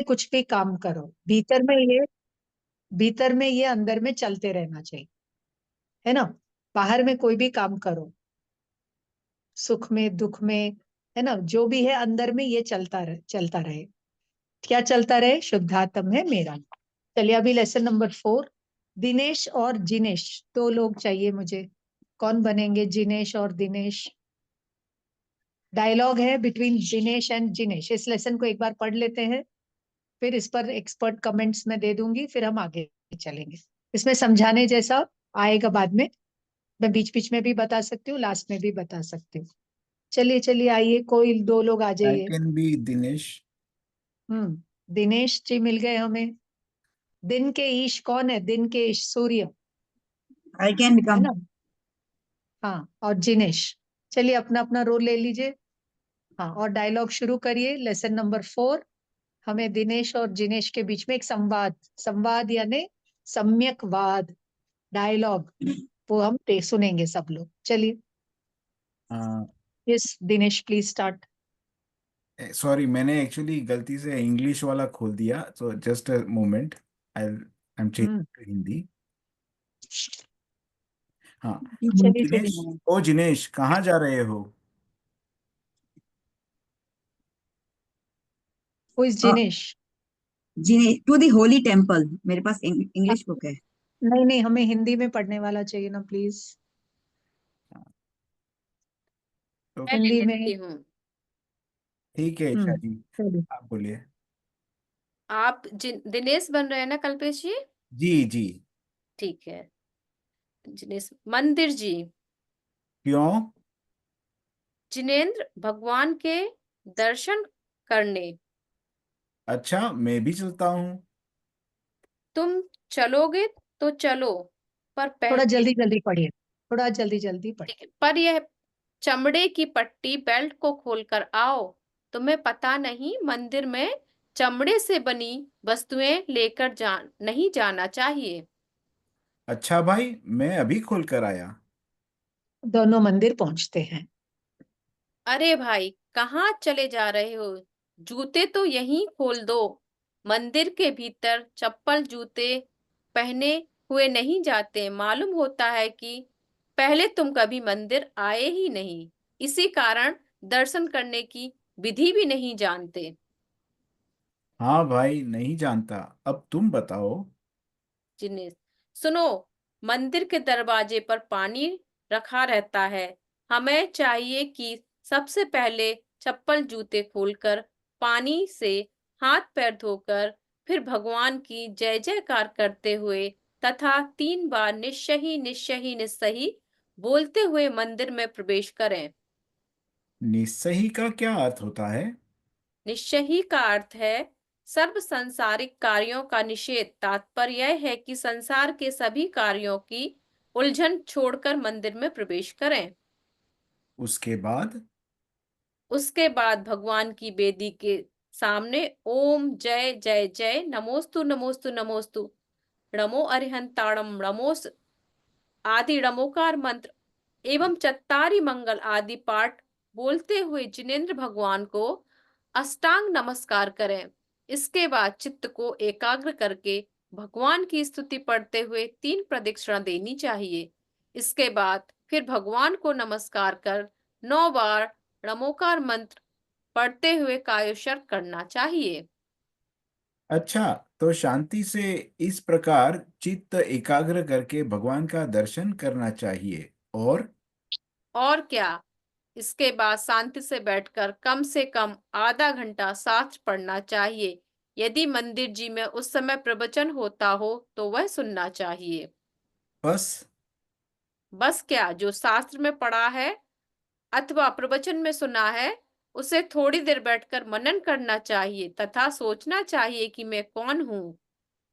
कुछ भी काम करो, भीतर में ये अंदर में चलते रहना चाहिए, है ना। बाहर में कोई भी काम करो, सुख में दुख में, है ना, जो भी है अंदर में ये चलता रहे। क्या चलता रहे? शुद्धात्म है मेरा। चलिए अभी लेसन नंबर 4। दिनेश और जिनेश, दो लोग चाहिए मुझे। कौन बनेंगे जिनेश और दिनेश? डायलॉग है बिटवीन दिनेश एंड जिनेश। इस लेसन को एक बार पढ़ लेते हैं, फिर इस पर एक्सपर्ट कमेंट्स में दे दूंगी, फिर हम आगे चलेंगे। इसमें समझाने जैसा आएगा बाद में, मैं बीच बीच में भी बता सकती हूँ, लास्ट में भी बता सकती हूँ। चलिए चलिए आइए, कोई दो लोग आ आई जाइए। Can be Dinesh. दिनेश जी मिल गए हमें। दिन के ईश कौन है? दिन के ईश सूर्य, I can है become. ना। हाँ, और जिनेश। चलिए अपना अपना रोल ले लीजिए। हाँ, और डायलॉग शुरू करिए। Lesson number 4। हमें दिनेश और जिनेश के बीच में एक संवाद, संवाद यानी सम्यक वाद, डायलॉग, वो हम सुनेंगे सब लोग। चलिए। Yes Dinesh, please start. Sorry, मैंने एक्चुअली गलती से इंग्लिश वाला खोल दिया, तो just a moment, I am change to Hindi. हाँ। चलिए दिनेश, चलिए। ओ जिनेश, कहाँ जा रहे हो? Who is Uh, Jinesh? to the holy temple. मेरे पास इंग्लिश बुक है। नहीं नहीं, हमें हिंदी में पढ़ने वाला चाहिए ना प्लीज। तो मैं ले हिंदी लेती में। हूँ। ठीक है ईशा जी, चलिए। आप बोलिए। आप दिनेश बन रहे हैं ना कल्पेश जी? जी जी। ठीक है। दिनेश, मंदिर जी। क्यों? जिनेंद्र भगवान के दर्शन करने। अच्छा, मैं भी चलता हूँ। तुम चलोगे तो चलो, पर थोड़ा पहले। जल्दी जल्दी पढ़िए, थोड़ा जल्दी जल्दी पढ़िए। ठीक है, पर यह चमड़े की पट्टी बेल्ट को खोलकर आओ। तुम्हें पता नहीं मंदिर में चमड़े से बनी वस्तुएं लेकर नहीं जाना चाहिए। अच्छा भाई, मैं अभी खोल कर आया। दोनों मंदिर पहुंचते हैं। अरे भाई, कहाँ चले जा रहे हो? जूते तो यहीं खोल दो। मंदिर के भीतर चप्पल जूते पहने हुए नहीं जाते। मालूम होता है कि पहले तुम कभी मंदिर आए ही नहीं, इसी कारण दर्शन करने की विधि भी नहीं जानते। हाँ भाई, नहीं जानता, अब तुम बताओ। जिनेश, सुनो, मंदिर के दरवाजे पर पानी रखा रहता है। हमें चाहिए कि सबसे पहले चप्पल जूते खोलकर पानी से हाथ पैर धोकर फिर भगवान की जय जयकार करते हुए तथा 3 बार निश्चही निश्चही निस्सही बोलते हुए मंदिर में प्रवेश करें। निस्सही का क्या अर्थ होता है? निश्चही का अर्थ है सर्व संसारिक कार्यों का निषेध। तात्पर्य यह है कि संसार के सभी कार्यों की उलझन छोड़कर मंदिर में प्रवेश करें। उसके बाद? उसके बाद भगवान की वेदी के सामने ओम जय जय जय नमोस्तु नमोस्तु नमोस्तु णमो अरिहंताणम नमोस आदि णमोकार मंत्र एवं चत्तारी मंगल आदि पाठ बोलते हुए जिनेंद्र भगवान को अष्टांग नमस्कार करें। इसके बाद चित्त को एकाग्र करके भगवान की स्तुति पढ़ते हुए 3 प्रदक्षिणा देनी चाहिए। इसके बाद फिर भगवान को नमस्कार कर 9 बार नमोकार मंत्र पढ़ते हुए कायोशर्क करना चाहिए। अच्छा, तो शांति से इस प्रकार चित्त एकाग्र करके भगवान का दर्शन करना चाहिए। और क्या, इसके बाद शांति से बैठकर कम से कम आधा घंटा शास्त्र पढ़ना चाहिए। यदि मंदिर जी में उस समय प्रवचन होता हो तो वह सुनना चाहिए। बस? बस क्या, जो शास्त्र में पढ़ा है अथवा प्रवचन में सुना है उसे थोड़ी देर बैठकर मनन करना चाहिए तथा सोचना चाहिए कि मैं कौन हूँ,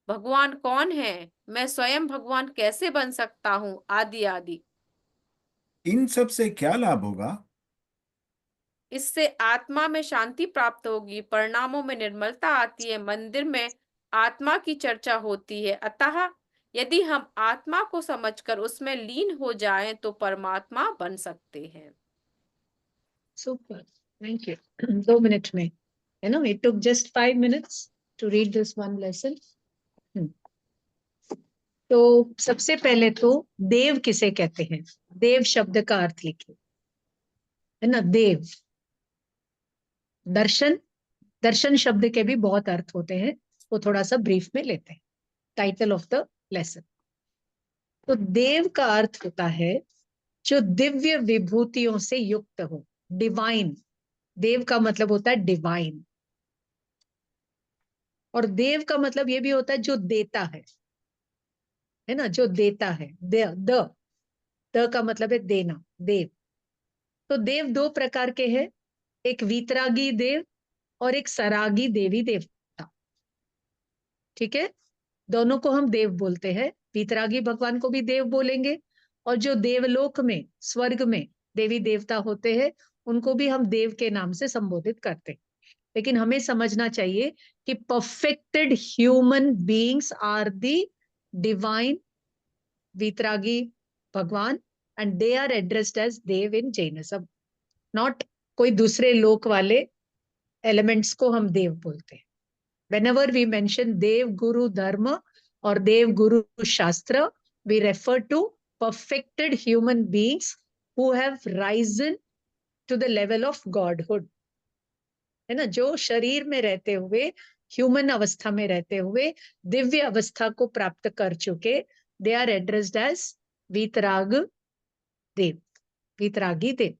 भगवान कौन है, मैं स्वयं भगवान कैसे बन सकता हूँ, आदि आदि। इन सब से क्या लाभ होगा? इससे आत्मा में शांति प्राप्त होगी, परिणामों में निर्मलता आती है, मंदिर में आत्मा की चर्चा होती है। अतः यदि हम आत्मा को समझकर उसमें लीन हो जाएं तो परमात्मा बन सकते हैं। Super, thank you. 2 मिनट में, है ना, it took just 5 minutes। to read this one lesson. तो सबसे पहले तो देव किसे कहते हैं, देव शब्द का अर्थ लिखिए, है ना। देव, दर्शन, दर्शन शब्द के भी बहुत अर्थ होते हैं, वो थोड़ा सा ब्रीफ में लेते हैं, टाइटल ऑफ द लेसन। तो देव का अर्थ होता है जो दिव्य विभूतियों से युक्त हो, डिवाइन। देव का मतलब होता है डिवाइन, और देव का मतलब ये भी होता है जो देता है ना, जो देता है। द का मतलब है देना, देव। तो देव दो प्रकार के हैं, एक वीतरागी देव और एक सरागी देवी देवता। ठीक है, दोनों को हम देव बोलते हैं। वीतरागी भगवान को भी देव बोलेंगे, और जो देवलोक में, स्वर्ग में देवी देवता होते हैं, उनको भी हम देव के नाम से संबोधित करते हैं। लेकिन हमें समझना चाहिए कि perfected human beings are the divine vitaragi bhagwan, and they are addressed as dev in Jainism, not कोई दूसरे लोक वाले एलिमेंट्स को हम देव बोलते हैं। Whenever we mention Dev Guru Dharma or Dev Guru Shastra, we refer to perfected human beings who have risen to the level of godhood, है ना, जो शरीर में रहते हुए, ह्यूमन अवस्था में रहते हुए दिव्य अवस्था को प्राप्त कर चुके, दे आर एड्रेस्ड एज वीतराग देव, वीतरागी देव,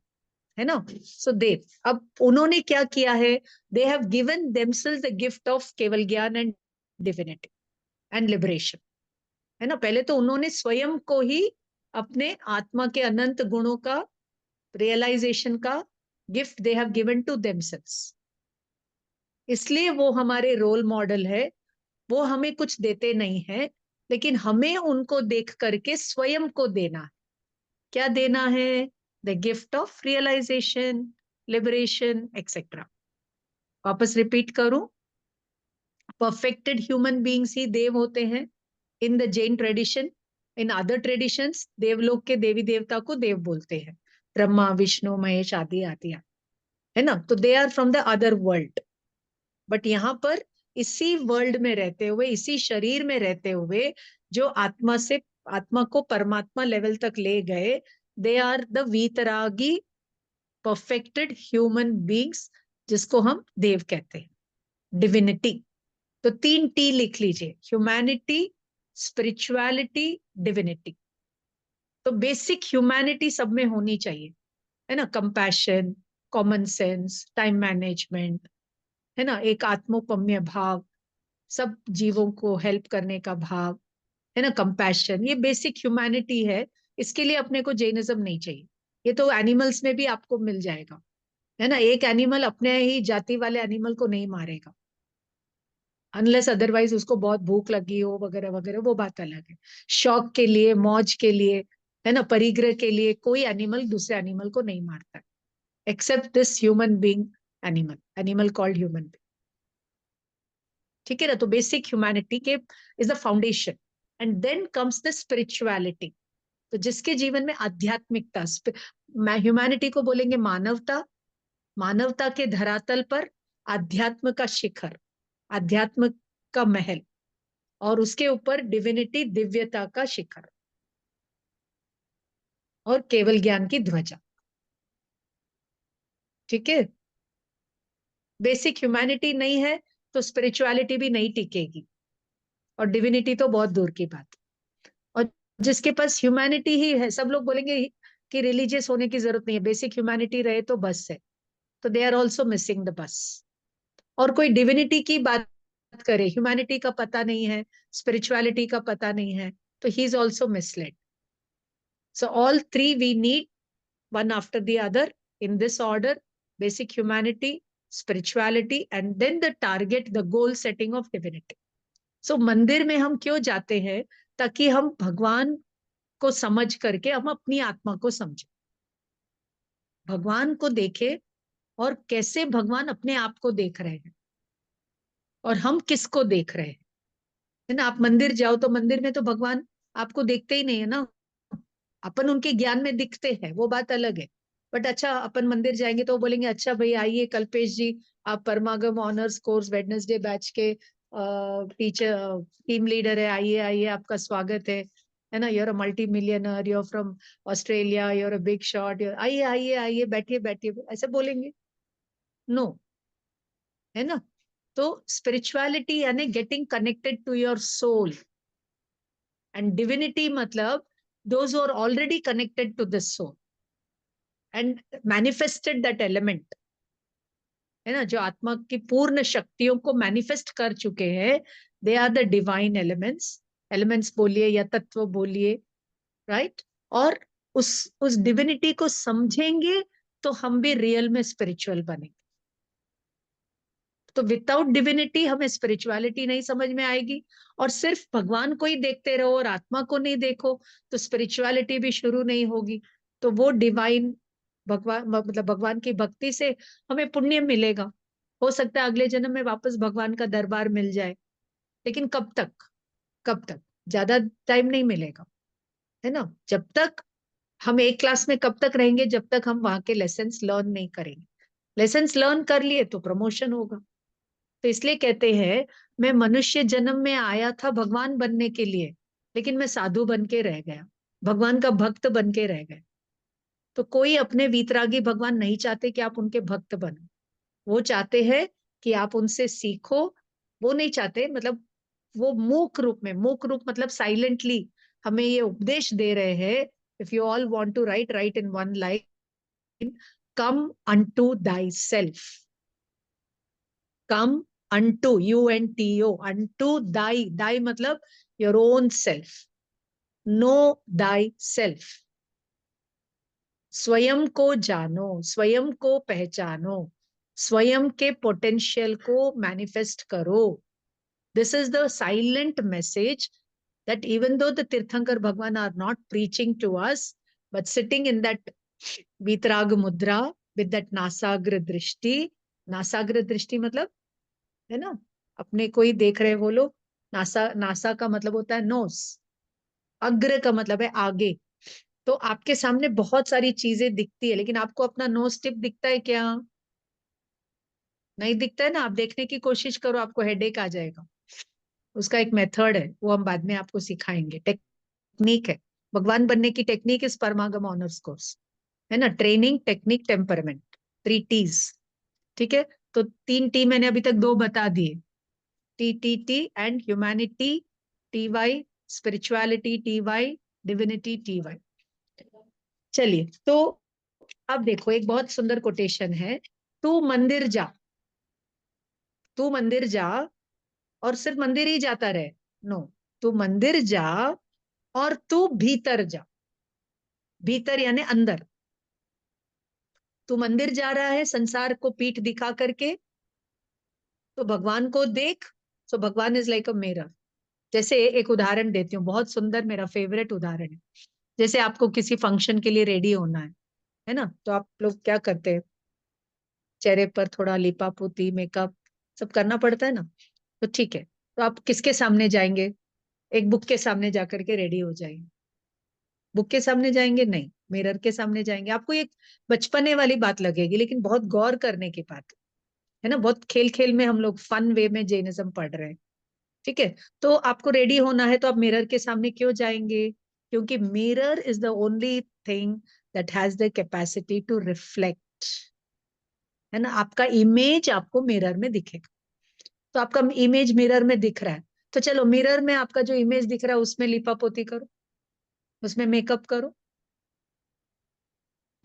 है ना। सो देव, अब उन्होंने क्या किया है, दे have given themselves the gift of केवल ज्ञान एंड डिविनिटी एंड लिबरेशन, है ना। पहले तो उन्होंने स्वयं को ही अपने आत्मा के अनंत गुणों का रियलाइजेशन का gift they have given to themselves, इसलिए वो हमारे रोल मॉडल है। वो हमें कुछ देते नहीं है, लेकिन हमें उनको देख करके स्वयं को देना है। क्या देना है, the gift of realisation, liberation, etcetera. वापस रिपीट करूं, परफेक्टेड ह्यूमन बीइंग्स ही देव होते हैं in the Jain tradition. In other traditions देवलोक के देवी देवता को देव बोलते हैं, ब्रह्मा विष्णु महेश आदि आदि, है ना। तो they are from the other world, but यहाँ पर इसी वर्ल्ड में रहते हुए, इसी शरीर में रहते हुए जो आत्मा से, आत्मा को परमात्मा लेवल तक ले गए, they are the vitaragi perfected human beings, जिसको हम देव कहते हैं, डिविनिटी। तो 3 टी लिख लीजिए, ह्यूमैनिटी, स्पिरिचुअलिटी, डिविनिटी। तो बेसिक ह्यूमैनिटी सब में होनी चाहिए, है ना। Compassion, common sense, time management, है ना, एक आत्मोपम्य भाव, सब जीवों को हेल्प करने का भाव, है ना, कंपैशन, ये बेसिक ह्यूमैनिटी है। इसके लिए अपने को जैनिज्म नहीं चाहिए, ये तो एनिमल्स में भी आपको मिल जाएगा, है ना। एक एनिमल अपने ही जाति वाले एनिमल को नहीं मारेगा, अनलेस अदरवाइज उसको बहुत भूख लगी हो वगैरह वगैरह, वो बात अलग है। शौक के लिए, मौज के लिए, है ना, परिग्रह के लिए कोई एनिमल दूसरे एनिमल को नहीं मारता, except this human being animal called human being. ठीक है ना। तो बेसिक ह्यूमैनिटी के is the foundation, and then comes the spirituality. तो जिसके जीवन में आध्यात्मिकता, ह्यूमैनिटी को बोलेंगे मानवता, मानवता के धरातल पर आध्यात्म का शिखर, आध्यात्म का महल, और उसके ऊपर डिविनिटी, दिव्यता का शिखर, और केवल ज्ञान की ध्वजा। ठीक है, बेसिक ह्यूमैनिटी नहीं है तो स्पिरिचुअलिटी भी नहीं टिकेगी, और डिविनिटी तो बहुत दूर की बात। और जिसके पास ह्यूमैनिटी ही है, सब लोग बोलेंगे कि रिलीजियस होने की जरूरत नहीं है, बेसिक ह्यूमैनिटी रहे तो बस है, तो they are also missing the bus. और कोई डिविनिटी की बात करे, ह्यूमैनिटी का पता नहीं है, स्पिरिचुअलिटी का पता नहीं है, तो he is also misled. So all 3 we need, one after the other in this order: basic humanity, spirituality, and then the target, the goal setting of divinity. So मंदिर में हम क्यों जाते हैं, ताकि हम भगवान को समझ करके हम अपनी आत्मा को समझें, भगवान को देखें, और कैसे भगवान अपने आप को देख रहे हैं और हम किसको देख रहे हैं, है ना। आप मंदिर जाओ तो मंदिर में तो भगवान आपको देखते ही नहीं है ना, अपन उनके ज्ञान में दिखते हैं, वो बात अलग है। बट अच्छा, अपन मंदिर जाएंगे तो बोलेंगे अच्छा भाई आइए कल्पेश जी, आप Paramagam honours course Wednesday batch के टीचर टीम लीडर है, आइए आइए आपका स्वागत है ना, you're a multi millionaire, you're from Australia, you're a big shot, आइए आइए आइए, बैठिए बैठिए, ऐसे बोलेंगे? नो, है ना। तो स्पिरिचुअलिटी यानी getting connected to your soul, and divinity मतलब those who are already connected to this soul and manifested that element, है ना, जो आत्मा की पूर्ण शक्तियों को मैनिफेस्ट कर चुके हैं, they are the divine elements. Elements बोलिए या तत्व बोलिए, राइट। और उस डिविनिटी को समझेंगे तो हम भी रियल में स्पिरिचुअल बनेंगे। तो विदाउट डिविनिटी हमें स्पिरिचुअलिटी नहीं समझ में आएगी, और सिर्फ भगवान को ही देखते रहो और आत्मा को नहीं देखो तो स्पिरिचुअलिटी भी शुरू नहीं होगी। तो वो डिवाइन भगवान मतलब भगवान की भक्ति से हमें पुण्य मिलेगा। हो सकता है अगले जन्म में वापस भगवान का दरबार मिल जाए, लेकिन कब तक? कब तक? ज्यादा टाइम नहीं मिलेगा, है ना। जब तक हम एक क्लास में कब तक रहेंगे? जब तक हम वहां के लेसन्स लर्न नहीं करेंगे। लेसन्स लर्न कर लिए तो प्रमोशन होगा। तो इसलिए कहते हैं, मैं मनुष्य जन्म में आया था भगवान बनने के लिए, लेकिन मैं साधु बन के रह गया, भगवान का भक्त बन के रह गया। तो कोई अपने वीतरागी भगवान नहीं चाहते कि आप उनके भक्त बनो, वो चाहते हैं कि आप उनसे सीखो। वो नहीं चाहते, मतलब वो मूक रूप में, मूक रूप मतलब साइलेंटली हमें ये उपदेश दे रहे हैं, if you all want to write, write in one line, come unto thyself, come unto, UNTO, unto thy मतलब your own self, know thyself, स्वयं को जानो, स्वयं को पहचानो, स्वयं के पोटेंशियल को मैनिफेस्ट करो। This is the silent message that even though the Tirthankar Bhagwan are not preaching to us, but sitting in that Vitrag Mudra with that Nasagra Drishti, Nasagra Drishti मतलब, है ना, अपने को ही देख रहे वो लोग। नासा, नासा का मतलब होता है नोस, अग्र का मतलब है आगे। तो आपके सामने बहुत सारी चीजें दिखती है, लेकिन आपको अपना नोस टिप दिखता है क्या? नहीं दिखता है ना। आप देखने की कोशिश करो, आपको हेडेक आ जाएगा। उसका एक मेथड है, वो हम बाद में आपको सिखाएंगे, टेक्निक है। भगवान बनने की टेक्निक इस परमागम ऑनर्स कोर्स, है ना। Training, technique, temperament, 3 T's। ठीक है, तो 3 T मैंने अभी तक 2 बता दिए, TTT and humanity, TY spirituality, TY divinity, TY। चलिए, तो अब देखो एक बहुत सुंदर कोटेशन है, तू मंदिर जा, तू मंदिर जा, और सिर्फ मंदिर ही जाता रहे, नो, तू मंदिर जा और तू भीतर जा। भीतर यानी अंदर। तू मंदिर जा रहा है संसार को पीठ दिखा करके, तो भगवान को देख। सो भगवान इज लाइक अ मिरर। जैसे एक उदाहरण देती हूँ, बहुत सुंदर, मेरा फेवरेट उदाहरण है। जैसे आपको किसी फंक्शन के लिए रेडी होना है ना, तो आप लोग क्या करते हैं? चेहरे पर थोड़ा लिपा पोती, मेकअप सब करना पड़ता है ना। तो ठीक है, तो आप किसके सामने जाएंगे? एक बुक के सामने जाकर के रेडी हो जाएंगे। बुक के सामने जाएंगे नहीं, मिरर के सामने जाएंगे। आपको एक बचपने वाली बात लगेगी, लेकिन बहुत गौर करने की बात है ना। बहुत खेल खेल में हम लोग फन वे में जैनिज्म पढ़ रहे हैं। ठीक है, तो आपको रेडी होना है तो आप मिरर के सामने क्यों जाएंगे? क्योंकि mirror is the only thing that has the capacity to reflect, है ना। आपका इमेज आपको मिरर में दिखेगा। तो आपका इमेज मिरर में दिख रहा है, तो चलो मिरर में आपका जो इमेज दिख रहा है उसमें लिपा पोती करो, उसमें मेकअप करो।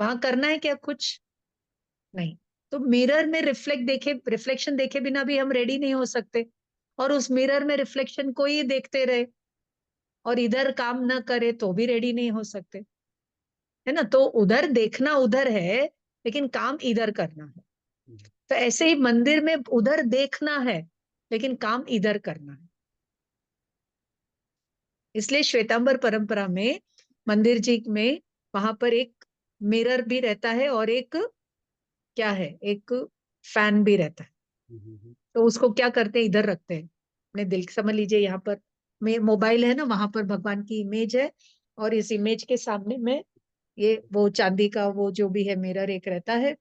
वहां करना है क्या कुछ? नहीं। तो मिरर में रिफ्लेक्शन देखे बिना भी हम रेडी नहीं हो सकते, और उस मिरर में रिफ्लेक्शन को ही देखते रहे और इधर काम न करे तो भी रेडी नहीं हो सकते, है ना। तो उधर देखना उधर है, लेकिन काम इधर करना है। तो ऐसे ही मंदिर में उधर देखना है, लेकिन काम इधर करना है। इसलिए श्वेतांबर परंपरा में मंदिर जी में वहां पर एक मिरर भी रहता है, और एक क्या है, एक फैन भी रहता है। तो उसको क्या करते हैं, इधर रखते हैं अपने दिल, समझ लीजिए यहाँ पर मोबाइल है ना, वहां पर भगवान की इमेज है, और इस इमेज के सामने में ये वो चांदी का वो जो भी है मिरर एक रहता है,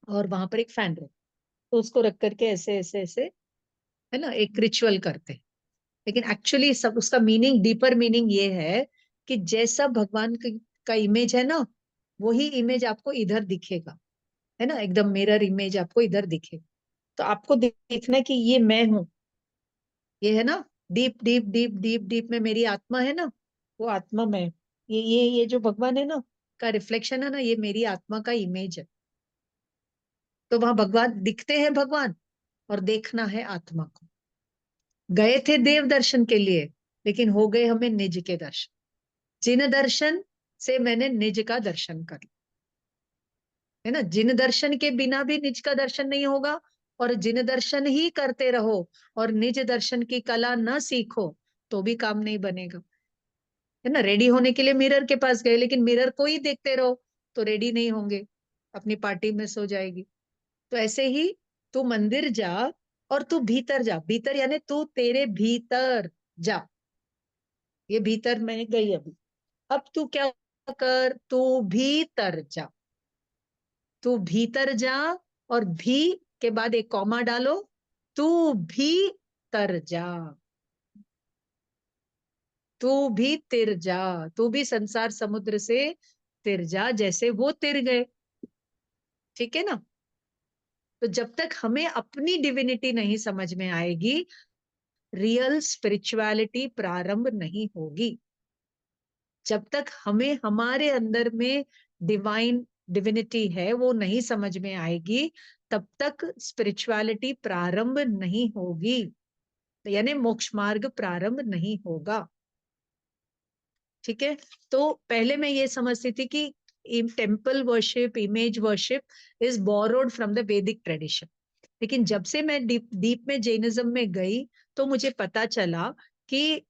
और वहां पर एक फैन रहता है। तो उसको रख करके ऐसे ऐसे ऐसे है ना, एक रिचुअल करते हैं। लेकिन एक्चुअली सब उसका मीनिंग, डीपर मीनिंग ये है कि जैसा भगवान का इमेज है ना, वही इमेज आपको इधर दिखेगा, है ना, एकदम मिरर इमेज आपको इधर दिखेगा। तो आपको देखना है कि ये मैं हूं, ये है ना, deep deep deep deep deep में मेरी आत्मा है ना, वो आत्मा में, ये जो भगवान है ना का रिफ्लेक्शन है ना, ये मेरी आत्मा का इमेज है। तो वहां भगवान दिखते हैं भगवान, और देखना है आत्मा को। गए थे देव दर्शन के लिए, लेकिन हो गए हमें निज के दर्शन। जिन दर्शन से मैंने निज का दर्शन कर लिया, है ना। जिन दर्शन के बिना भी निज का दर्शन नहीं होगा, और जिन दर्शन ही करते रहो और निज दर्शन की कला न सीखो तो भी काम नहीं बनेगा, है ना। रेडी होने के लिए मिरर के पास गए, लेकिन मिरर को ही देखते रहो तो रेडी नहीं होंगे, अपनी पार्टी में सो जाएगी। तो ऐसे ही तू मंदिर जा, और तू भीतर जा। भीतर यानी तू तेरे भीतर जा। ये भीतर मैं गई अभी। अब तू क्या कर, तू भीतर जा। तू भीतर जा, और भी के बाद एक कॉमा डालो, तू भीतर जा। तू भी तिर जा, तू भी संसार समुद्र से तिर जा, जैसे वो तिर गए। ठीक है ना। तो जब तक हमें अपनी डिविनिटी नहीं समझ में आएगी, रियल स्पिरिचुअलिटी प्रारंभ नहीं होगी। जब तक हमें हमारे अंदर में डिवाइन डिविनिटी है वो नहीं समझ में आएगी, तब तक स्पिरिचुअलिटी प्रारंभ नहीं होगी, यानी मोक्ष मार्ग प्रारंभ नहीं होगा। ठीक है। तो पहले मैं ये समझती थी कि temple worship, image worship is borrowed from the वैदिक ट्रेडिशन। लेकिन जब से मैं डीप में जैनिज्म में गई, तो मुझे पता चला कि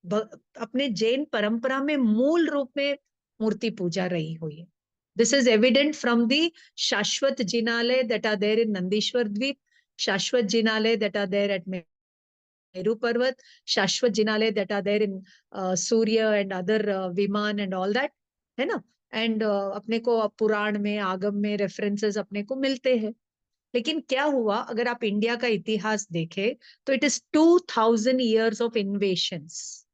अपने जैन परंपरा में मूल रूप में मूर्ति पूजा रही हुई है। This is evident from the shashwat jinalaya that are there in Nandishwar Dweep, shashwat jinalaya that are there at Meru Parvat, shashwat jinalaya that are there in Surya and other viman and all that, है ना। एंड अपने को पुराण में, आगम में रेफरेंसेस अपने को मिलते हैं। लेकिन क्या हुआ, अगर आप इंडिया का इतिहास देखें तो it is 2000 years of invasions,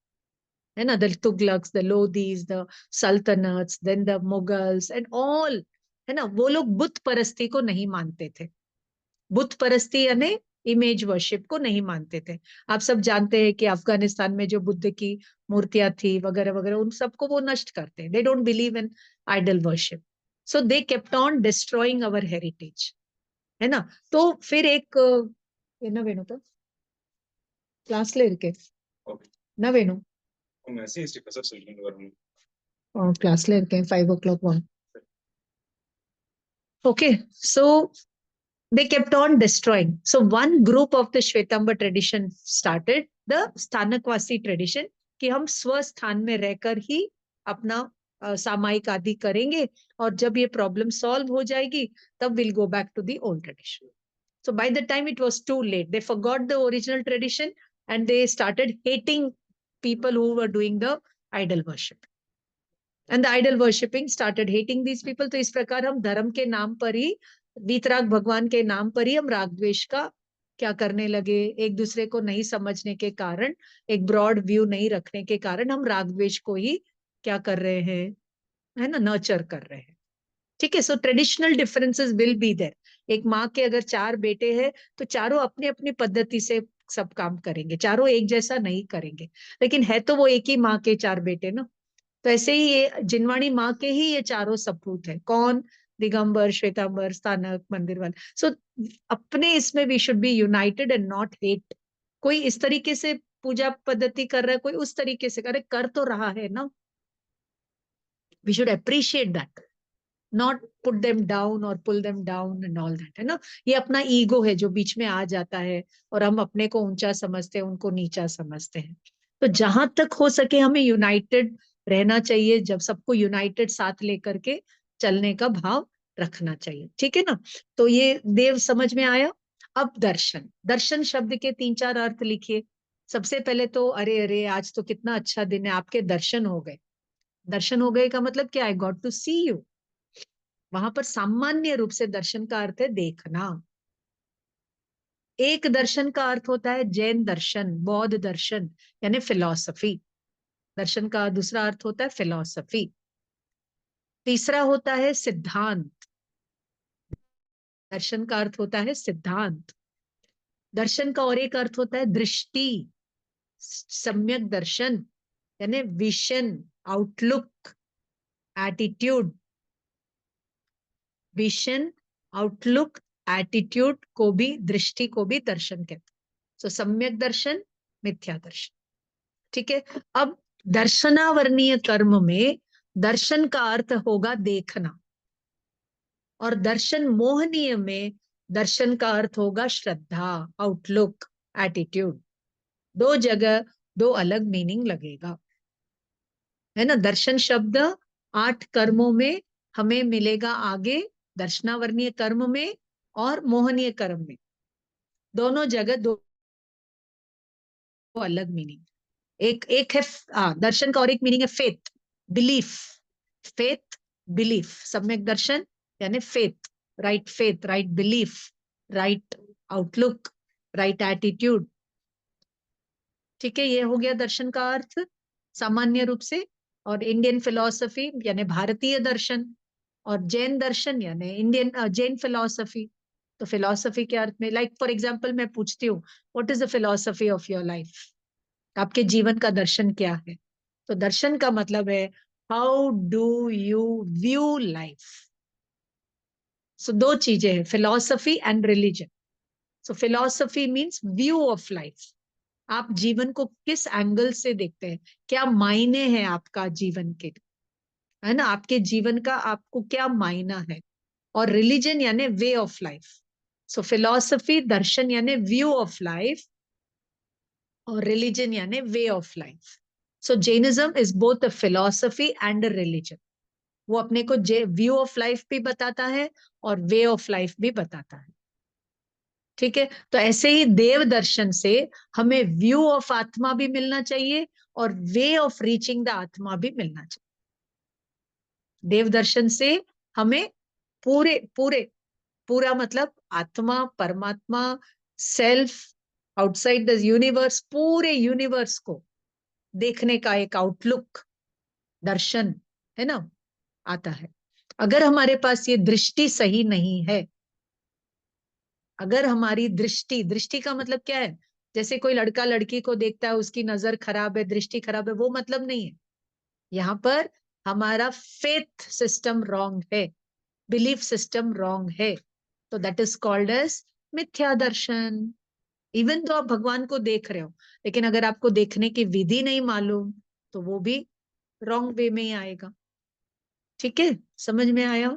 है ना। The Tughlaqs, the Lodis, the sultanates, then the Mughals and all, है ना। वो लोग बुत परस्ती को नहीं मानते थे। बुत परस्ती यानी इमेज वर्शिप को नहीं मानते थे। आप सब जानते हैं कि अफगानिस्तान में जो बुद्ध की मूर्तियां थी वगैरह वगैरह, उन सबको वो नष्ट करते हैं। They don't believe in idol worship, so they kept on destroying our heritage, है ना। तो फिर एक என்ன வேணும் तो क्लासல இருக்கேன் ஓகே என்ன வேணும் உங்க சிஎஸ்டி ப்ரொஃபசர் சொல்லிட்டு வரணும் क्लासல இருக்கேன் 5 o'clock one. Okay, so they kept on destroying. So one group of the Shwetambar tradition started the Sthanakvasi tradition, कि हम स्वस्थान में रहकर ही अपना सामायिक आदि करेंगे, और जब ये प्रॉब्लम सॉल्व हो जाएगी तब will go back to the old tradition. So by the time it was too late, they forgot the original tradition and they started hating people who were doing the idol worship. And the idol worshipping started hating these people. तो इस प्रकार हम धर्म के नाम पर ही, वीतराग भगवान के नाम पर ही हम राग द्वेष का क्या करने लगे, एक दूसरे को नहीं समझने के कारण, एक ब्रॉड व्यू नहीं रखने के कारण हम राग द्वेष को ही क्या कर रहे हैं, है ना, नर्चर कर रहे हैं। ठीक है। So traditional differences will be there. एक माँ के अगर 4 बेटे हैं तो चारों अपनी अपनी पद्धति से सब काम करेंगे, चारों एक जैसा नहीं करेंगे, लेकिन है तो वो एक ही माँ के 4 बेटे ना। तो ऐसे ही ये जिनवाणी माँ के ही ये चारों सपूत है। कौन? दिगंबर, श्वेतांबर, स्थानक, मंदिर वाले। सो अपने इसमें we should be united and not hate. कोई इस तरीके से पूजा पद्धति कर रहा है, कोई उस तरीके से कर तो रहा है ना, we should appreciate that, not put them down और pull them down and all that, है ना। ये अपना ईगो है जो बीच में आ जाता है, और हम अपने को ऊंचा समझते हैं, उनको नीचा समझते हैं। तो जहां तक हो सके हमें यूनाइटेड रहना चाहिए, जब सबको यूनाइटेड साथ लेकर के चलने का भाव रखना चाहिए। ठीक है ना। तो ये देव समझ में आया। अब दर्शन, दर्शन शब्द के 3-4 अर्थ लिखिए। सबसे पहले तो अरे अरे आज तो कितना अच्छा दिन है, आपके दर्शन हो गए। दर्शन हो गए का मतलब क्या है? Got to see you. वहां पर सामान्य रूप से दर्शन का अर्थ है देखना। एक दर्शन का अर्थ होता है जैन दर्शन, बौद्ध दर्शन यानी फिलॉसफी। दर्शन का दूसरा अर्थ होता है फिलॉसफी। तीसरा होता है सिद्धांत। दर्शन का अर्थ होता है सिद्धांत। दर्शन का और एक अर्थ होता है दृष्टि, सम्यक दर्शन यानी vision, outlook, attitude. Vision, outlook, attitude को भी, दृष्टि को भी दर्शन कहते हैं। सो सम्यक दर्शन, मिथ्या दर्शन। ठीक है। अब दर्शनावर्णीय कर्म में दर्शन का अर्थ होगा देखना, और दर्शन मोहनीय में दर्शन का अर्थ होगा श्रद्धा, आउटलुक, एटीट्यूड। दो जगह दो अलग मीनिंग लगेगा, है ना। दर्शन शब्द 8 कर्मों में हमें मिलेगा आगे, दर्शनावर्णीय कर्म में और मोहनीय कर्म में, दोनों जगह दो अलग मीनिंग। एक है दर्शन का और एक मीनिंग है फेथ, बिलीफ। Faith, belief. सम्यक दर्शन यानी faith, right faith, right belief, right outlook, right attitude. ठीक है, ये हो गया दर्शन का अर्थ सामान्य रूप से। और इंडियन फिलॉसफी यानी भारतीय दर्शन, और जैन दर्शन यानी इंडियन जैन फिलॉसफी। तो फिलॉसफी के अर्थ में, लाइक फॉर एग्जांपल मैं पूछती हूँ, what is the philosophy of your life? आपके जीवन का दर्शन क्या है? तो दर्शन का मतलब है how do you view life. So दो चीजें हैं, philosophy and religion. So philosophy means view of life. आप जीवन को किस एंगल से देखते हैं, क्या मायने हैं आपका जीवन के, है ना, आपके जीवन का आपको क्या मायना है। और रिलीजन यानी way of life. So philosophy, दर्शन यानी व्यू ऑफ लाइफ, और रिलीजन यानी way of life. So Jainism is both a philosophy and a religion. वो अपने को व्यू ऑफ लाइफ भी बताता है और वे ऑफ लाइफ भी बताता है। ठीक है, तो ऐसे ही देव दर्शन से हमें व्यू ऑफ आत्मा भी मिलना चाहिए और वे ऑफ रीचिंग द आत्मा भी मिलना चाहिए। देव दर्शन से हमें पूरे पूरे पूरा मतलब आत्मा, परमात्मा, सेल्फ, आउटसाइड द यूनिवर्स, पूरे यूनिवर्स को देखने का एक आउटलुक, दर्शन, है ना, आता है। अगर हमारे पास ये दृष्टि सही नहीं है, अगर हमारी दृष्टि, दृष्टि का मतलब क्या है, जैसे कोई लड़का लड़की को देखता है, उसकी नजर खराब है, दृष्टि खराब है, वो मतलब नहीं है। यहाँ पर हमारा फेथ सिस्टम रॉन्ग है, बिलीफ सिस्टम रॉन्ग है। तो दैट इज कॉल्ड एज मिथ्या दर्शन। इवन तो आप भगवान को देख रहे हो, लेकिन अगर आपको देखने की विधि नहीं मालूम, तो वो भी रॉन्ग वे में ही आएगा। ठीक है, समझ में आया?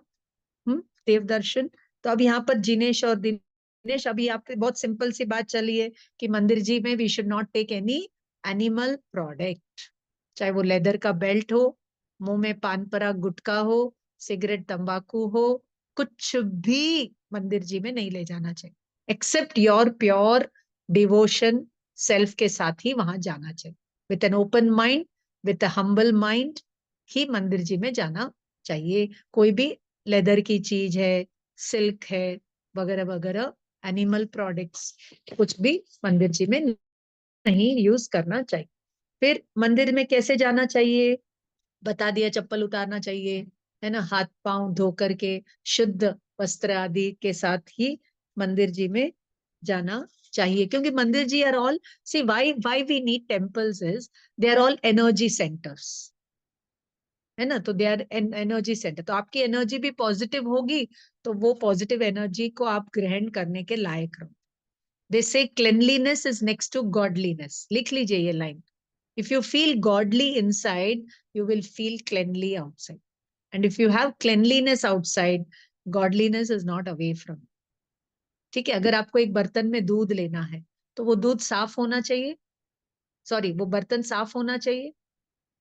देव दर्शन। तो अब यहाँ पर जिनेश और दिनेश, अभी आपकी बहुत सिंपल सी बात चली है कि मंदिर जी में we should not take any animal product, चाहे वो लेदर का बेल्ट हो, मुंह में पान पराग गुटखा हो, सिगरेट तंबाकू हो, कुछ भी मंदिर जी में नहीं ले जाना चाहिए, except your pure devotion self के साथ ही वहां जाना चाहिए। With an open mind, with a humble mind ही मंदिर जी में जाना चाहिए। कोई भी लेदर की चीज है, सिल्क है, वगैरह वगैरह, एनिमल प्रोडक्ट्स कुछ भी मंदिर जी में नहीं यूज करना चाहिए। फिर मंदिर में कैसे जाना चाहिए बता दिया, चप्पल उतारना चाहिए, है ना, हाथ पांव धो करके शुद्ध वस्त्र आदि के साथ ही मंदिर जी में जाना चाहिए। क्योंकि मंदिर जी are all, see why we need temples is they are all energy centres, है ना। तो दे आर एनर्जी सेंटर, तो आपकी एनर्जी भी पॉजिटिव होगी, तो वो पॉजिटिव एनर्जी को आप ग्रहण करने के लायक रहो। They say cleanliness is next to godliness, लिख लीजिए ये line. If you feel godly inside, you will feel cleanly outside. And if you have cleanliness outside, godliness is not away from you. ठीक है, अगर आपको एक बर्तन में दूध लेना है, तो वो दूध साफ होना चाहिए, सॉरी वो बर्तन साफ होना चाहिए,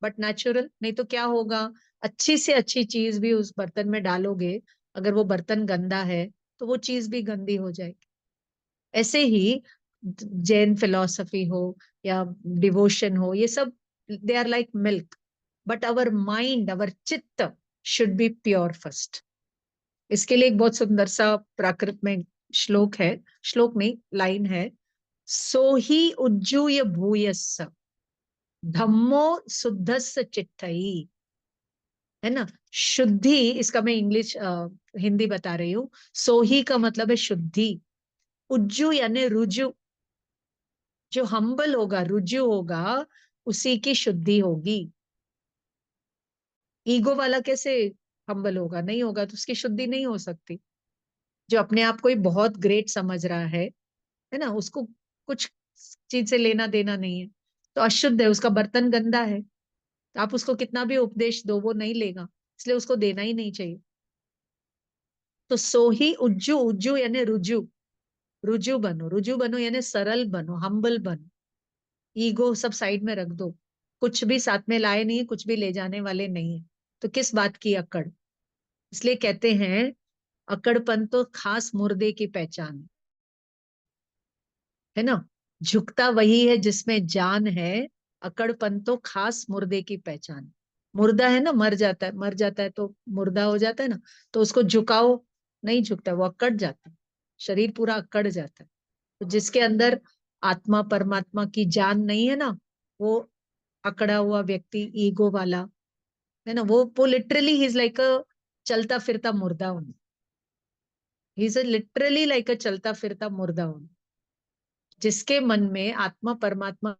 बट नेचुरल। नहीं तो क्या होगा, अच्छी से अच्छी चीज भी उस बर्तन में डालोगे, अगर वो बर्तन गंदा है तो वो चीज भी गंदी हो जाएगी। ऐसे ही जैन फिलॉसफी हो या डिवोशन हो, ये सब they are like milk, but our mind, our chitta should B pure first. इसके लिए एक बहुत सुंदर सा प्राकृत में श्लोक है, श्लोक नहीं लाइन है, सोही उज्जूय भूयस्स धम्मो शुद्धस्स चिट्ठई, है ना। शुद्धि, इसका मैं इंग्लिश हिंदी बता रही हूँ। सोही का मतलब है शुद्धि, उज्जू यानी रुजु, जो हम्बल होगा, रुजु होगा, उसी की शुद्धि होगी। ईगो वाला कैसे हम्बल होगा? नहीं होगा, तो उसकी शुद्धि नहीं हो सकती। जो अपने आप को ही बहुत ग्रेट समझ रहा है ना, उसको कुछ चीज से लेना देना नहीं है, तो अशुद्ध है, उसका बर्तन गंदा है, तो आप उसको कितना भी उपदेश दो वो नहीं लेगा, इसलिए उसको देना ही नहीं चाहिए। तो सोही उज्जू, उज्जू यानी रुजु, रुजु बनो, रुजु बनो यानी सरल बनो, हम्बल बनो। ईगो सब साइड में रख दो, कुछ भी साथ में लाए नहीं है, कुछ भी ले जाने वाले नहीं है, तो किस बात की अकड़? इसलिए कहते हैं अकड़पन तो खास मुर्दे की पहचान है ना। झुकता वही है जिसमें जान है, अकड़पन तो खास मुर्दे की पहचान। मुर्दा है ना, मर जाता है, मर जाता है तो मुर्दा हो जाता है ना, तो उसको झुकाओ, नहीं झुकता, वो अकड़ जाता है, शरीर पूरा अकड़ जाता है। तो जिसके अंदर आत्मा परमात्मा की जान नहीं है ना, वो अकड़ा हुआ व्यक्ति, ईगो वाला है ना, वो लिटरली ही इज लाइक अ चलता फिरता मुर्दा होना, ही इज लिटरली लाइक अ चलता फिरता मुर्दा होना। जिसके मन में आत्मा परमात्मा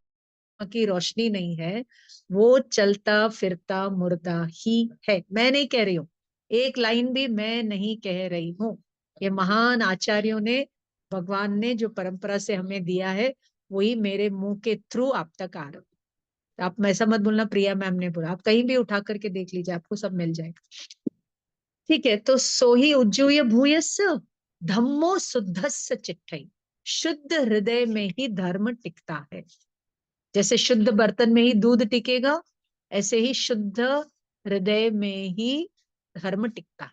की रोशनी नहीं है, वो चलता फिरता मुर्दा ही है। मैं नहीं कह रही हूं, एक लाइन भी मैं नहीं कह रही हूँ, ये महान आचार्यों ने, भगवान ने जो परंपरा से हमें दिया है, वही मेरे मुंह के थ्रू आप तक आ रहा है। आप ऐसा मत बोलना प्रिया मैम ने बोला, आप कहीं भी उठा करके देख लीजिए, आपको सब मिल जाएगा। ठीक है, तो सोही उज्जूय भूयस्स धम्मो शुद्धस्स चिट्ठई, शुद्ध हृदय में ही धर्म टिकता है। जैसे शुद्ध बर्तन में ही दूध टिकेगा, ऐसे ही शुद्ध हृदय में ही धर्म टिकता है।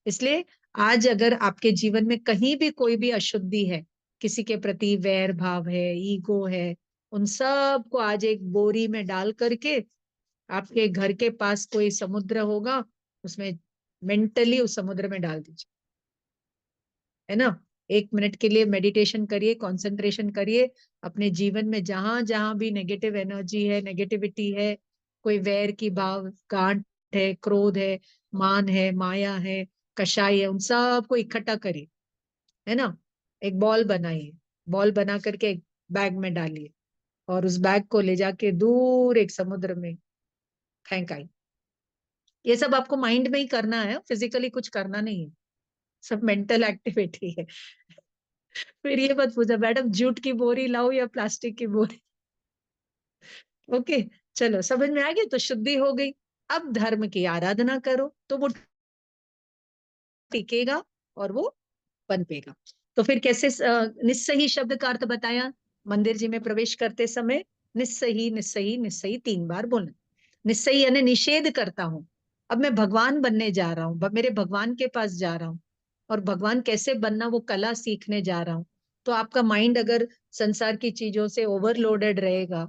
इसलिए आज अगर आपके जीवन में कहीं भी कोई भी अशुद्धि है, किसी के प्रति वैर भाव है, ईगो है, उन सब को आज एक बोरी में डाल करके आपके घर के पास कोई समुद्र होगा, उसमें मेंटली उस समुद्र में डाल दीजिए, है ना। 1 मिनट के लिए मेडिटेशन करिए, कंसंट्रेशन करिए, अपने जीवन में जहां जहां भी नेगेटिव एनर्जी है, नेगेटिविटी है, कोई वैर की भाव, गांठ है, क्रोध है, मान है, माया है, कषाय है, उन सबको इकट्ठा करिए, है ना। एक बॉल बनाइए, बॉल बना करके एक बैग में डालिए, और उस बैग को ले जाके दूर एक समुद्र में फेंकाइए। ये सब आपको माइंड में ही करना है, फिजिकली कुछ करना नहीं है, सब मेंटल एक्टिविटी है। फिर ये मत पूछा मैडम जूट की बोरी लाओ या प्लास्टिक की बोरी। ओके, चलो समझ में आ गया, तो शुद्धि हो गई। अब धर्म की आराधना करो तो वो टिकेगा और वो पनपेगा। तो फिर कैसे निस्सही शब्द का अर्थ बताया, मंदिर जी में प्रवेश करते समय निस्सही निस्सही निस्सही 3 बार बोलना। निस्सही यानी निषेध करता हूं, अब मैं भगवान बनने जा रहा हूँ, मेरे भगवान के पास जा रहा हूँ, और भगवान कैसे बनना वो कला सीखने जा रहा हूँ। तो आपका माइंड अगर संसार की चीजों से ओवरलोडेड रहेगा,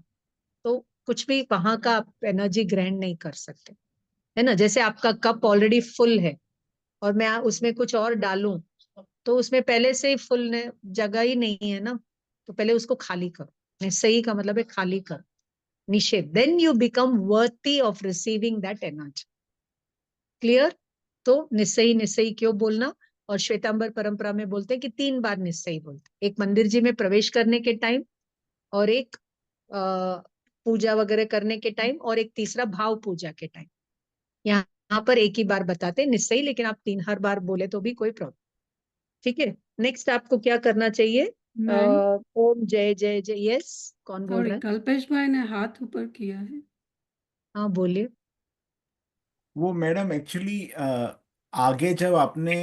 तो कुछ भी वहां का आप एनर्जी ग्रहण नहीं कर सकते, है ना। जैसे आपका कप ऑलरेडी फुल है और मैं उसमें कुछ और डालूं, तो उसमें पहले से ही फुल ने जगह ही नहीं है ना, तो पहले उसको खाली करो। निश्चयी का मतलब है खाली करो, निषेध, then you become worthy of receiving that energy. Clear? तो निश्चयी निश्चयी क्यों बोलना, और श्वेतांबर परंपरा में बोलते हैं कि 3 बार निश्चयी बोलते, एक मंदिर जी में प्रवेश करने के टाइम, और एक पूजा वगैरह करने के टाइम, और एक तीसरा भाव पूजा के टाइम। यहाँ पर एक ही बार बताते निश्चयी, लेकिन आप 3 हर बार बोले तो भी कोई प्रॉब्लम। ठीक है, नेक्स्ट आपको क्या करना चाहिए? मैम ओम जय जय जय। यस, कौन बोल सॉरी, रहा है? कल्पेश भाई ने हाथ ऊपर किया है। हाँ बोलिए। वो मैडम एक्चुअली आगे जब आपने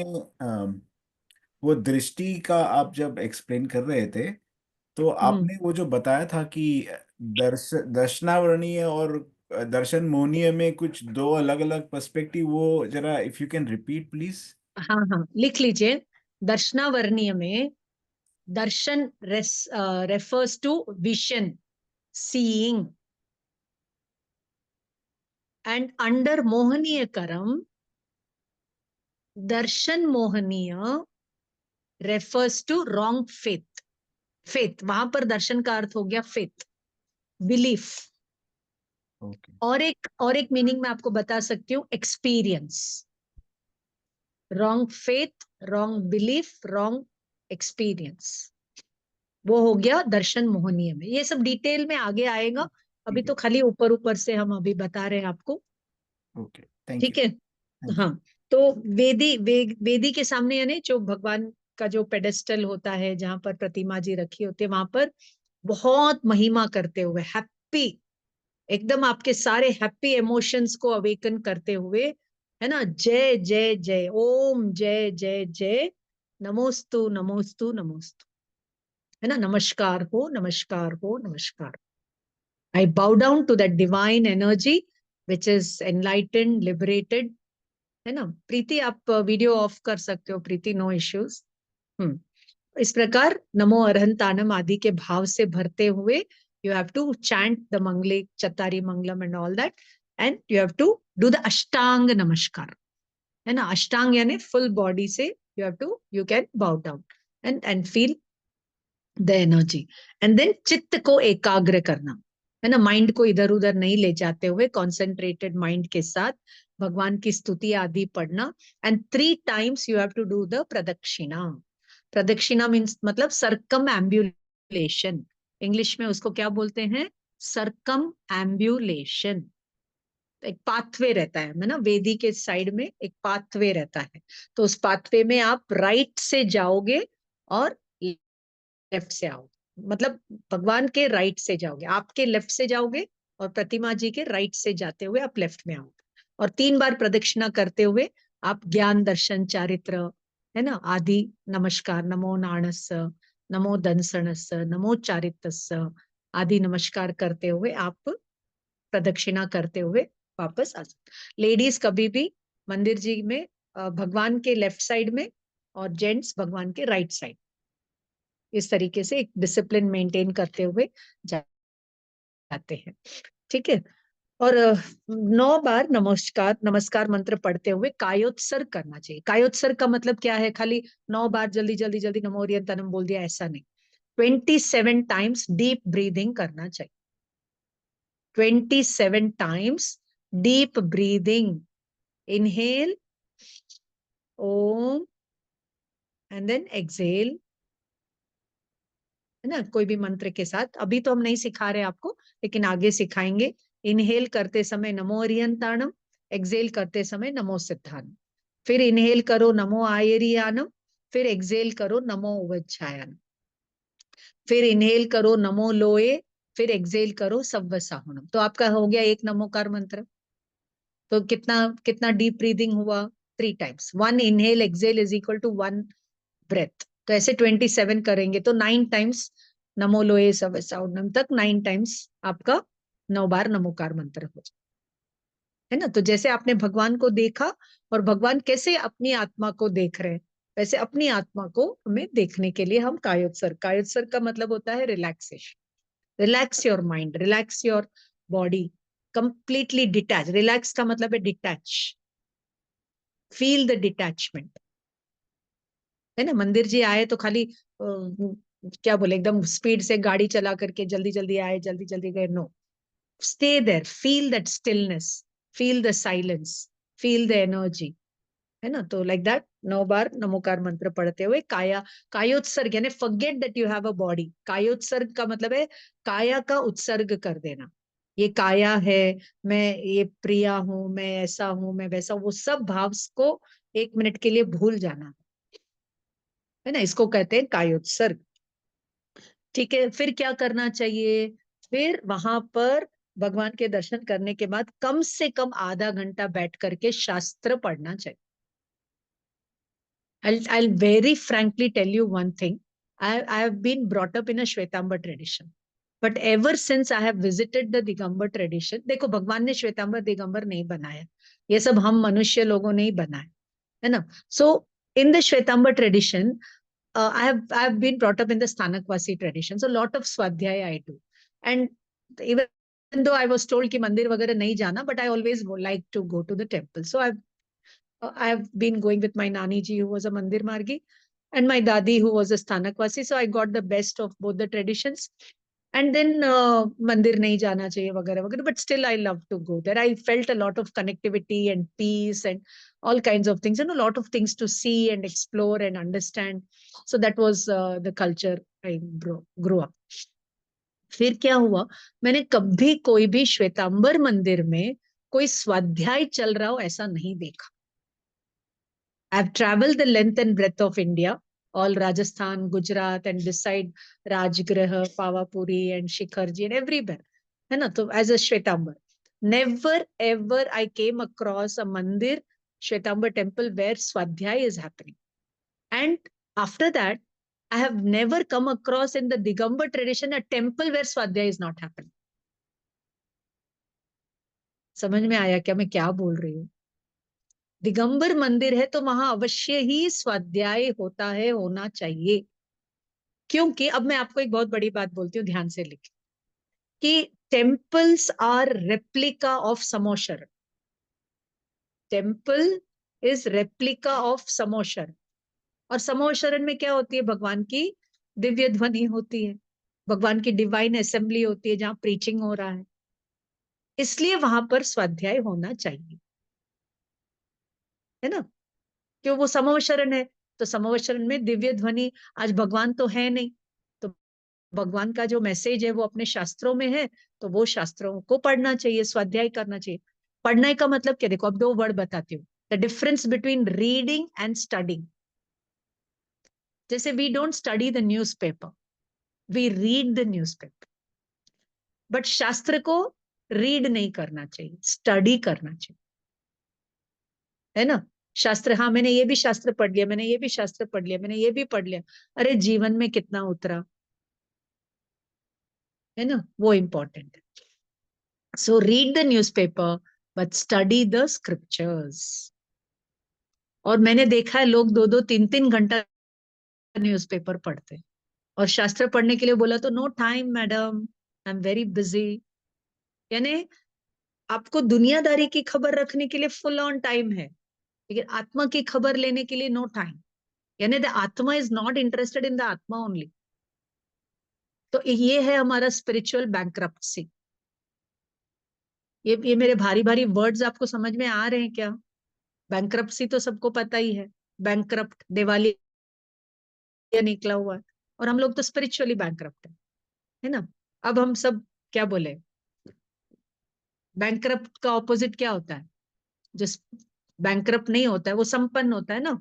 वो दृष्टि का आप जब एक्सप्लेन कर रहे थे, तो आपने वो जो बताया था कि दर्शनावरणीय और दर्शन मोहनीय में कुछ 2 अलग अलग पर्सपेक्टिव, वो जरा if you can repeat please. हाँ हाँ, लिख लीजिए। दर्शनावर्णीय में दर्शन refers to vision, seeing, and under मोहनीय करम, दर्शन मोहनीय refers to wrong faith. Faith, वहां पर दर्शन का अर्थ हो गया faith, belief. ओके और एक मीनिंग मैं आपको बता सकती हूँ, experience. Wrong faith, wrong belief, wrong experience, वो हो गया दर्शन मोहनीय में. ये सब डिटेल में आगे आएगा, अभी तो खाली ऊपर ऊपर से हम अभी बता रहे हैं आपको. ओके थैंक ठीक यू है. हाँ, तो वेदी के सामने यानी जो भगवान का जो पेडेस्टल होता है, जहां पर प्रतिमा जी रखी होती है, वहां पर बहुत महिमा करते हुए, हैप्पी, एकदम आपके सारे हैप्पी इमोशंस को अवेकन करते हुए, है ना, जय जय जय, ओम जय जय जय, नमोस्तु नमोस्तु नमोस्तु, है ना, नमस्कार हो नमस्कार हो नमस्कार. I bow down to that divine energy which is enlightened, liberated. है ना. प्रीति, आप वीडियो ऑफ कर सकते हो प्रीति, नो इश्यूज. इस प्रकार नमो अरहंतानम आदि के भाव से भरते हुए you have to chant the Manglik, Chattari Manglam and all that, and you have to do the Ashtang Namaskar. है ना, अष्टांग यानी फुल बॉडी से you can bow down and feel the energy. And then चित्त को एकाग्र करना, है ना, माइंड को इधर उधर नहीं ले जाते हुए कॉन्सेंट्रेटेड माइंड के साथ भगवान की स्तुति आदि पढ़ना. And 3 times you have to do the प्रदक्षिणा. प्रदक्षिणा मीन्स मतलब सरकम एम्ब्यूलेशन. इंग्लिश में उसको क्या बोलते हैं? सरकम एम्ब्यूलेशन. एक पाथवे रहता है ना, वेदी के साइड में एक पाथवे रहता है, तो उस पाथवे में आप राइट से जाओगे और लेफ्ट से आओगे, मतलब भगवान के राइट से जाओगे, आपके लेफ्ट से जाओगे और प्रतिमा जी के राइट से जाते हुए आप लेफ्ट में आओगे. और 3 बार प्रदक्षिणा करते हुए आप ज्ञान दर्शन चारित्र, है ना, आदि नमस्कार, नमो नाणस, नमो दंसणस, नमो चारित्रस आदि नमस्कार करते हुए आप प्रदक्षिणा करते हुए वापस आ सकते. लेडीज कभी भी मंदिर जी में भगवान के लेफ्ट साइड में और जेंट्स भगवान के राइट साइड, इस तरीके से एक डिसिप्लिन मेंटेन करते हुए जाते हैं. ठीक है. और 9 बार नमस्कार मंत्र पढ़ते हुए कायोत्सर्ग करना चाहिए. कायोत्सर्ग का मतलब क्या है? खाली 9 बार जल्दी जल्दी जल्दी नमो ओरियंतनम बोल दिया, ऐसा नहीं. 27 टाइम्स डीप ब्रीदिंग करना चाहिए. 27 times deep breathing. Inhale, Om, and then exhale. है ना, कोई भी मंत्र के साथ. अभी तो हम नहीं सिखा रहे आपको, लेकिन आगे सिखाएंगे. इनहेल करते समय नमो अरिहंताणम, एक्सेल करते समय नमो सिद्धानम. फिर इनहेल करो नमो आयरियानम, फिर एक्सेल करो नमो उवज्झायनम. फिर इनहेल करो नमो लोए, फिर एक्सेल करो सव्वसाहुनम. तो आपका हो गया एक नमोकार मंत्र. तो कितना कितना डीप ब्रीदिंग हुआ? 3 times. 1 inhale exhale is equal to 1 breath. तो ऐसे 27 करेंगे तो 9 times नमो लोए सवसाउनम तक 9 times आपका 9 बार नमोकार मंत्र हो जाए, है ना. तो जैसे आपने भगवान को देखा और भगवान कैसे अपनी आत्मा को देख रहे हैं, वैसे अपनी आत्मा को हमें देखने के लिए हम कायोत्सर्ग. कायोत्सर्ग का मतलब होता है relaxation. Relax your mind, relax your body, completely detach. Relax का मतलब है डिटैच, फील द डिटैचमेंट, है ना. मंदिर जी आए तो खाली क्या बोले, एकदम स्पीड से गाड़ी चला करके जल्दी जल्दी आए, जल्दी जल्दी गए, no. Stay there, feel that stillness, feel the silence, feel the energy, है ना. तो लाइक दैट 9 बार नमोकार मंत्र पढ़ते हुए कायोत्सर्ग यानी forget that you have a body. कायोत्सर्ग का मतलब है काया का उत्सर्ग कर देना. ये काया है, मैं ये प्रिया हूं, मैं ऐसा हूं, मैं वैसा, वो सब भाव को 1 मिनट के लिए भूल जाना, है ना. इसको कहते हैं कायोत्सर्ग. ठीक है. फिर क्या करना चाहिए? फिर वहां पर भगवान के दर्शन करने के बाद कम से कम आधा घंटा बैठ करके शास्त्र पढ़ना चाहिए. I'll very frankly tell you one thing. I have been brought up in a Shwetambar tradition. But ever since I have visited the Digambar tradition, देखो भगवान ने श्वेतांबर दिगंबर नहीं बनाया, ये सब हम मनुष्य लोगों ने ही बनाया, है ना. So in the Shwetambar tradition, I have been brought up in the Sthanakvasi tradition. So lot of swadhyaya I do. And even though I was told कि मंदिर वगैरह नहीं जाना, but I always like to go to the temple. So I have been going with my Nani ji, who was a Mandir Margi, and my dadi who was a Stanakwasi, so I got the best of both the traditions. And then mandir nahi jana chahiye वगैरह वगैरह, but still I love to go there. I felt a lot of connectivity and peace and all kinds of things, and a lot of things to see and explore and understand. So that was the culture I grew up. फिर क्या हुआ, मैंने कभी कोई भी श्वेतांबर मंदिर में कोई स्वाध्याय चल रहा हो ऐसा नहीं देखा. I've traveled the length and breadth of India, all Rajasthan, Gujarat, and this side Rajgrah, Pavapuri, and Shikharji, and everywhere. है ना, तो as a Shwetambar, never ever I came across a mandir, Shwetambar temple, where Swadhyay is happening. And after that, I have never come across in the Digambar tradition a temple where Swadhyay is not happening. समझ में आया क्या मैं क्या बोल रही हूँ? दिगंबर मंदिर है तो वहां अवश्य ही स्वाध्याय होता है, होना चाहिए. क्योंकि अब मैं आपको एक बहुत बड़ी बात बोलती हूँ, ध्यान से लिखें, कि टेम्पल्स आर रेप्लिका ऑफ समोशर. टेम्पल इज रेप्लिका ऑफ समोशर. और समोशरण में क्या होती है? भगवान की दिव्य ध्वनि होती है, भगवान की डिवाइन असेंबली होती है जहां प्रीचिंग हो रहा है. इसलिए वहां पर स्वाध्याय होना चाहिए, है ना, क्यों? वो समवशरण है, तो समवशरण में दिव्य ध्वनि. आज भगवान तो है नहीं, तो भगवान का जो मैसेज है वो अपने शास्त्रों में है, तो वो शास्त्रों को पढ़ना चाहिए, स्वाध्याय करना चाहिए. पढ़ने का मतलब क्या? देखो, अब दो वर्ड बताती हूँ, the difference between reading and studying. जैसे we don't study the newspaper, we read the newspaper. But शास्त्र को रीड नहीं करना चाहिए, स्टडी करना चाहिए, है ना. शास्त्र, हाँ मैंने ये भी शास्त्र पढ़ लिया, मैंने ये भी शास्त्र पढ़ लिया, मैंने ये भी पढ़ लिया. अरे जीवन में कितना उतरा, है ना, वो इंपॉर्टेंट है. So read the newspaper but study the scriptures. और मैंने देखा है लोग 2-2, 3-3 घंटा न्यूज़पेपर पढ़ते हैं, और शास्त्र पढ़ने के लिए बोला तो no time madam, I am very busy. यानी आपको दुनियादारी की खबर रखने के लिए फुल ऑन टाइम है, लेकिन आत्मा की खबर लेने के लिए नो टाइम. यानी द आत्मा is not interested in the आत्मा ओनली. तो ये है हमारा स्पिरिचुअल बैंक्रप्सी. ये मेरे भारी भारी वर्ड्स आपको समझ में आ रहे हैं क्या? बैंक्रप्सी तो सबको पता ही है, बैंक्रप्ट, दिवालिया निकला हुआ है, और हम लोग तो स्पिरिचुअली बैंक्रप्ट है ना. अब हम सब क्या बोले, बैंक्रप्ट का ऑपोजिट क्या होता है? जो बैंक्रप्ट नहीं होता है वो संपन्न होता है ना,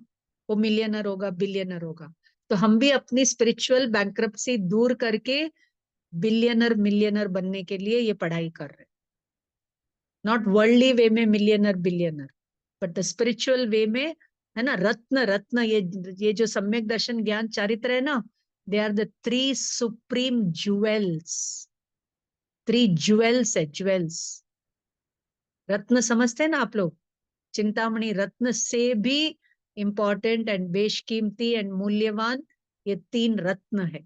वो मिलियनर होगा, बिलियनर होगा. तो हम भी अपनी स्पिरिचुअल बैंक्रप्सी दूर करके बिलियनर मिलियनर बनने के लिए ये पढ़ाई कर रहे हैं. नॉट वर्ल्डली वे में millionaire billionaire, but the spiritual way में, है ना. रत्न रत्न, ये जो सम्यक दर्शन ज्ञान चारित्र है ना, they are the 3 supreme jewels. 3 jewels है, ज्वेल्स. रत्न समझते हैं ना आप लोग? चिंतामणि रत्न से भी इंपॉर्टेंट एंड बेशकीमती एंड मूल्यवान ये 3 रत्न है,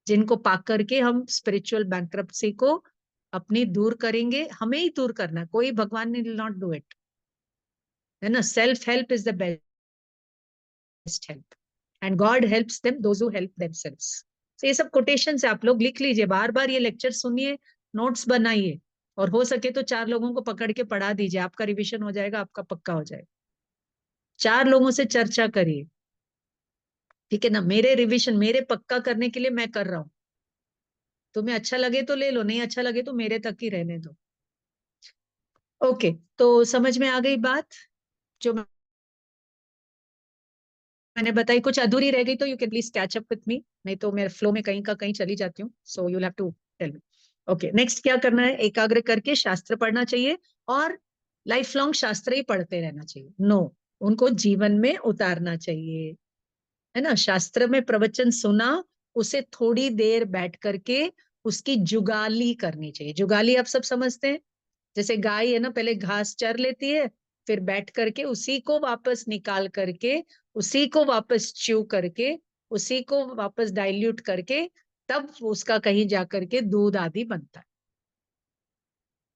जिनको पाकर के हम स्पिरिचुअल बैंक्रप्सी को अपनी दूर करेंगे. हमें ही दूर करना, कोई भगवान ने विल नॉट डू इट, है ना. Self help is the best help, and God helps them those who help themselves. ये सब कोटेशन से आप लोग लिख लीजिए, बार बार ये लेक्चर सुनिए, नोट्स बनाइए, और हो सके तो 4 लोगों को पकड़ के पढ़ा दीजिए. आपका रिवीजन हो जाएगा, आपका पक्का हो जाएगा. 4 लोगों से चर्चा करिए, ठीक है ना. मेरे रिवीजन, मेरे पक्का करने के लिए मैं कर रहा हूं. तुम्हें अच्छा लगे तो ले लो, नहीं अच्छा लगे तो मेरे तक ही रहने दो. ओके, तो समझ में आ गई बात जो मैंने बताई? कुछ अधूरी रह गई तो you can please catch up with me, नहीं तो मैं फ्लो में कहीं का कहीं चली जाती हूँ. So you have to tell me. Okay, next क्या करना है? एकाग्र करके शास्त्र पढ़ना चाहिए, और लाइफ लॉन्ग शास्त्र ही पढ़ते रहना चाहिए. नो, उनको जीवन में उतारना चाहिए, है ना. शास्त्र में प्रवचन सुना, उसे थोड़ी देर बैठ करके उसकी जुगाली करनी चाहिए. जुगाली आप सब समझते हैं? जैसे गाय है ना, पहले घास चर लेती है, फिर बैठ करके उसी को वापस निकाल करके, उसी को वापस च्यू करके, उसी को वापस डाइल्यूट करके, तब उसका कहीं जाकर के दूध आदि बनता है.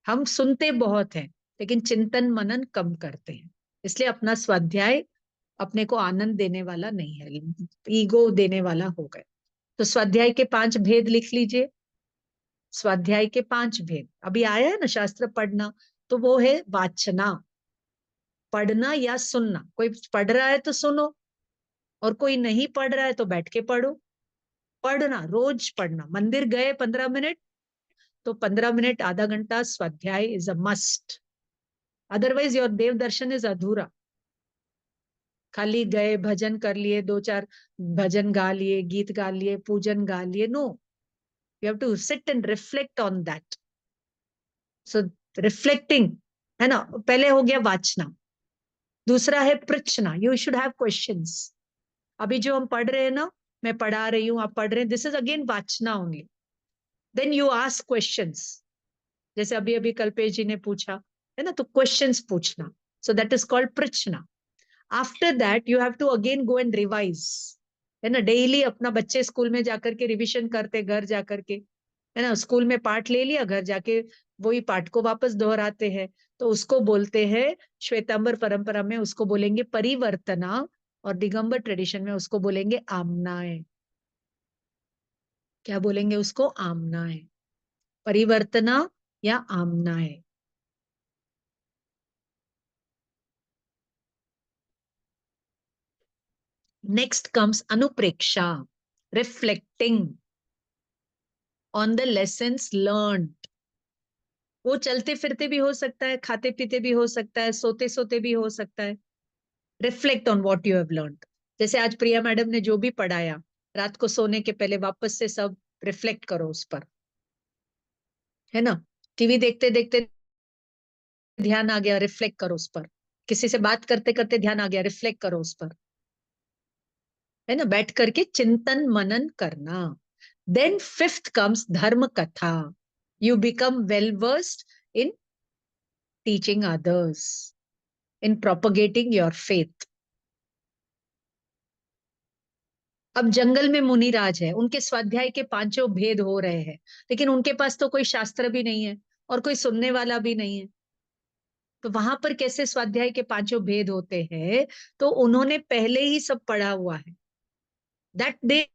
हम सुनते बहुत हैं, लेकिन चिंतन मनन कम करते हैं. इसलिए अपना स्वाध्याय अपने को आनंद देने वाला नहीं है, ईगो देने वाला हो गए। तो स्वाध्याय के 5 भेद लिख लीजिए। स्वाध्याय के 5 भेद अभी आया है ना, शास्त्र पढ़ना, तो वो है वाचना, पढ़ना या सुनना। कोई पढ़ रहा है तो सुनो, और कोई नहीं पढ़ रहा है तो बैठ के पढ़ो। पढ़ना, रोज पढ़ना। मंदिर गए 15 मिनट, तो 15 मिनट, आधा घंटा स्वाध्याय is a must, otherwise your देव दर्शन इज अधूरा। खाली गए, भजन कर लिए, 2-4 भजन गा लिए, गीत गा लिए, पूजन गा लिए, no, you have to sit and reflect on that. So reflecting है ना, पहले हो गया वाचना। दूसरा है पृच्छना, यू शुड हैव क्वेश्चंस। अभी जो हम पढ़ रहे हैं ना, मैं पढ़ा रही हूँ, आप पढ़ रहे हैं, दिस इज अगेन वाचना only. Then you ask questions, जैसे अभी अभी कल्पेश जी ने पूछा है ना, तो क्वेश्चंस पूछना, सो दैट इज कॉल्ड पृच्छना। After that you have to again go and revise, है ना। डेली अपना, बच्चे स्कूल में जाकर के रिविजन करते, घर जाकर के, है ना, स्कूल में पाठ ले लिया, घर जाके वही पाठ को वापस दोहराते हैं, तो उसको बोलते हैं, श्वेतांबर परंपरा में उसको बोलेंगे परिवर्तना, और दिगंबर ट्रेडिशन में उसको बोलेंगे आमनाएं। क्या बोलेंगे उसको? आमनाएं, परिवर्तना या आमनाएं। नेक्स्ट कम्स अनुप्रेक्षा, reflecting on the lessons learned. वो चलते फिरते भी हो सकता है, खाते पीते भी हो सकता है, सोते सोते भी हो सकता है। Reflect on what you have learned. जैसे आज प्रिया मैडम ने जो भी पढ़ाया, रात को सोने के पहले वापस से सब रिफ्लेक्ट करो उस पर, है ना। टीवी देखते देखते ध्यान आ गया, रिफ्लेक्ट करो उस पर। किसी से बात करते करते ध्यान आ गया, रिफ्लेक्ट करो उस पर, है ना। बैठ करके चिंतन मनन करना। देन फिफ्थ कम्स धर्म कथा, you become well versed in teaching others, in propagating your faith. अब जंगल में मुनिराज है, उनके स्वाध्याय के 5 भेद हो रहे हैं, लेकिन उनके पास तो कोई शास्त्र भी नहीं है और कोई सुनने वाला भी नहीं है, तो वहां पर कैसे स्वाध्याय के 5 भेद होते हैं? तो उन्होंने पहले ही सब पढ़ा हुआ है, दैट दे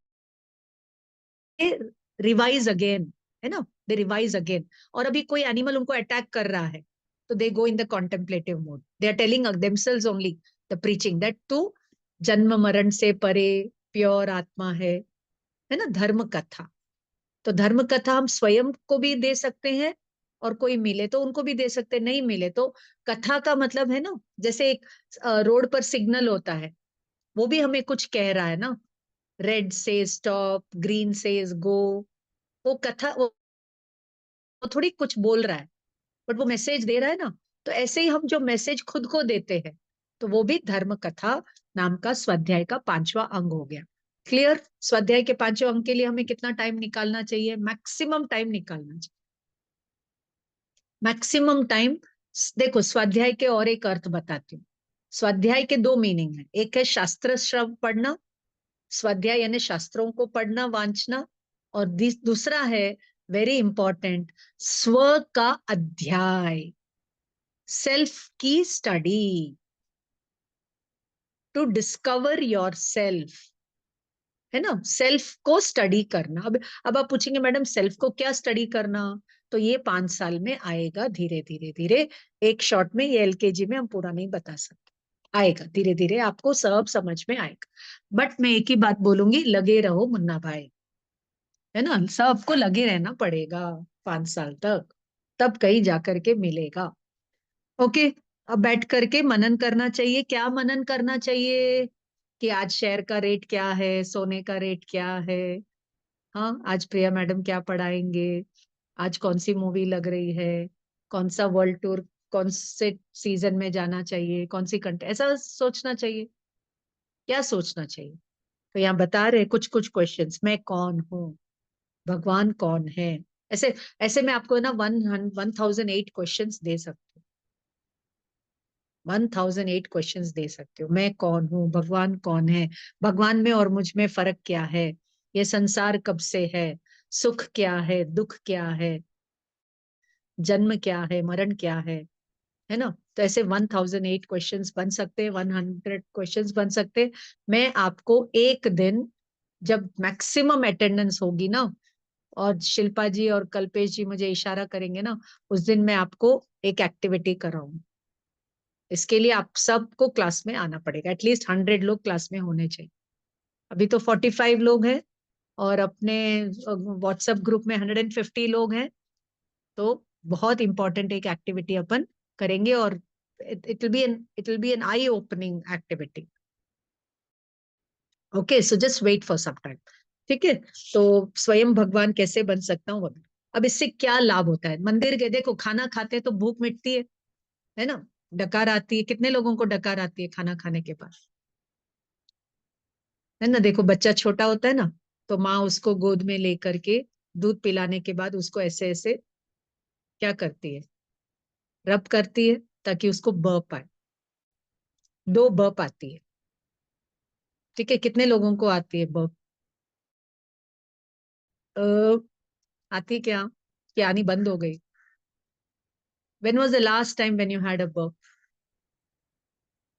रिवाइज अगेन, है ना, दे रिवाइज अगेन। और अभी कोई एनिमल उनको अटैक कर रहा है, तो they go in the contemplative mode, they are telling themselves only the preaching that तू जन्म मरण से परे प्योर आत्मा है ना। धर्म कथा, तो धर्म कथा हम स्वयं को भी दे सकते हैं, और कोई मिले तो उनको भी दे सकते हैं, नहीं मिले तो कथा का मतलब है ना, जैसे एक रोड पर सिग्नल होता है, वो भी हमें कुछ कह रहा है ना, रेड से स्टॉप, ग्रीन से गो, वो कथा, वो थोड़ी कुछ बोल रहा है, बट वो मैसेज दे रहा है ना। तो ऐसे ही हम जो मैसेज खुद को देते हैं, तो वो भी धर्म कथा नाम का स्वाध्याय का 5वां अंग हो गया। क्लियर? स्वाध्याय के 5वें अंग के लिए हमें कितना टाइम निकालना चाहिए? मैक्सिमम टाइम निकालना चाहिए, मैक्सिमम टाइम। देखो, स्वाध्याय के और एक अर्थ बताती हूँ। स्वाध्याय के 2 मीनिंग है, एक है शास्त्र श्रव पढ़ना, स्वाध्याय यानी शास्त्रों को पढ़ना, वांचना, और दूसरा है वेरी इंपॉर्टेंट, स्व का अध्याय, सेल्फ की study, to discover yourself, है ना। सेल्फ को स्टडी करना। अब आप पूछेंगे मैडम सेल्फ को क्या स्टडी करना, तो ये 5 साल में आएगा, धीरे धीरे धीरे, एक शॉट में, ये एलकेजी में हम पूरा नहीं बता सकते, आएगा धीरे धीरे, आपको सब समझ में आएगा। बट मैं एक ही बात बोलूंगी, लगे रहो मुन्ना भाई, है ना, सबको लगे रहना पड़ेगा 5 साल तक, तब कहीं जाकर के मिलेगा। ओके, अब बैठ करके मनन करना चाहिए। क्या मनन करना चाहिए? कि आज शेयर का रेट क्या है, सोने का रेट क्या है, हाँ, आज प्रिया मैडम क्या पढ़ाएंगे, आज कौन सी मूवी लग रही है, कौन सा वर्ल्ड टूर, कौन से सीजन में जाना चाहिए, कौन सी कंट्री, ऐसा सोचना चाहिए। क्या सोचना चाहिए? तो यहाँ बता रहे कुछ कुछ क्वेश्चंस, मैं कौन हूँ, भगवान कौन है, ऐसे ऐसे मैं आपको ना 1008 क्वेश्चंस दे सकती हूँ, 1008 क्वेश्चंस दे सकती हूँ। मैं कौन हूँ, भगवान कौन है, भगवान में और मुझ में फर्क क्या है, ये संसार कब से है, सुख क्या है, दुख क्या है, जन्म क्या है, मरण क्या है है ना। तो ऐसे 1008 क्वेश्चंस बन सकते हैं, 100 क्वेश्चंस बन सकते हैं। मैं आपको एक दिन जब मैक्सिमम अटेंडेंस होगी ना, और शिल्पा जी और कल्पेश जी मुझे इशारा करेंगे ना, उस दिन मैं आपको एक एक्टिविटी कराऊंगी। इसके लिए आप सबको क्लास में आना पड़ेगा, एटलीस्ट 100 लोग क्लास में होने चाहिए। अभी तो 45 लोग हैं और अपने व्हाट्सएप ग्रुप में 150 लोग हैं। तो बहुत इंपॉर्टेंट एक एक्टिविटी अपन करेंगे, और it will be an eye opening activity. Okay, so just wait for some time. ठीक है, तो स्वयं भगवान कैसे बन सकता हूँ। अब इससे क्या लाभ होता है। मंदिर के देखो, खाना खाते हैं तो भूख मिटती है ना। डकार आती है, कितने लोगों को डकार आती है खाना खाने के बाद, है ना। देखो बच्चा छोटा होता है ना, तो माँ उसको गोद में लेकर के दूध पिलाने के बाद उसको ऐसे ऐसे क्या करती है, रब करती है, ताकि उसको बर्प आए। 2 बर्प आती है। ठीक है, कितने लोगों को आती है बर्प? आती क्या, कि आनी बंद हो गई? When was the last time when you had a burp?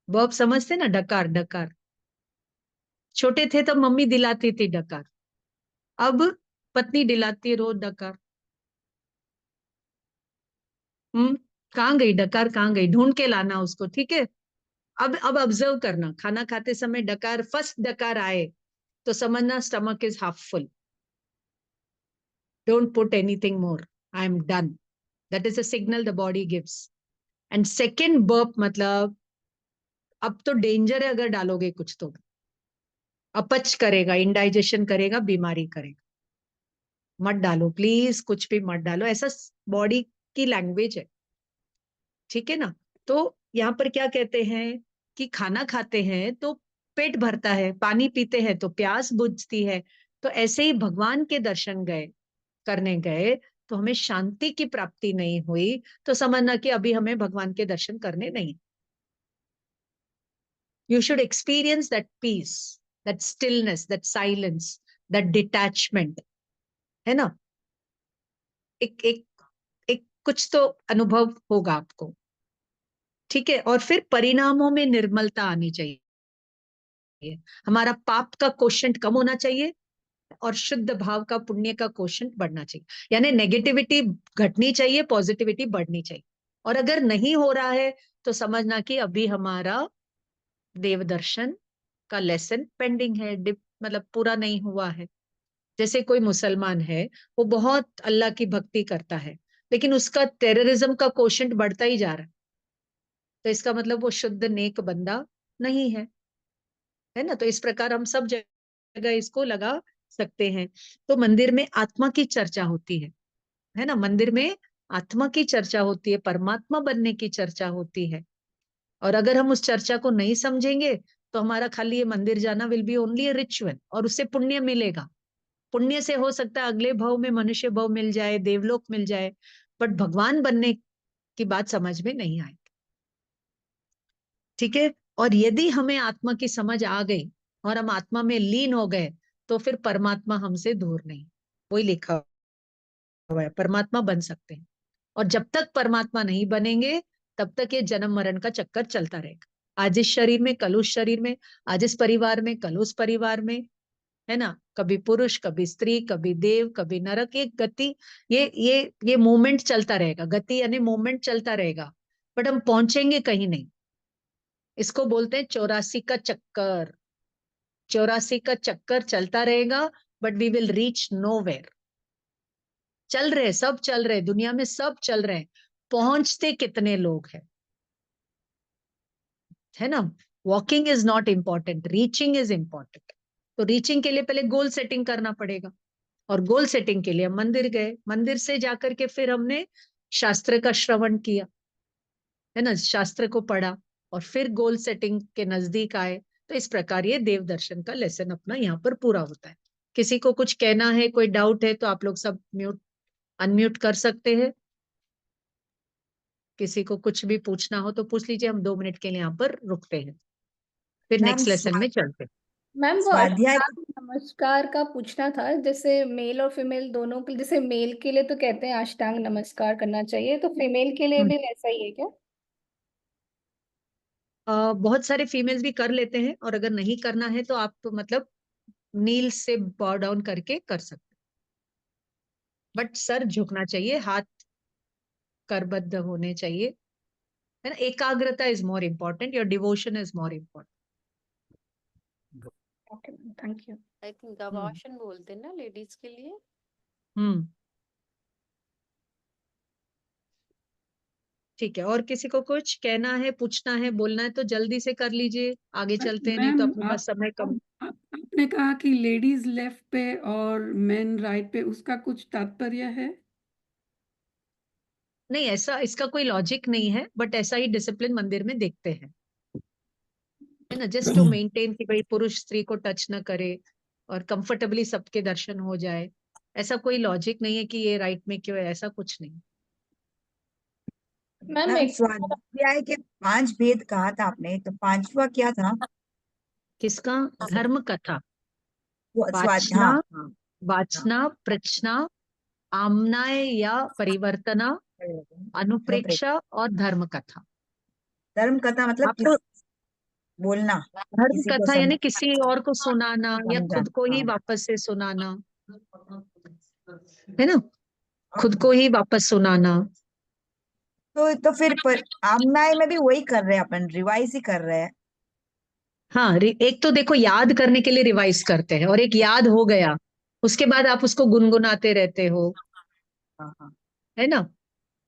Burp समझते ना, डकार डकार। छोटे थे तब मम्मी दिलाती थी डकार, अब पत्नी दिलाती है रोज डकार। कहाँ गई डकार, कहाँ गई? ढूंढ के लाना उसको, ठीक है। अब ऑब्जर्व करना, खाना खाते समय डकार, फर्स्ट डकार आए तो समझना stomach is half full, don't put anything more, I am done. That is a signal the body gives. And second burp मतलब अब तो डेंजर है, अगर डालोगे कुछ तो अपच करेगा, इंडाइजेशन करेगा, बीमारी करेगा। मत डालो प्लीज, कुछ भी मत डालो, ऐसा बॉडी की लैंग्वेज है, ठीक है ना। तो यहाँ पर क्या कहते हैं कि खाना खाते हैं तो पेट भरता है, पानी पीते हैं तो प्यास बुझती है। तो ऐसे ही भगवान के दर्शन करने गए तो हमें शांति की प्राप्ति नहीं हुई, तो समझना कि अभी हमें भगवान के दर्शन करने नहीं। You should experience that peace, that stillness, that silence, that detachment, है ना। एक एक एक कुछ तो अनुभव होगा आपको, ठीक है। और फिर परिणामों में निर्मलता आनी चाहिए। हमारा पाप का कोशंट कम होना चाहिए और शुद्ध भाव का, पुण्य का कोशंट बढ़ना चाहिए। यानी नेगेटिविटी घटनी चाहिए, पॉजिटिविटी बढ़नी चाहिए। और अगर नहीं हो रहा है तो समझना कि अभी हमारा देव दर्शन का लेसन पेंडिंग है, मतलब पूरा नहीं हुआ है। जैसे कोई मुसलमान है, वो बहुत अल्लाह की भक्ति करता है, लेकिन उसका टेररिज्म का कोशंट बढ़ता ही जा रहा है, तो इसका मतलब वो शुद्ध नेक बंदा नहीं है ना। तो इस प्रकार हम सब जगह इसको लगा सकते हैं। तो मंदिर में आत्मा की चर्चा होती है ना। मंदिर में आत्मा की चर्चा होती है, परमात्मा बनने की चर्चा होती है। और अगर हम उस चर्चा को नहीं समझेंगे तो हमारा खाली ये मंदिर जाना will be only a ritual, और उससे पुण्य मिलेगा। पुण्य से हो सकता है अगले भाव में मनुष्य भाव मिल जाए, देवलोक मिल जाए, बट भगवान बनने की बात समझ में नहीं आएगी, ठीक है। और यदि हमें आत्मा की समझ आ गई और हम आत्मा में लीन हो गए, तो फिर परमात्मा हमसे दूर नहीं। वही लिखा हुआ है, परमात्मा बन सकते हैं। और जब तक परमात्मा नहीं बनेंगे तब तक ये जन्म मरण का चक्कर चलता रहेगा। आज इस शरीर में, कल उस शरीर में, आज इस परिवार में, कल उस परिवार में, है ना। कभी पुरुष, कभी स्त्री, कभी देव, कभी नरक। ये गति, ये मूवमेंट चलता रहेगा। गति यानी मूवमेंट चलता रहेगा, बट हम पहुंचेंगे कहीं नहीं। इसको बोलते हैं 84 का चक्कर। 84 का चक्कर चलता रहेगा, but we will reach nowhere. चल रहे, सब चल रहे, दुनिया में सब चल रहे हैं, पहुंचते कितने लोग हैं, है ना। Walking is not important, reaching is important. तो रीचिंग के लिए पहले गोल सेटिंग करना पड़ेगा, और गोल सेटिंग के लिए हम मंदिर गए, मंदिर से जाकर के फिर हमने शास्त्र का श्रवण किया, है ना, शास्त्र को पढ़ा, और फिर गोल सेटिंग के नजदीक आए। तो इस प्रकार ये देव दर्शन का लेसन अपना यहाँ पर पूरा होता है। किसी को कुछ कहना है, कोई डाउट है, तो आप लोग सब अनम्यूट कर सकते हैं। किसी को कुछ भी पूछना हो तो पूछ लीजिए, हम 2 मिनट के लिए यहाँ पर रुकते हैं, फिर मैम नेक्स्ट लेसन में चलते हैं। मैम वो स्वाध्याय अष्टांग नमस्कार का पूछना था, जैसे मेल और फीमेल दोनों के, जैसे मेल के लिए तो कहते हैं अष्टांग नमस्कार करना चाहिए, तो फीमेल के लिए भी वैसा ही है क्या? बहुत सारे फीमेल्स भी कर लेते हैं, और अगर नहीं करना है तो आप मतलब नील से बॉ डाउन करके कर सकते, बट सर झुकना चाहिए, हाथ करबद्ध होने चाहिए, है ना। एकाग्रता is more important, your devotion is more important. Okay thank you. I think गवाशन बोलते हैं ना लेडीज के लिए। हम्म, ठीक है। और किसी को कुछ कहना है, पूछना है, बोलना है तो जल्दी से कर लीजिए, आगे चलते हैं, नहीं तो मैम अपने पास समय कम। आपने कहा कि लेडीज लेफ्ट पे और मेन राइट पे, उसका कुछ तात्पर्य है? नहीं, ऐसा इसका कोई लॉजिक नहीं है, बट ऐसा ही डिसिप्लिन मंदिर में देखते हैं, है ना, जस्ट टू मेंटेन कि भाई पुरुष स्त्री को टच ना करे और कंफर्टेबली सबके दर्शन हो जाए। ऐसा कोई लॉजिक नहीं है कि ये राइट में क्यों है, ऐसा कुछ नहीं। मैम मैम एक स्वाध्याय के 5 भेद कहा था आपने, तो 5वां क्या था? किसका? धर्म कथा, वो वाचना, हाँ हाँ वाचना, प्रचना, आमनाय या परिवर्तना, अनुप्रेत। अनुप्रेक्षा और धर्म कथा। धर्म कथा मतलब आपको बोलना, धर्म किसी को कथा यानी किसी और को सुनाना या खुद को ही हाँ। वापस से सुनाना, है ना, खुद को ही वापस सुनाना। तो फिर आमनाय में भी वही कर रहे हैं, अपन रिवाइज ही कर रहे हैं। हाँ, एक तो देखो याद करने के लिए रिवाइज करते हैं, और एक याद हो गया उसके बाद आप उसको गुनगुनाते रहते हो, हाँ हाँ है ना,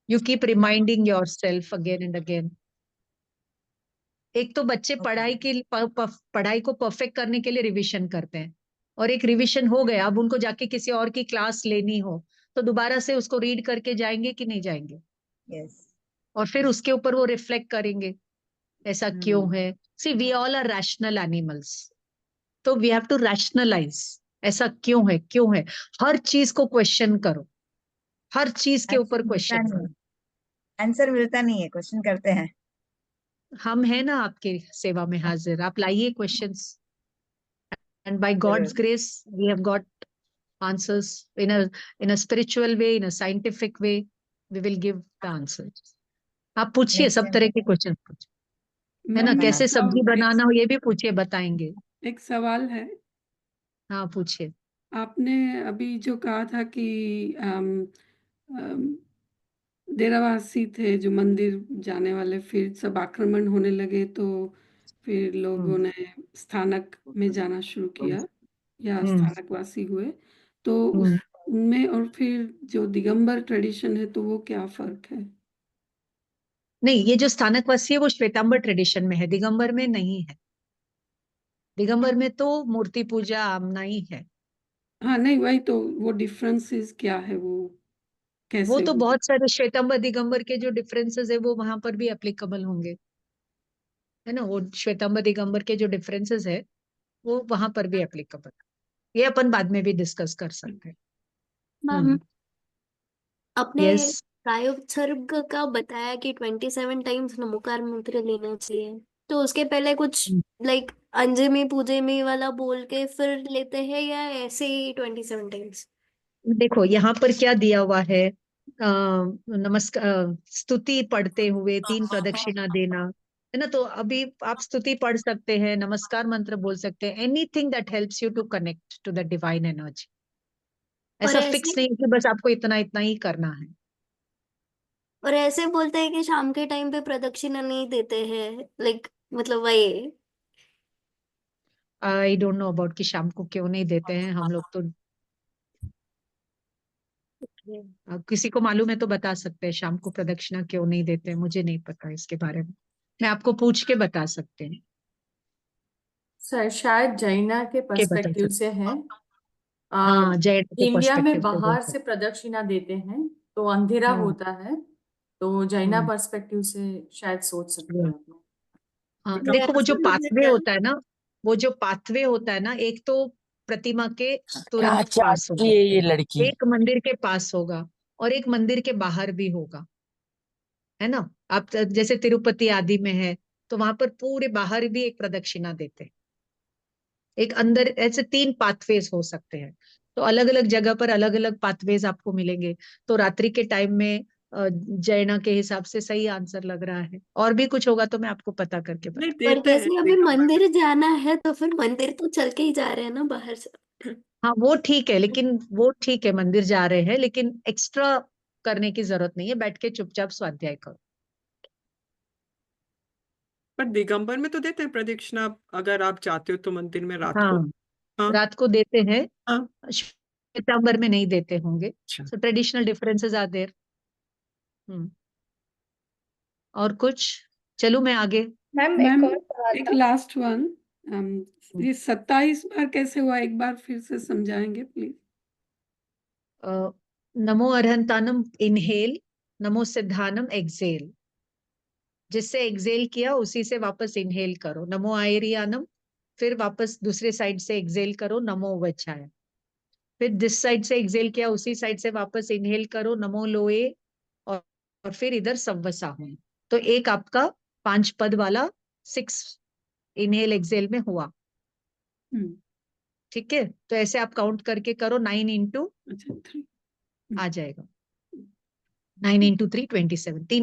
you keep reminding your self again and again. एक तो बच्चे पढ़ाई को परफेक्ट करने के लिए रिवीजन करते हैं, और एक रिवीजन हो गया, अब उनको जाके किसी और की क्लास लेनी हो तो दोबारा से उसको रीड करके जाएंगे कि नहीं जाएंगे, यस। और फिर उसके ऊपर वो रिफ्लेक्ट करेंगे ऐसा क्यों है। See we all are rational animals, तो वी हैव टू रैशनलाइज, ऐसा क्यों है, क्यों है, हर चीज को क्वेश्चन करो, हर चीज के ऊपर मिलता क्वेश्चन नहीं करो। है, आंसर मिलता नहीं है, क्वेश्चन करते हैं। हम है ना आपके सेवा में हाजिर, आप लाइए क्वेश्चंस, एंड बाय गॉड्स जरूर। Grace we have got answers in a spiritual way, in a scientific way. We will give the answers. आप पूछिए, सब निश्चय। तरह के क्वेश्चन पूछिए, है ना, मैम कैसे सब्जी बनाना हो ये भी पूछिए, बताएंगे। एक सवाल है। हाँ पूछिए। आपने अभी जो कहा था कि डेरावासी थे जो मंदिर जाने वाले, फिर सब आक्रमण होने लगे, तो फिर लोगों ने स्थानक में जाना शुरू किया या हम्म स्थानकवासी हुए, तो हम्म उनमें और फिर जो दिगंबर ट्रेडिशन है, तो वो क्या फर्क है? नहीं, ये जो स्थानकवासी है वो श्वेतांबर ट्रेडिशन में है, दिगंबर में नहीं है। दिगंबर में तो मूर्ति पूजा आमना ही है। हाँ नहीं, वही तो, वो डिफरेंसेस क्या है, वो वो कैसे तो वो? बहुत सारे श्वेतांबर दिगंबर के जो डिफरेंसेस है वो वहां पर भी एप्लीकेबल होंगे, है ना, वो श्वेतांबर दिगंबर के जो डिफरेंसेस है वो वहां पर भी एप्लीकेबल, ये अपन बाद में भी डिस्कस कर सकते हैं। मैम आपने यस। प्रायोत्सर्ग का बताया कि 27 टाइम्स नमोकार मंत्र लेना चाहिए, तो उसके पहले कुछ लाइक अंजमि पूजमी वाला बोल के फिर लेते हैं या ऐसे ही 27 टाइम्स? देखो यहाँ पर क्या दिया हुआ है, नमस्कार, स्तुति पढ़ते हुए 3 प्रदक्षिणा देना, है ना, तो अभी आप स्तुति पढ़ सकते हैं, नमस्कार मंत्र बोल सकते हैं, anything that helps you to connect to the divine energy. और ऐसा फिक्स नहीं कि बस आपको इतना इतना ही करना है। ऐसे बोलते हैं कि शाम के टाइम पे प्रदक्षिणा नहीं देते हैं, लाइक मतलब वही। आई डोंट नो अबाउट कि शाम को क्यों नहीं देते हैं, हम लोग तो किसी को मालूम है तो बता सकते हैं शाम को प्रदक्षिणा क्यों नहीं देते हैं, मुझे नहीं पता इसके बारे में, मैं आपको पूछ के बता सकते हैं, सर शायद जैना के के बता पर्सपेक्टिव सकते से है। हाँ, जय के इंडिया में पर्सपेक्टिव से बोल बाहर सकते से प्रदक्षिणा देते हैं तो अंधेरा हाँ। होता है, तो जैना हम्म, पर्सपेक्टिव से शायद सोच सकते हम्म। हैं आप लोग। हाँ देखो, वो जो पाथवे Yes. होता है ना, वो जो पाथवे होता है ना, एक तो प्रतिमा के क्या तुरंत पास चाहती होगा, है ये लड़की? एक मंदिर के पास होगा, और एक मंदिर के बाहर भी होगा, है ना। आप जैसे तिरुपति आदि में है तो वहां पर पूरे बाहर भी एक प्रदक्षिणा देते हैं, एक अंदर, ऐसे 3 पाथवेज हो सकते हैं, तो अलग अलग जगह पर अलग अलग पाथवेज आपको मिलेंगे। तो रात्रि के टाइम में जैना के हिसाब से सही आंसर लग रहा है। और भी कुछ होगा तो मैं आपको पता करके नहीं बता। पर देते हैं कैसे अभी दिगंबर में। मंदिर जाना है तो फिर मंदिर तो चल के ही जा रहे हैं ना बाहर से। हाँ वो ठीक है, लेकिन वो ठीक है, मंदिर जा रहे हैं, लेकिन एक्स्ट्रा करने की जरूरत नहीं है, बैठ के चुपचाप स्वाध्याय करो। पर दिगंबर में तो देते हैं प्रदक्षिणा, अगर आप जाते हो तो मंदिर में रात को। हाँ हाँ रात को देते हैं, हाँ। श्वेतांबर में नहीं देते होंगे। अच्छा। So traditional differences are there. और कुछ? चलूं मैं आगे। मैम मैम एक और सवाल एक था। लास्ट वन, ये 27 बार कैसे हुआ, एक बार फिर से समझाएंगे please. NaMo अरहंतानम inhale, NaMo सिद्धानम Excel. जिससे एक्सेल किया उसी से वापस इनहेल करो, नमो आयरियानम। फिर वापस दूसरे साइड से एक्सेल करो, नमो वचाय। फिर दिस साइड से एक्सेल किया उसी साइड से वापस इनहेल करो, नमो लोए। और फिर इधर सव्वसाहु। तो एक आपका 5 पद वाला 6 इनहेल एक्सेल में हुआ। ठीक है, तो ऐसे आप काउंट करके करो, 9 इंटू अच्छा 3। आ जाएगा, 9 इंटू 3 27।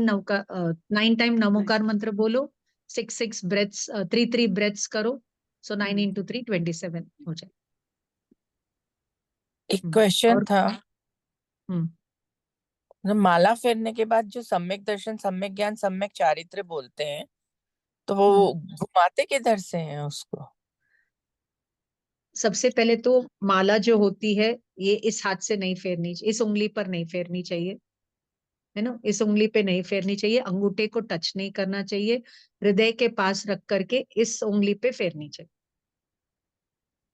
9 टाइम नमोकार मंत्र बोलो, 6 ब्रेथ्स, 3 ब्रेथ्स करो। सो 9 इंटू 3 27 हो जाए। एक क्वेश्चन और था, हम्म माला फेरने के बाद जो सम्यक दर्शन, सम्यक ज्ञान, सम्यक चारित्र्य बोलते हैं, तो वो घुमाते किधर से हैं उसको? सबसे पहले तो माला जो होती है ये इस हाथ से नहीं फेरनी, इस उंगली पर नहीं फेरनी चाहिए, है ना, इस उंगली पे नहीं फेरनी चाहिए, अंगूठे को टच नहीं करना चाहिए, हृदय के पास रख करके इस उंगली पे फेरनी चाहिए।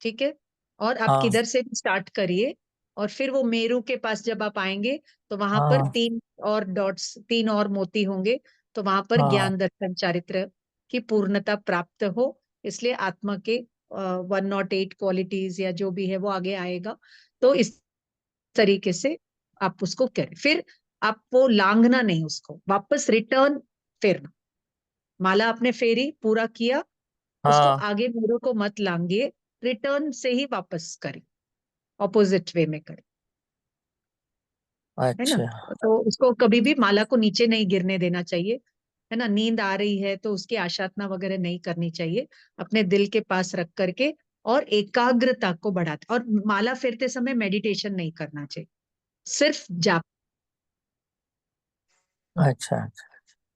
ठीक है, और आप हाँ किधर से भी स्टार्ट करिए, और फिर वो मेरू के पास जब आप आएंगे तो वहां पर हाँ 3 और डॉट्स, 3 और मोती होंगे, तो वहां पर हाँ ज्ञान दर्शन चारित्र की पूर्णता प्राप्त हो, इसलिए आत्मा के 108 क्वालिटीज या जो भी है वो आगे आएगा। तो इस तरीके से आप उसको करें, फिर आप वो लांघना नहीं, उसको वापस रिटर्न फेरना। माला आपने फेरी, पूरा किया, उसको हाँ। आगे मेरू को मत लांघिए, रिटर्न से ही वापस करें, ऑपोजिट वे में करें, है ना। अच्छा तो उसको कभी भी माला को नीचे नहीं गिरने देना चाहिए, है ना। नींद आ रही है तो उसकी आशातना वगैरह नहीं करनी चाहिए, अपने दिल के पास रख करके, और एकाग्रता को बढ़ाते, और माला फेरते समय मेडिटेशन नहीं करना चाहिए, सिर्फ जाप। अच्छा।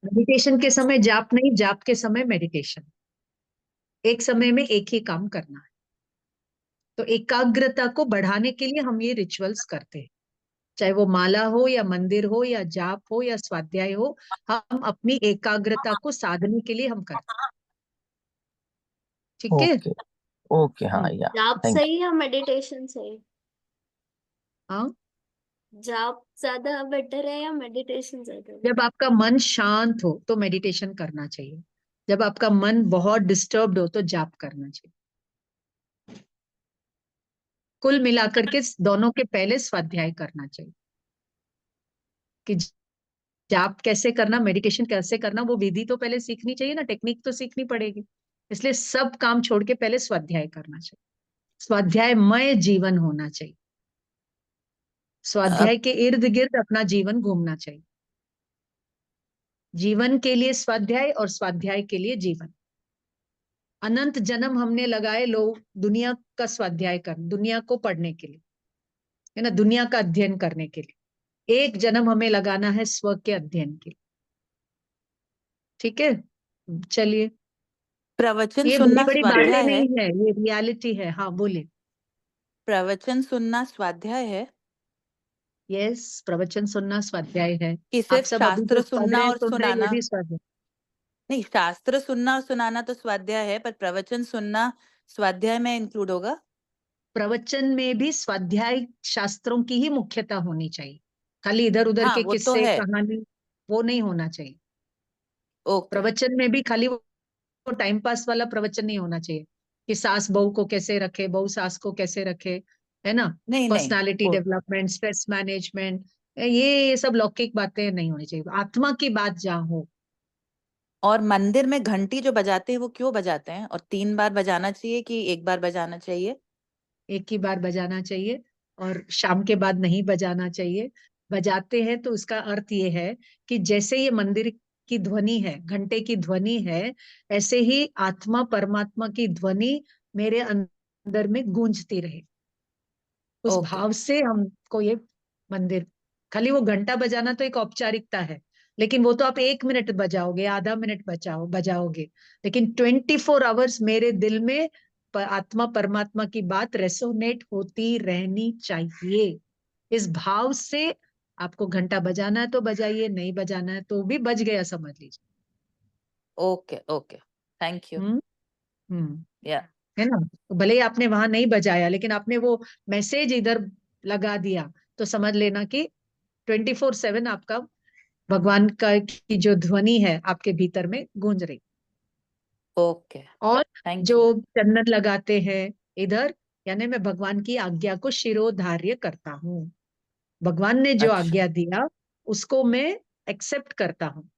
मेडिटेशन के समय जाप नहीं, जाप के समय मेडिटेशन, एक समय में एक ही काम करना है। तो एकाग्रता को बढ़ाने के लिए हम ये रिचुअल्स करते हैं, चाहे वो माला हो या मंदिर हो या जाप हो या स्वाध्याय हो, हम अपनी एकाग्रता को साधने के लिए हम करते हैं। ठीक है। ओके ओके, हाँ या जाप थैंक सही या मेडिटेशन सही? हाँ, जाप ज्यादा बेटर है या मेडिटेशन ज्यादा? जब आपका मन शांत हो तो मेडिटेशन करना चाहिए, जब आपका मन बहुत डिस्टर्ब्ड हो तो जाप करना चाहिए। कुल मिलाकर के दोनों के पहले स्वाध्याय करना चाहिए। कि जाप कैसे करना, मेडिटेशन कैसे करना, वो विधि तो पहले सीखनी चाहिए ना, टेक्निक तो सीखनी पड़ेगी। इसलिए सब काम छोड़ के पहले स्वाध्याय करना चाहिए, स्वाध्यायमय जीवन होना चाहिए, अब स्वाध्याय के इर्द गिर्द अपना जीवन घूमना चाहिए। जीवन के लिए स्वाध्याय और स्वाध्याय के लिए जीवन। अनंत जन्म हमने लगाए लोग दुनिया का स्वाध्याय कर, दुनिया को पढ़ने के लिए, है ना, दुनिया का अध्ययन करने के लिए। एक जन्म हमें लगाना है स्व के अध्ययन के लिए। ठीक है, चलिए, प्रवचन ये बड़ी सुनना बड़ी बातें स्वाध्याय है। नहीं है, ये रियलिटी है। हाँ बोले। प्रवचन सुनना स्वाध्याय है यस, प्रवचन सुनना स्वाध्याय है। कि आप सिर्फ सब अभी शास्त्र जो पढ़ सुनना रहे हैं और सुन रहे हैं, ये सुनाना? भी स्वाध्याय। नहीं, शास्त्र सुनना और सुनाना तो स्वाध्याय है, पर प्रवचन सुनना स्वाध्याय में इंक्लूड होगा? प्रवचन में भी स्वाध्याय शास्त्रों की ही मुख्यता होनी चाहिए, खाली इधर उधर हाँ के वो तो किस्से है। कहानी वो नहीं होना चाहिए। ओके। प्रवचन में भी खाली वो टाइम पास वाला प्रवचन नहीं होना चाहिए, कि सास बहू को कैसे रखे, बहू सास को कैसे रखे, है ना, नहीं नहीं पर्सनालिटी वो डेवलपमेंट, स्ट्रेस मैनेजमेंट, ये सब लौकिक बातें नहीं होनी चाहिए, आत्मा की बात जहाँ हो। और मंदिर में घंटी जो बजाते हैं वो क्यों बजाते हैं, और 3 बार बजाना चाहिए कि 1 बार बजाना चाहिए? एक ही बार बजाना चाहिए, और शाम के बाद नहीं बजाना चाहिए। बजाते हैं तो उसका अर्थ ये है कि जैसे ये मंदिर की ध्वनि है, घंटे की ध्वनि है, ऐसे ही आत्मा परमात्मा की ध्वनि मेरे अंदर में गूंजती रहे। उस ओके भाव से हमको ये मंदिर, खाली वो घंटा बजाना तो एक औपचारिकता है, लेकिन वो तो आप 1 मिनट बजाओगे, आधा मिनट बजाओगे, लेकिन 24 आवर्स मेरे दिल में आत्मा परमात्मा की बात रेसोनेट होती रहनी चाहिए। इस भाव से आपको घंटा बजाना है तो बजाइए, नहीं बजाना है तो भी बज गया समझ लीजिए। ओके ओके थैंक यू हम्म हम्म या है ना। तो भले ही आपने वहां नहीं बजाया, लेकिन आपने वो मैसेज इधर लगा दिया, तो समझ लेना कि 24/7 आपका भगवान का की जो ध्वनि है आपके भीतर में गूंज रही। ओके और थैंक जो यू चंदन लगाते हैं इधर, यानी मैं भगवान की आज्ञा को शिरोधार्य करता हूँ। भगवान ने जो अच्छा आज्ञा दिया उसको मैं एक्सेप्ट करता हूँ,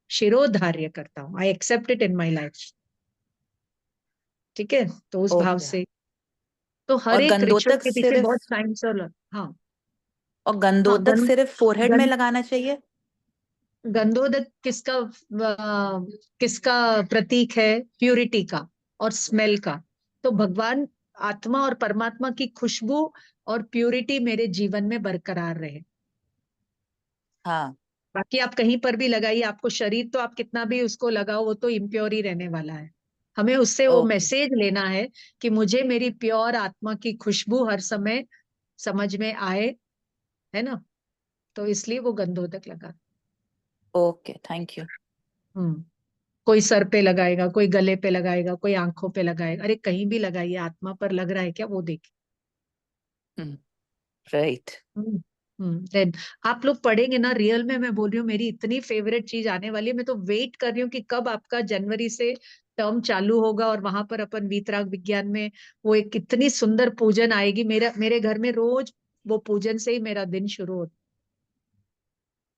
शिरोधार्य करता हूँ। I accept it in my life. ठीक है, तो उस भाव ओके से तो हर और एक रिचुअल गंधोतक के पीछे सिर्फ बहुत साइंस और हाँ और हाँ गंधोतक सिर्फ फोरहेड में लगाना चाहिए गंधोदक किसका प्रतीक है? प्यूरिटी का और स्मेल का। तो भगवान आत्मा और परमात्मा की खुशबू और प्यूरिटी मेरे जीवन में बरकरार रहे। हाँ बाकी आप कहीं पर भी लगाइए, आपको शरीर तो आप कितना भी उसको लगाओ वो तो इम्प्योर ही रहने वाला है। हमें उससे वो ओके मैसेज लेना है कि मुझे मेरी प्योर आत्मा की खुशबू हर समय समझ में आए, है ना। तो इसलिए वो गंधोदक लगा। ओके थैंक यू कोई सर पे लगाएगा, कोई गले पे लगाएगा, कोई आंखों पे लगाएगा। अरे कहीं भी लगाइए, आत्मा पर लग रहा है क्या वो देखिए। राइट देन आप लोग पढ़ेंगे ना, रियल में मैं बोल रही हूँ, मेरी इतनी फेवरेट चीज आने वाली है। मैं तो वेट कर रही हूँ कि कब आपका जनवरी से टर्म चालू होगा और वहां पर अपन वीतराग विज्ञान में वो एक कितनी सुंदर पूजन आएगी। मेरे घर में रोज वो पूजन से ही मेरा दिन शुरू होता।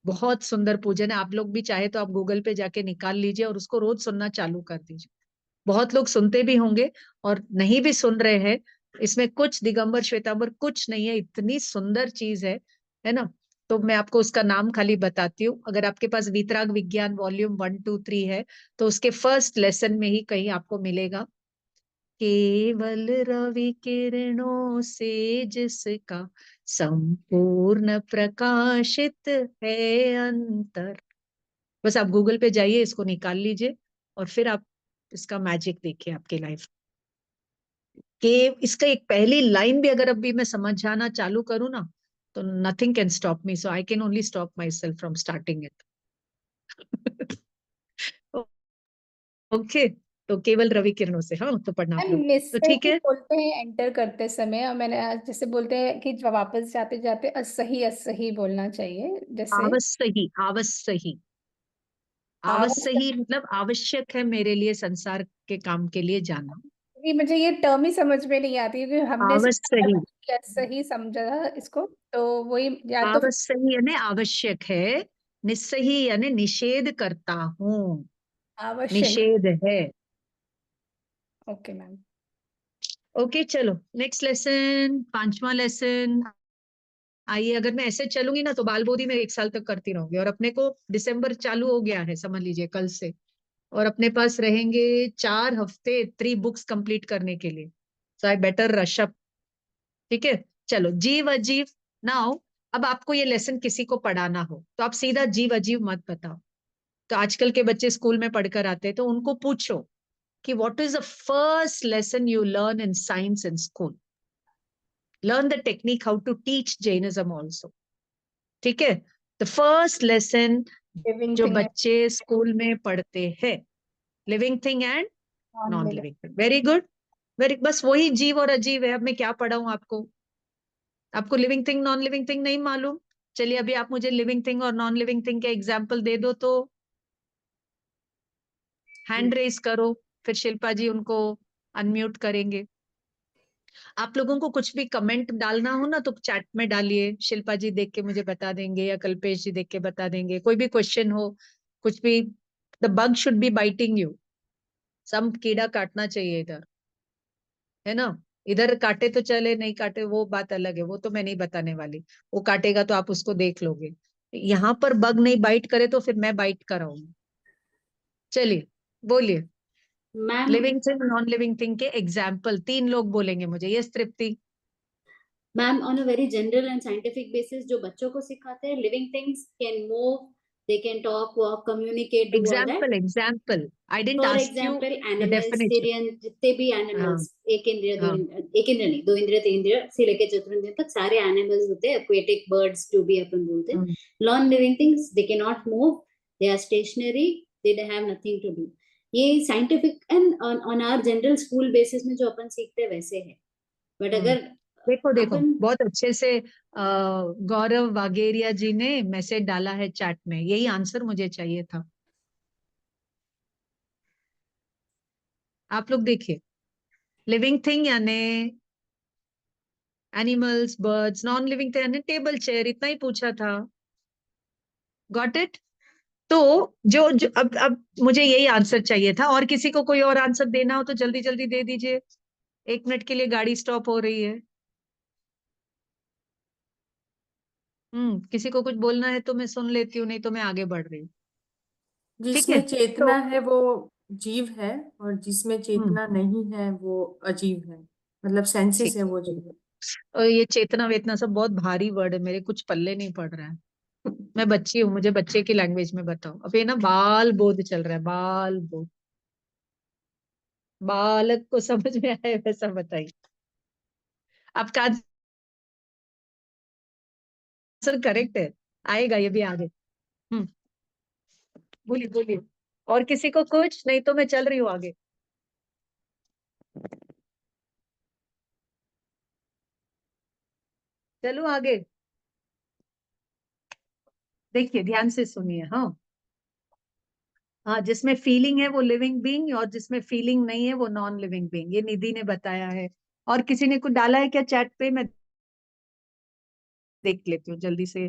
बहुत सुंदर पूजन है। आप लोग भी चाहे तो आप गूगल पे जाके निकाल लीजिए और उसको रोज सुनना चालू कर दीजिए। बहुत लोग सुनते भी होंगे और नहीं भी सुन रहे हैं। इसमें कुछ दिगंबर श्वेतांबर कुछ नहीं है, इतनी सुंदर चीज है ना। तो मैं आपको उसका नाम खाली बताती हूँ। अगर आपके पास वीतराग विज्ञान वॉल्यूम 1, 2, 3 है तो उसके फर्स्ट लेसन में ही कहीं आपको मिलेगा, केवल रवि किरणों से जिसका संपूर्ण प्रकाशित है अंतर। बस आप गूगल पे जाइए, इसको निकाल लीजिए और फिर आप इसका मैजिक देखिए आपके लाइफ के। इसका एक पहली लाइन भी अगर अभी मैं समझाना चालू करूँ ना, तो nothing can stop me, so I can only stop my self from starting it. Okay, तो केवल रवि किरणों से, हाँ तो पढ़ना आप मैम लोग। तो निस्सही ठीक है, बोलते हैं एंटर करते समय, और मैंने आज जैसे बोलते हैं कि वापस जाते जाते असही असही बोलना चाहिए, जैसे अवश्य ही, अवश्य ही, अवश्य आवश्यक। ही मतलब आवश्यक है मेरे लिए संसार के काम के लिए जाना। ये मुझे ये टर्म ही समझ में नहीं आती क्योंकि हमने अवश्य ही, सही समझा इसको, तो वही या तो अवश्य ही यानी आवश्यक है, निस्सही यानी निषेध करता हूँ, आवश्यक। निषेध है। Okay ma'am. ओके चलो नेक्स्ट लेसन, 5वां लेसन। आइए, अगर मैं ऐसे चलूंगी ना तो बाल बोधी में 1 साल तक करती रहूंगी, और अपने को दिसंबर चालू हो गया है समझ लीजिए कल से, और अपने पास रहेंगे 4 हफ्ते 3 बुक्स कंप्लीट करने के लिए। सो आई बेटर रश अप। ठीक है, चलो जीव अजीव नाउ। अब आपको ये लेसन किसी को पढ़ाना हो तो आप सीधा जीव अजीव मत बताओ। तो आजकल के बच्चे स्कूल में पढ़कर आते हैं, तो उनको पूछो कि what is the first lesson you learn in science in school. Learn the technique how to teach Jainism also. ठीक है, द फर्स्ट लेसन लिविंग जो थिंग एंड बच्चे स्कूल में पढ़ते हैं, living thing and non non living. Living thing. Very good, very, बस वही जीव और अजीव है। अब मैं क्या पढ़ाऊं आपको? आपको living thing non living thing नहीं मालूम? चलिए अभी आप मुझे लिविंग थिंग और नॉन लिविंग थिंग के एग्जाम्पल दे दो, तो हैंड रेज करो, फिर शिल्पा जी उनको अनम्यूट करेंगे। आप लोगों को कुछ भी कमेंट डालना हो ना तो चैट में डालिए, शिल्पा जी देख के मुझे बता देंगे या कल्पेश जी देख के बता देंगे। कोई भी क्वेश्चन हो, कुछ भी, the bug should be biting you, some कीड़ा काटना चाहिए इधर, है ना। इधर काटे तो चले, नहीं काटे वो बात अलग है, वो तो मैं नहीं बताने वाली। वो काटेगा तो आप उसको देख लोगे। यहाँ पर बग नहीं बाइट करे तो फिर मैं बाइट कराऊंगी। चलिए बोलिए, ma'am living thing non living thing के एग्जाम्पल 3 लोग बोलेंगे मुझे। Yes Tripti. Ma'am on a very general and scientific basis जो बच्चों को सिखाते हैं, living things can move, they can talk, walk, communicate, do all that. Example I didn't for ask you example the animals, definition. जितने भी हाँ animals, एक इंद्रिय, हाँ एक इंद्रिय नहीं, 2 इंद्रिय, 3 इंद्रिय से लेके चतुर्ंद्रिय तक सारे एनिमल्स होते हैं, एक्वेटिक बर्ड्स जो भी अपन बोलते हैं। Non living things, they can not move, they are stationary, they have nothing to do. ये scientific and on our general school basis में जो अपन सीखते हैं वैसे है। बट अगर देखो देखो, अपन बहुत अच्छे से गौरव वागेरिया जी ने मैसेज डाला है चैट में, यही आंसर मुझे चाहिए था। आप लोग देखिए, लिविंग थिंग यानी animals, birds, non living thing यानी टेबल चेयर, इतना ही पूछा था। Got it? तो जो अब मुझे यही आंसर चाहिए था, और किसी को कोई और आंसर देना हो तो जल्दी जल्दी दे दीजिए। 1 मिनट के लिए गाड़ी स्टॉप हो रही है। किसी को कुछ बोलना है तो मैं सुन लेती हूँ, नहीं तो मैं आगे बढ़ रही हूँ। ठीक है जिसमें चेतना तो है वो जीव है, और जिसमें चेतना नहीं है वो अजीव है, मतलब सेंसेस ठीक है है। वो जीव है। और ये चेतना वेतना सब बहुत भारी वर्ड है, मेरे कुछ पल्ले नहीं पड़ रहा है। मैं बच्ची हूँ, मुझे बच्चे की लैंग्वेज में बताओ। अब ये ना बाल बोध चल रहा है, बाल बोध। बालक को समझ में आए वैसा बताइए। आपका आंसर करेक्ट है, आएगा ये भी आगे। हम्म बोलिए बोलिए, और किसी को कुछ नहीं तो मैं चल रही हूँ आगे। चलो आगे, देखिए ध्यान से सुनिए। हाँ हाँ, जिसमें फीलिंग है वो लिविंग बीइंग, और जिसमें फीलिंग नहीं है वो नॉन लिविंग बीइंग, ये निधि ने बताया है। और किसी ने कुछ डाला है क्या चैट पे? मैं देख लेती हूँ जल्दी से।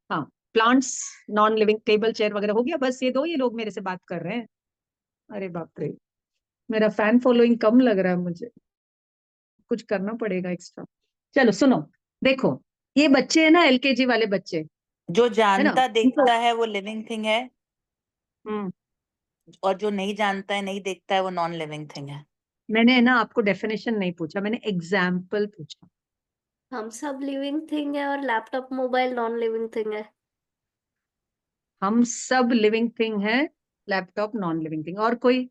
हाँ, plants, non living, table chair वगैरह हो गया। बस ये 2 ये लोग मेरे से बात कर रहे हैं। अरे बाप रे, मेरा फैन फॉलोइंग कम लग रहा है मुझे, कुछ करना पड़ेगा एक्स्ट्रा। चलो सुनो, देखो ये बच्चे है ना, एलकेजी वाले बच्चे, जो है ना? जानता इनको देखता है वो लिविंग थिंग है, हम्म और जो नहीं जानता है नहीं देखता है वो नॉन लिविंग थिंग है। मैंने ना आपको डेफिनेशन नहीं पूछा, मैंने एग्जाम्पल पूछा। हम सब लिविंग थिंग है और laptop mobile non living thing है। हम सब लिविंग थिंग है, लैपटॉप नॉन लिविंग थिंग। और कोई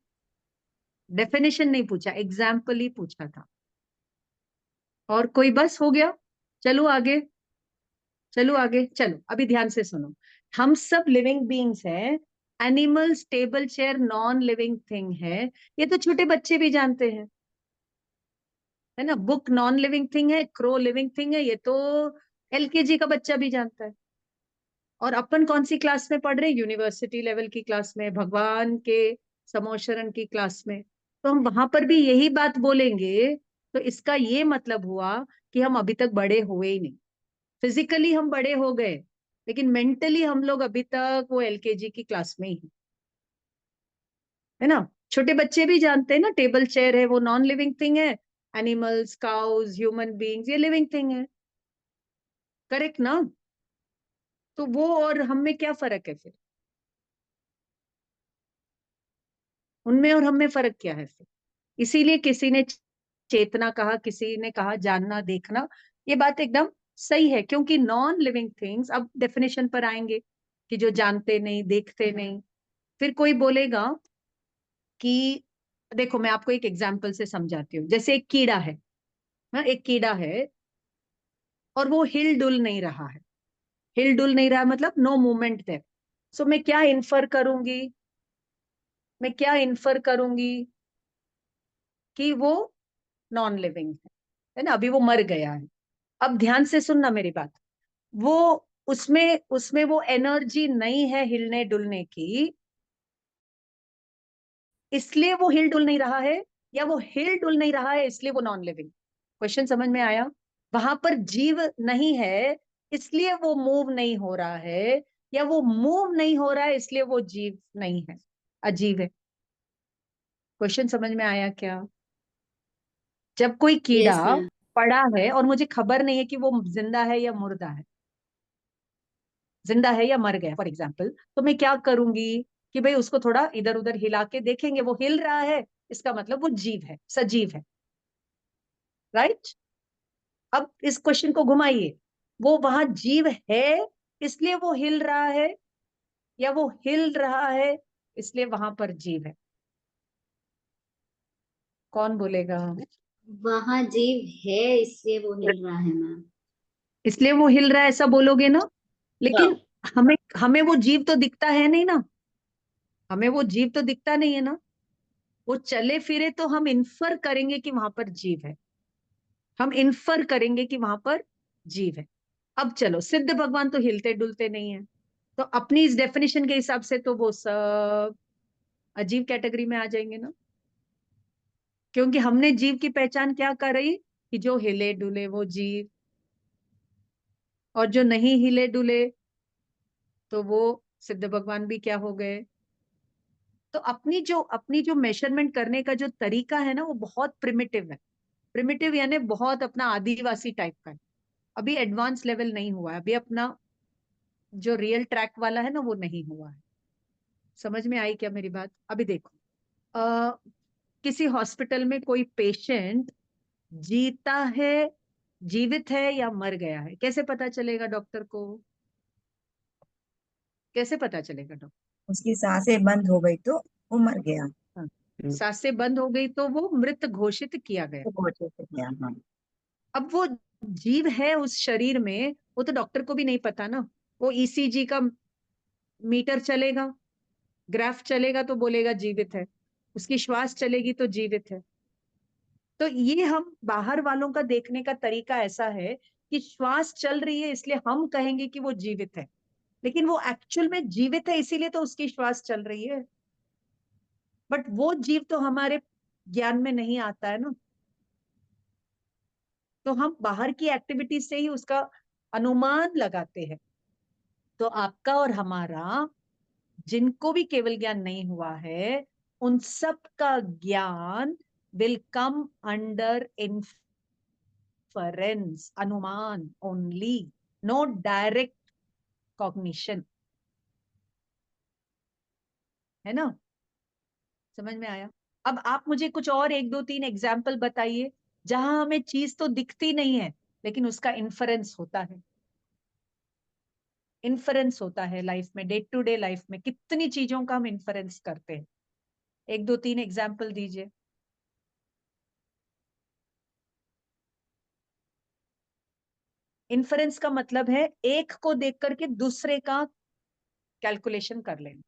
डेफिनेशन नहीं पूछा, एग्जाम्पल ही पूछा था। और कोई? बस हो गया। चलो आगे, चलो आगे, चलो अभी ध्यान से सुनो। हम सब लिविंग बीइंग्स हैं, animals, table chair non living thing है, ये तो छोटे बच्चे भी जानते हैं, है ना? बुक नॉन लिविंग थिंग है, क्रो लिविंग थिंग है, ये तो एलकेजी का बच्चा भी जानता है। और अपन कौन सी क्लास में पढ़ रहे हैं? यूनिवर्सिटी लेवल की क्लास में, भगवान के समोशरण की क्लास में। तो हम वहां पर भी यही बात बोलेंगे, तो इसका ये मतलब हुआ कि हम अभी तक बड़े हुए ही नहीं। फिजिकली हम बड़े हो गए, लेकिन मेंटली हम लोग अभी तक वो एलकेजी की क्लास में ही हैं, है ना? छोटे बच्चे भी जानते हैं ना, टेबल चेयर है वो नॉन लिविंग थिंग है, एनिमल्स, काउज, ह्यूमन बीइंग्स ये लिविंग थिंग है। करेक्ट ना? तो वो और हम में क्या फर्क है फिर? उनमें और हम में फर्क क्या है फिर? इसीलिए किसी ने चेतना कहा, किसी ने कहा जानना देखना। ये बात एकदम सही है, क्योंकि नॉन लिविंग थिंग्स, अब डेफिनेशन पर आएंगे कि जो जानते नहीं, देखते नहीं। फिर कोई बोलेगा कि देखो मैं आपको एक एग्जाम्पल से समझाती हूँ। जैसे एक कीड़ा है ना, एक कीड़ा है और वो हिल डुल नहीं रहा है। हिल डुल नहीं रहा मतलब नो मूवमेंट देयर। सो मैं क्या इन्फर करूंगी? मैं क्या इन्फर करूंगी? कि वो नॉन लिविंग है ना? अभी वो मर गया है। अब ध्यान से सुनना मेरी बात। वो उसमें उसमें वो एनर्जी नहीं है हिलने डुलने की, इसलिए वो हिल डुल नहीं रहा है, या वो हिल डुल नहीं रहा है इसलिए वो नॉन लिविंग? क्वेश्चन समझ में आया? वहां पर जीव नहीं है इसलिए वो मूव नहीं हो रहा है, या वो मूव नहीं हो रहा है इसलिए वो जीव नहीं है, अजीब है। क्वेश्चन समझ में आया क्या? जब कोई कीड़ा Yes, ma'am. पड़ा है और मुझे खबर नहीं है कि वो जिंदा है या मुर्दा है, जिंदा है या मर गया फॉर एग्जाम्पल, तो मैं क्या करूंगी कि भाई उसको थोड़ा इधर उधर हिला के देखेंगे, वो हिल रहा है, इसका मतलब वो जीव है, सजीव है, राइट। अब इस क्वेश्चन को घुमाइए, वो वहां जीव है इसलिए वो हिल रहा है, या वो हिल रहा है इसलिए वहां पर जीव है? कौन बोलेगा? वहां जीव है इसलिए वो हिल रहा है मैम। इसलिए वो हिल रहा है ऐसा बोलोगे ना, लेकिन हमें हमें वो जीव तो दिखता है नहीं ना, हमें वो जीव तो दिखता नहीं है ना, वो चले फिरे तो हम इन्फर करेंगे कि वहां पर जीव है, हम इन्फर करेंगे कि वहां पर जीव है। अब चलो, सिद्ध भगवान तो हिलते डुलते नहीं है, तो अपनी इस डेफिनेशन के हिसाब से तो वो सब अजीब कैटेगरी में आ जाएंगे ना, क्योंकि हमने जीव की पहचान क्या करी कि जो हिले डुले वो जीव, और जो नहीं हिले डुले तो वो सिद्ध भगवान भी क्या हो गए। तो अपनी जो मेजरमेंट करने का जो तरीका है ना, वो बहुत प्रिमिटिव है। प्रिमिटिव यानी बहुत अपना आदिवासी टाइप का है, अभी एडवांस लेवल नहीं हुआ है, अभी अपना जो रियल ट्रैक वाला है ना वो नहीं हुआ है। समझ में आई क्या मेरी बात? अभी देखो, किसी हॉस्पिटल में कोई पेशेंट जीता है, जीवित है या मर गया है, कैसे पता चलेगा डॉक्टर को? कैसे पता चलेगा डॉक्टर? उसकी सांसें बंद हो गई तो वो मर गया, हाँ, सांसें बंद हो गई तो वो मृत घोषित किया गया। तो कोचे से गया। हाँ, अब वो जीव है उस शरीर में, वो तो डॉक्टर को भी नहीं पता ना। वो ईसीजी का मीटर चलेगा, ग्राफ चलेगा तो बोलेगा जीवित है, उसकी श्वास चलेगी तो जीवित है। तो ये हम बाहर वालों का देखने का तरीका ऐसा है कि श्वास चल रही है इसलिए हम कहेंगे कि वो जीवित है, लेकिन वो एक्चुअल में जीवित है इसीलिए तो उसकी श्वास चल रही है, बट वो जीव तो हमारे ज्ञान में नहीं आता है ना। तो हम बाहर की एक्टिविटी से ही उसका अनुमान लगाते हैं। तो आपका और हमारा, जिनको भी केवल ज्ञान नहीं हुआ है, उन सब का ज्ञान विल कम अंडर इन्फरेंस, अनुमान ओनली, नो डायरेक्ट कॉग्निशन, है ना? समझ में आया? अब आप मुझे कुछ और 1 2 3 एग्जाम्पल बताइए जहां हमें चीज तो दिखती नहीं है लेकिन उसका इन्फरेंस होता है। इन्फरेंस होता है लाइफ में, डे टू डे लाइफ में कितनी चीजों का हम इन्फरेंस करते हैं। 1 2 3 एग्जाम्पल दीजिए। इन्फरेंस का मतलब है एक को देख करके दूसरे का कैलकुलेशन कर लेना।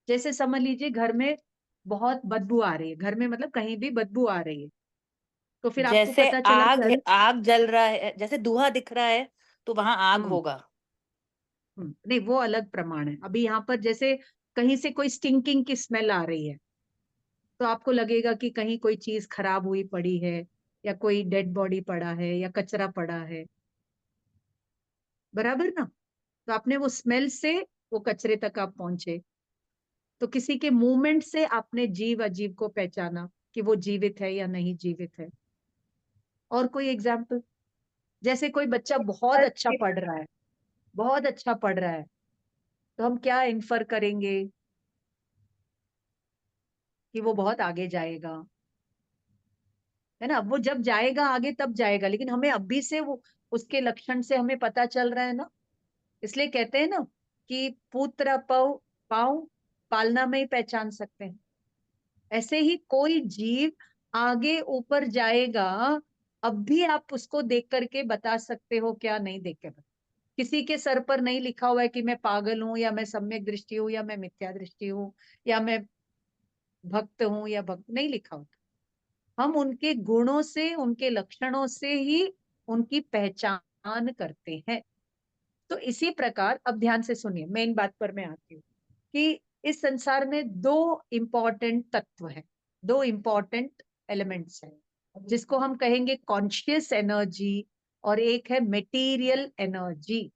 जैसे समझ लीजिए घर में बहुत बदबू आ रही है, घर में मतलब कहीं भी बदबू आ रही है, तो फिर आपको जैसे पता चला आग कि अरे, आग जल रहा है, जैसे धुआं दिख रहा है तो वहां आग हम्म होगा। नहीं वो अलग प्रमाण है। अभी यहाँ पर जैसे कहीं से कोई स्टिंकिंग की स्मेल आ रही है तो आपको लगेगा कि कहीं कोई चीज खराब हुई पड़ी है, या कोई डेड बॉडी पड़ा है, या कचरा पड़ा है, बराबर ना? तो आपने वो स्मेल से वो कचरे तक आप पहुंचे, तो किसी के मूवमेंट से आपने जीव अजीव को पहचाना कि वो जीवित है या नहीं जीवित है। और कोई एग्जाम्पल? जैसे कोई बच्चा बहुत अच्छा पढ़ रहा है, बहुत अच्छा पढ़ रहा है, तो हम क्या इन्फर करेंगे कि वो बहुत आगे जाएगा, है ना? वो जब जाएगा आगे तब जाएगा, लेकिन हमें अभी से वो उसके लक्षण से हमें पता चल रहा है ना। इसलिए कहते हैं ना कि पुत्र पाँव पालना में ही पहचान सकते हैं। ऐसे ही कोई जीव आगे ऊपर जाएगा, अब भी आप उसको देख करके बता सकते हो क्या? नहीं देख के बता। किसी के सर पर नहीं लिखा हुआ है कि मैं पागल हूं, या मैं सम्यक दृष्टि हूँ, या मैं मिथ्या दृष्टि हूँ, या मैं भक्त हूं या भक्त, नहीं लिखा होता। हम उनके गुणों से, उनके लक्षणों से ही उनकी पहचान करते हैं। तो इसी प्रकार अब ध्यान से सुनिए, मेन बात पर मैं आती हूँ कि इस संसार में 2 इंपॉर्टेंट तत्व है, 2 इंपॉर्टेंट एलिमेंट्स हैं, जिसको हम कहेंगे कॉन्शियस एनर्जी, और एक है मेटीरियल एनर्जी।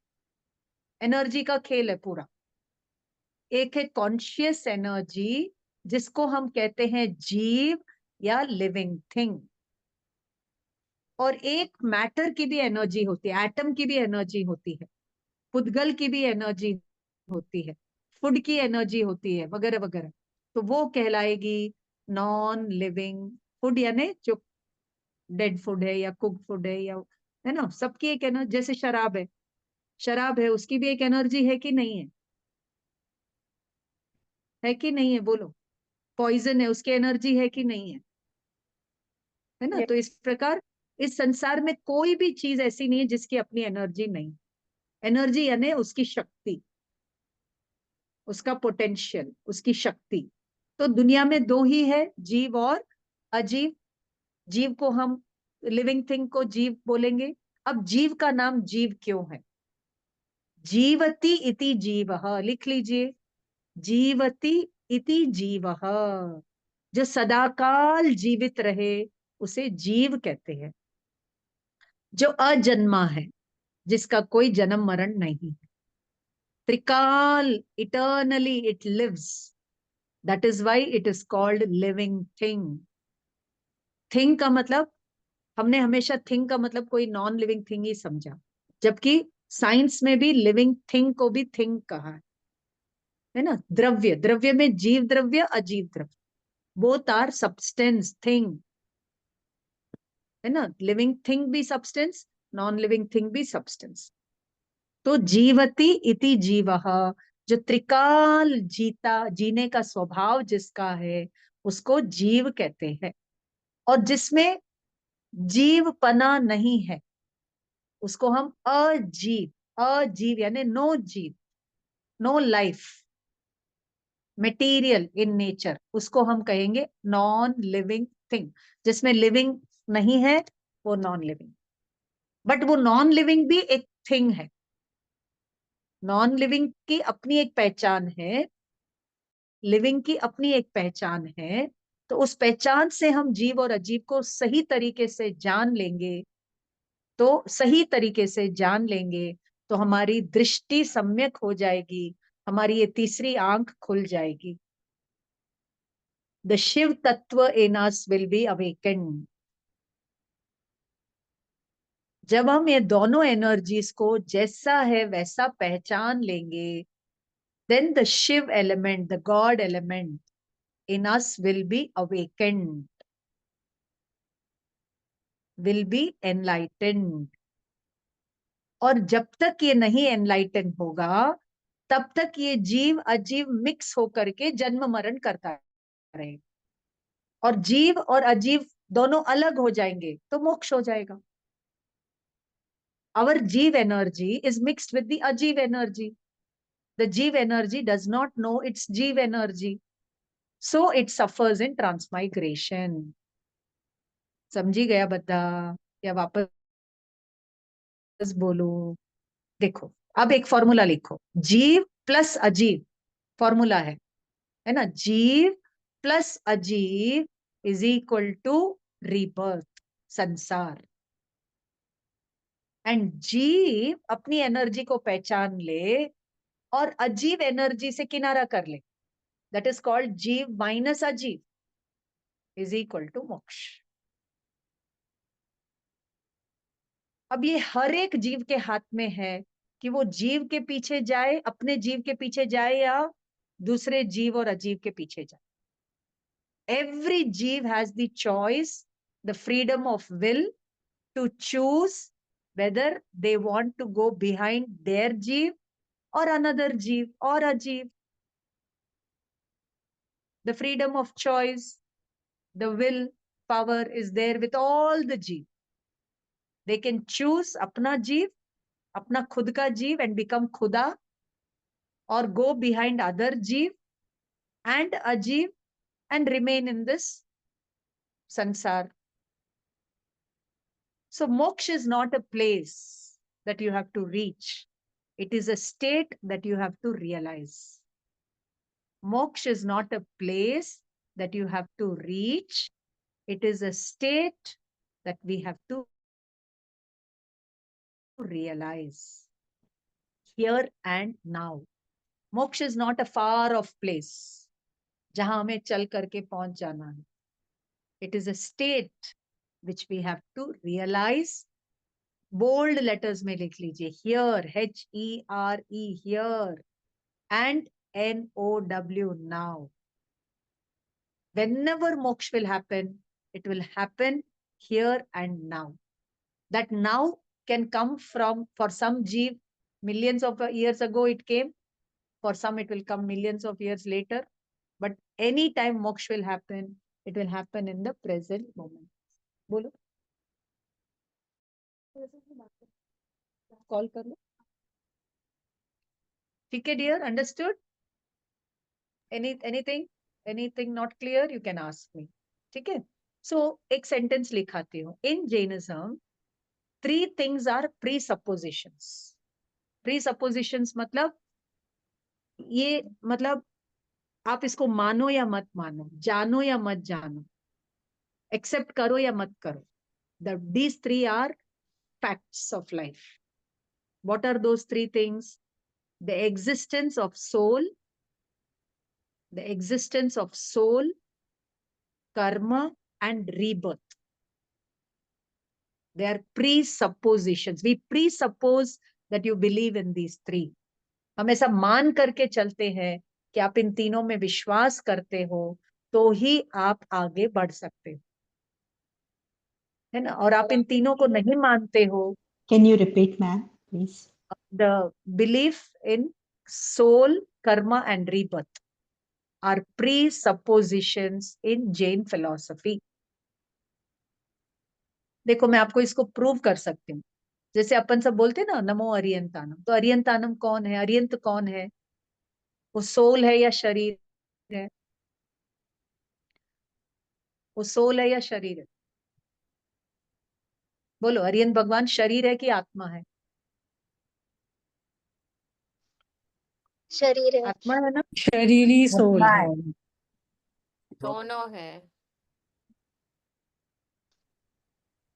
एनर्जी का खेल है पूरा। एक है कॉन्शियस एनर्जी जिसको हम कहते हैं जीव या लिविंग थिंग। और एक मैटर की भी एनर्जी होती है, एटम की भी एनर्जी होती है, पुद्गल की भी एनर्जी होती है, फूड की एनर्जी होती है, वगैरह वगैरह। तो वो कहलाएगी नॉन लिविंग फूड, यानी जो डेड फूड है या कुक फूड है ना, सबकी एक एनर्जी। जैसे शराब है, उसकी भी एक एनर्जी है कि नहीं है? है कि नहीं है, बोलो। पॉइजन है, उसकी एनर्जी है कि नहीं है ना? तो इस प्रकार इस संसार में कोई भी चीज ऐसी नहीं है जिसकी अपनी एनर्जी नहीं। एनर्जी यानी उसकी शक्ति, उसका पोटेंशियल, उसकी शक्ति। तो दुनिया में दो ही है, जीव और अजीव। जीव को हम, लिविंग थिंग को जीव बोलेंगे। अब जीव का नाम जीव क्यों है? जीवति इति जीवः, लिख लीजिए, जीवति इति जीवः। जो सदाकाल जीवित रहे उसे जीव कहते हैं। जो अजन्मा है, जिसका कोई जन्म मरण नहीं है, त्रिकाल, eternally it lives, that is why it is called living thing. Thing का मतलब, हमने हमेशा थिंग का मतलब कोई नॉन लिविंग थिंग ही समझा, जबकि साइंस में भी लिविंग थिंग को भी थिंग कहा है ना। द्रव्य, द्रव्य में जीव द्रव्य, अजीव द्रव्य, बोथ आर सब्सटेंस, थिंग, है ना। लिविंग थिंग भी सब्सटेंस, नॉन लिविंग थिंग भी सब्सटेंस। तो जीवति इति जीवः, जो त्रिकाल जीता, जीने का स्वभाव जिसका है, उसको जीव कहते हैं। और जिसमें जीवपना नहीं है, उसको हम अजीव, अजीव यानी नो जीव, no life, material in nature, उसको हम कहेंगे नॉन लिविंग थिंग। जिसमें लिविंग नहीं है वो नॉन लिविंग। बट वो नॉन लिविंग भी एक थिंग है। नॉन लिविंग की अपनी एक पहचान है, लिविंग की अपनी एक पहचान है। तो उस पहचान से हम जीव और अजीव को सही तरीके से जान लेंगे, तो सही तरीके से जान लेंगे तो हमारी दृष्टि सम्यक हो जाएगी, हमारी ये तीसरी आंख खुल जाएगी। द शिव तत्व इन अस विल बी अवेकन्ड। जब हम ये दोनों एनर्जीज को जैसा है वैसा पहचान लेंगे, then the Shiv element, the God element in us will be awakened, will be enlightened. और जब तक ये नहीं एनलाइटन होगा, तब तक ये जीव अजीव मिक्स होकर के जन्म मरण करता रहे। और जीव और अजीव दोनों अलग हो जाएंगे तो मोक्ष हो जाएगा। Our जीव energy is mixed with the ajiv energy. The जीव energy does not know its जीव energy, so it suffers in transmigration. समझी गया बता या वापस बोलू? देखो, अब एक फॉर्मूला लिखो, जीव प्लस अजीव, फॉर्मूला है ना। जीव प्लस अजीव इज इक्वल टू रीबर्थ, संसार। एंड जीव अपनी एनर्जी को पहचान ले और अजीव एनर्जी से किनारा कर ले, दैट इज कॉल्ड जीव माइनस अजीव इज इक्वल टू मोक्ष। अब ये हर एक जीव के हाथ में है कि वो जीव के पीछे जाए, अपने जीव के पीछे जाए, या दूसरे जीव और अजीव के पीछे जाए। Every jeev has the choice, the freedom of will to choose whether they want to go behind their jeev और अनदर जीव और ajeev. The freedom of choice, the will power is there with all the jeev. They can choose अपना जीव, अपना खुद का जीव and become खुदा, और गो बिहाइंड अदर जीव and ajiv and remain in this sansar. So moksha is not a place that you have to reach. It is a state that you have to realize. Moksha is not a place that you have to reach. It is a state that we have to realize here and now. Moksha is not a far off place. जहां हमें चल करके पहुंच जाना है. It is a state which we have to realize. Bold letters में लिख लीजिए, here, HERE, here, and NOW, now. Whenever moksha will happen, it will happen here and now. That now can come from, for some jeev, millions of years ago it came. For some it will come millions of years later. But any time moksha will happen, it will happen in the present moment. बोलो. Call कर लो. ठीक है dear, understood? Anything not clear, you can ask me. ठीक है? So एक sentence लिखाती हूँ. In Jainism, 3 things are presuppositions. Presuppositions मतलब ये, मतलब आप इसको मानो या मत मानो, जानो या मत जानो, एक्सेप्ट करो या मत करो. These 3 are facts of life. What are those 3 things? The existence of soul, karma, and rebirth. They are presuppositions. We presuppose that you believe in these 3. हम ऐसा मान करके चलते हैं कि आप इन तीनों में विश्वास करते हो, तो ही आप आगे बढ़ सकते हो, है ना? और आप इन तीनों को नहीं मानते हो. Can you repeat, ma'am, please? The belief in soul, karma, and rebirth are presuppositions in Jain philosophy. देखो, मैं आपको इसको प्रूव कर सकती हूँ. जैसे अपन सब बोलते हैं ना, नमो अरियंतानम. तो अरियंतानम कौन है? अरियंत कौन है? वो सोल है या शरीर है? वो सोल है या शरीर है? बोलो, अरियंत भगवान शरीर है कि आत्मा है? शरीर है। आत्मा है ना? शरीरी सोल है। दोनों है।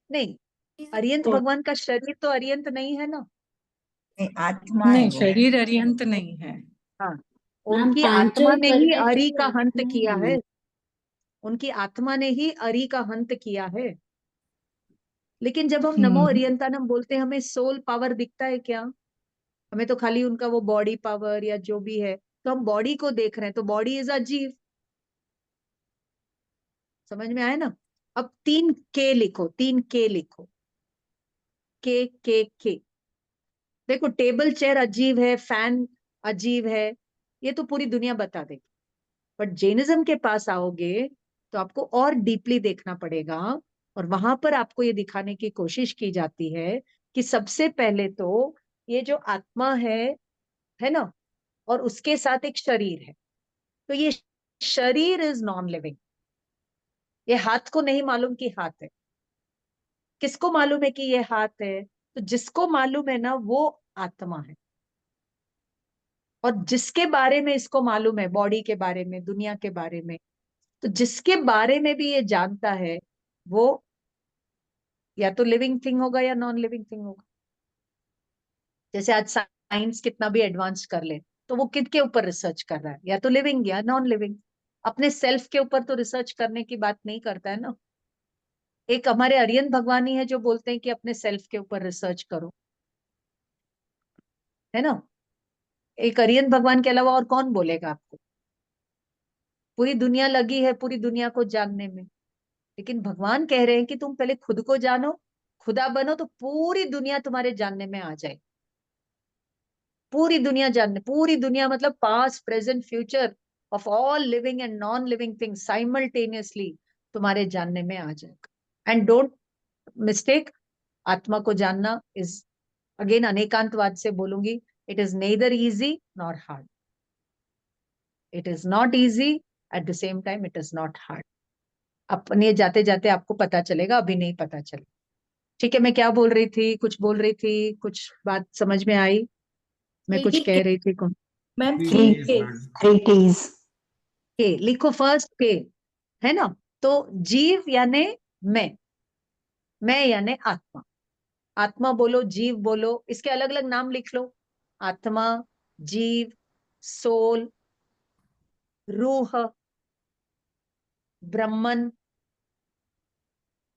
नहीं, अरियंत भगवान का शरीर तो अरियंत नहीं है ना? आत्मा है नहीं, वो। शरीर अरिहंत नहीं है। हाँ, मैम उनकी पांचों आत्मा ने ही परमेश्वर अरि की का हंत आत्मा किया है। है. उनकी आत्मा ने ही अरि का हंत किया है. लेकिन जब हम नमो अरियंतानम बोलते हैं, हमें सोल पावर दिखता है क्या? हमें तो खाली उनका वो बॉडी पावर या जो भी है, तो हम बॉडी को देख रहे हैं, तो बॉडी इज अ जीव. समझ में आया ना? अब 3 के लिखो, 3 के लिखो. के देखो, टेबल चेयर अजीब है, फैन अजीब है, ये तो पूरी दुनिया बता देगी. बट जैनिज्म के पास आओगे तो आपको और डीपली देखना पड़ेगा, और वहां पर आपको ये दिखाने की कोशिश की जाती है कि सबसे पहले तो ये जो आत्मा है ना, और उसके साथ एक शरीर है. तो ये शरीर इज नॉन लिविंग. ये हाथ को नहीं मालूम कि हाथ है. किसको मालूम है कि ये हाथ है? तो जिसको मालूम है ना, वो आत्मा है. और जिसके बारे में इसको मालूम है, बॉडी के बारे में, दुनिया के बारे में, तो जिसके बारे में भी ये जानता है, वो या तो लिविंग थिंग होगा या नॉन लिविंग थिंग होगा. जैसे आज साइंस कितना भी एडवांस कर ले, तो वो किसके ऊपर रिसर्च कर रहा है? या तो लिविंग या नॉन लिविंग. अपने सेल्फ के ऊपर तो रिसर्च करने की बात नहीं करता है ना. एक हमारे अरियंत भगवान ही है जो बोलते हैं कि अपने सेल्फ के ऊपर रिसर्च करो, है ना? एक अरियंत भगवान के अलावा और कौन बोलेगा आपको? पूरी दुनिया लगी है पूरी दुनिया को जानने में, लेकिन भगवान कह रहे हैं कि तुम पहले खुद को जानो, खुदा बनो, तो पूरी दुनिया तुम्हारे जानने में आ जाए. पूरी दुनिया जानने, पूरी दुनिया मतलब past, present, future of all living and non living things simultaneously तुम्हारे जानने में आ जाएगा. एंड डोंट मिस्टेक, आत्मा को जानना इज, अगेन अनेकांतवाद से बोलूंगी, it is nether easy nor hard. It is not easy, at the same time it is not hard. अपने जाते जाते आपको पता चलेगा, अभी नहीं पता चलेगा. ठीक है, मैं क्या बोल रही थी? कुछ बोल रही थी, कुछ बात समझ में आई? मैं कुछ कह रही थी. कौन? Ma'am Three three Ks, Three Ts. के लिखो, फर्स्ट के, है ना? तो जीव यानी मैं यानी आत्मा. आत्मा बोलो, जीव बोलो, इसके अलग अलग नाम लिख लो. आत्मा, जीव, सोल, रूह, ब्रह्मन,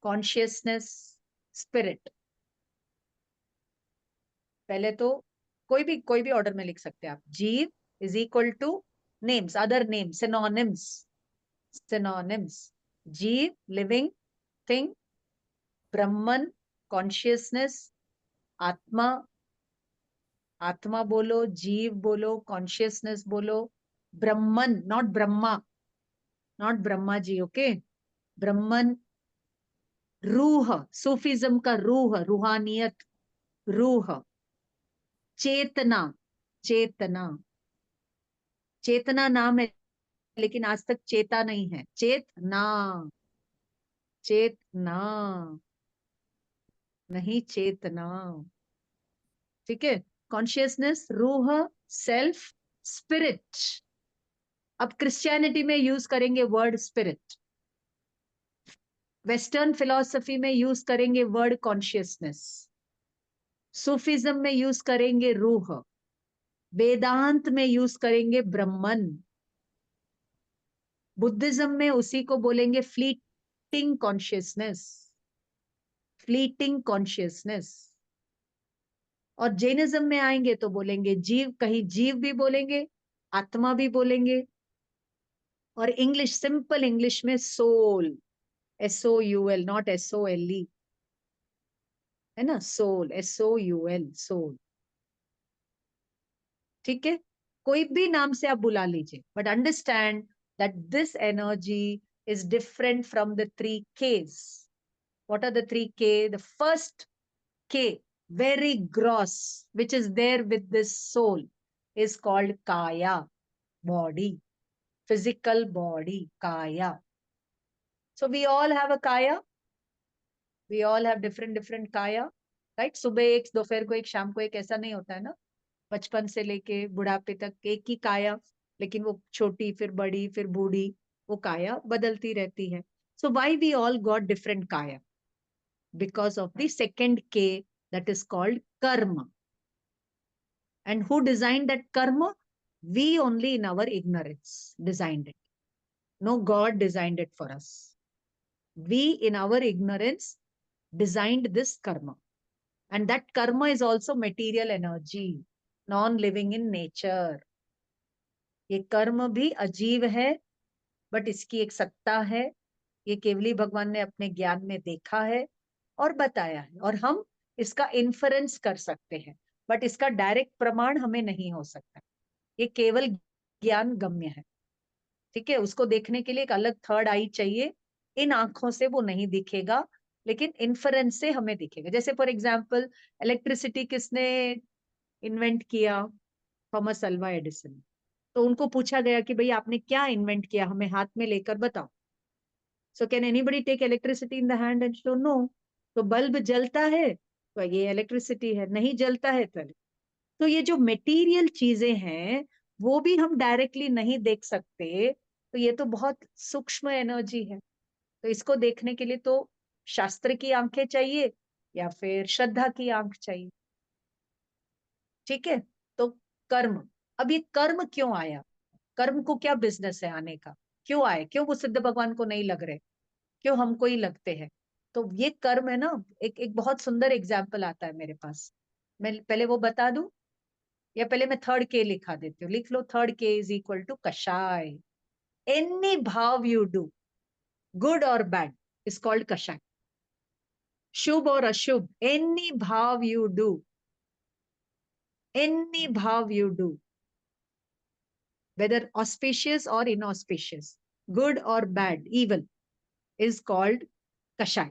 कॉन्शियसनेस, स्पिरिट। पहले तो कोई भी ऑर्डर में लिख सकते हैं आप। Jeev is equal to names, other names, synonyms. Jeev living thing, Brahman consciousness, atma, आत्मा बोलो, जीव बोलो, कॉन्शियसनेस बोलो, Brahman, not Brahma, not Brahma ji, okay. Brahman, रूह, सूफिज्म का रूह, रूहानियत, रूह। चेतना, चेतना, चेतना नाम है लेकिन आज तक चेता नहीं है। चेतना, चेतना नहीं, चेतना, ठीक है। कॉन्शियसनेस, रूह, सेल्फ, स्पिरिट। अब क्रिश्चियनिटी में यूज करेंगे वर्ड स्पिरिट, वेस्टर्न फिलॉसफी में यूज करेंगे वर्ड कॉन्शियसनेस, सूफिज्म में यूज करेंगे रूह, वेदांत में यूज करेंगे ब्रह्मन, बुद्धिज्म में उसी को बोलेंगे फ्लीटिंग कॉन्शियसनेस, फ्लीटिंग कॉन्शियसनेस। और जैनिज्म में आएंगे तो बोलेंगे जीव, कहीं जीव भी बोलेंगे, आत्मा भी बोलेंगे, और इंग्लिश, सिंपल इंग्लिश में सोल, SOUL, नॉट SOLE, है ना, सोल, SOUL, सोल, ठीक है। कोई भी नाम से आप बुला लीजिए, but understand that this energy is different from the 3 Ks. What are the 3 K? The first K, very gross, which is there with this soul, is called Kaya, body, physical body, Kaya. So we all have a Kaya. We all have different Kaya, right? सुबह एक, दोपहर को एक, शाम को एक, ऐसा नहीं होता है ना। बचपन से लेके बुढ़ापे तक एक ही काया, लेकिन वो छोटी, फिर बड़ी, फिर बूढ़ी, वो काया बदलती रहती है। So why we all got different kaya? Because of the second K, that is called karma. And who designed that karma? We only in our ignorance designed it. No, God designed it for us. We in our ignorance designed this karma. And that karma is also material energy, non-living in nature. ये कर्म भी अजीब है, but इसकी एक सत्ता है। ये केवली भगवान ने अपने ज्ञान में देखा है और बताया है, और हम इसका इन्फरेंस कर सकते हैं, बट इसका डायरेक्ट प्रमाण हमें नहीं हो सकता। ये केवल ज्ञान गम्य है, ठीक है। उसको देखने के लिए एक अलग थर्ड आई चाहिए। इन आंखों से वो नहीं दिखेगा, लेकिन इन्फरेंस से हमें दिखेगा। जैसे फॉर एग्जाम्पल, इलेक्ट्रिसिटी किसने इन्वेंट किया? Thomas Alva Edison. तो उनको पूछा गया कि भाई आपने क्या इन्वेंट किया, हमें हाथ में लेकर बताओ। So can anybody take electricity in the hand and show? No. तो बल्ब जलता है तो ये इलेक्ट्रिसिटी है, नहीं जलता है तो ये जो मटेरियल चीजें हैं वो भी हम डायरेक्टली नहीं देख सकते। तो ये तो बहुत सूक्ष्म एनर्जी है। तो इसको देखने के लिए तो शास्त्र की आंखें चाहिए या फिर श्रद्धा की आंख चाहिए, ठीक है। तो कर्म, अब ये कर्म क्यों आया? कर्म को क्या बिजनेस है आने का? क्यों आए? क्यों वो सिद्ध भगवान को नहीं लग रहे? क्यों हमको ही लगते हैं? तो ये कर्म है ना। एक बहुत सुंदर एग्जाम्पल आता है मेरे पास, मैं पहले वो बता दूं या पहले मैं थर्ड के लिखा देती हूँ? लिख लो, थर्ड के इज इक्वल टू कषाय। एनी भाव यू डू, गुड और बैड, इज कॉल्ड कषाय। शुभ और अशुभ, एनी भाव you do, any bhav you do, whether auspicious or inauspicious, good or bad, evil, is called kashay.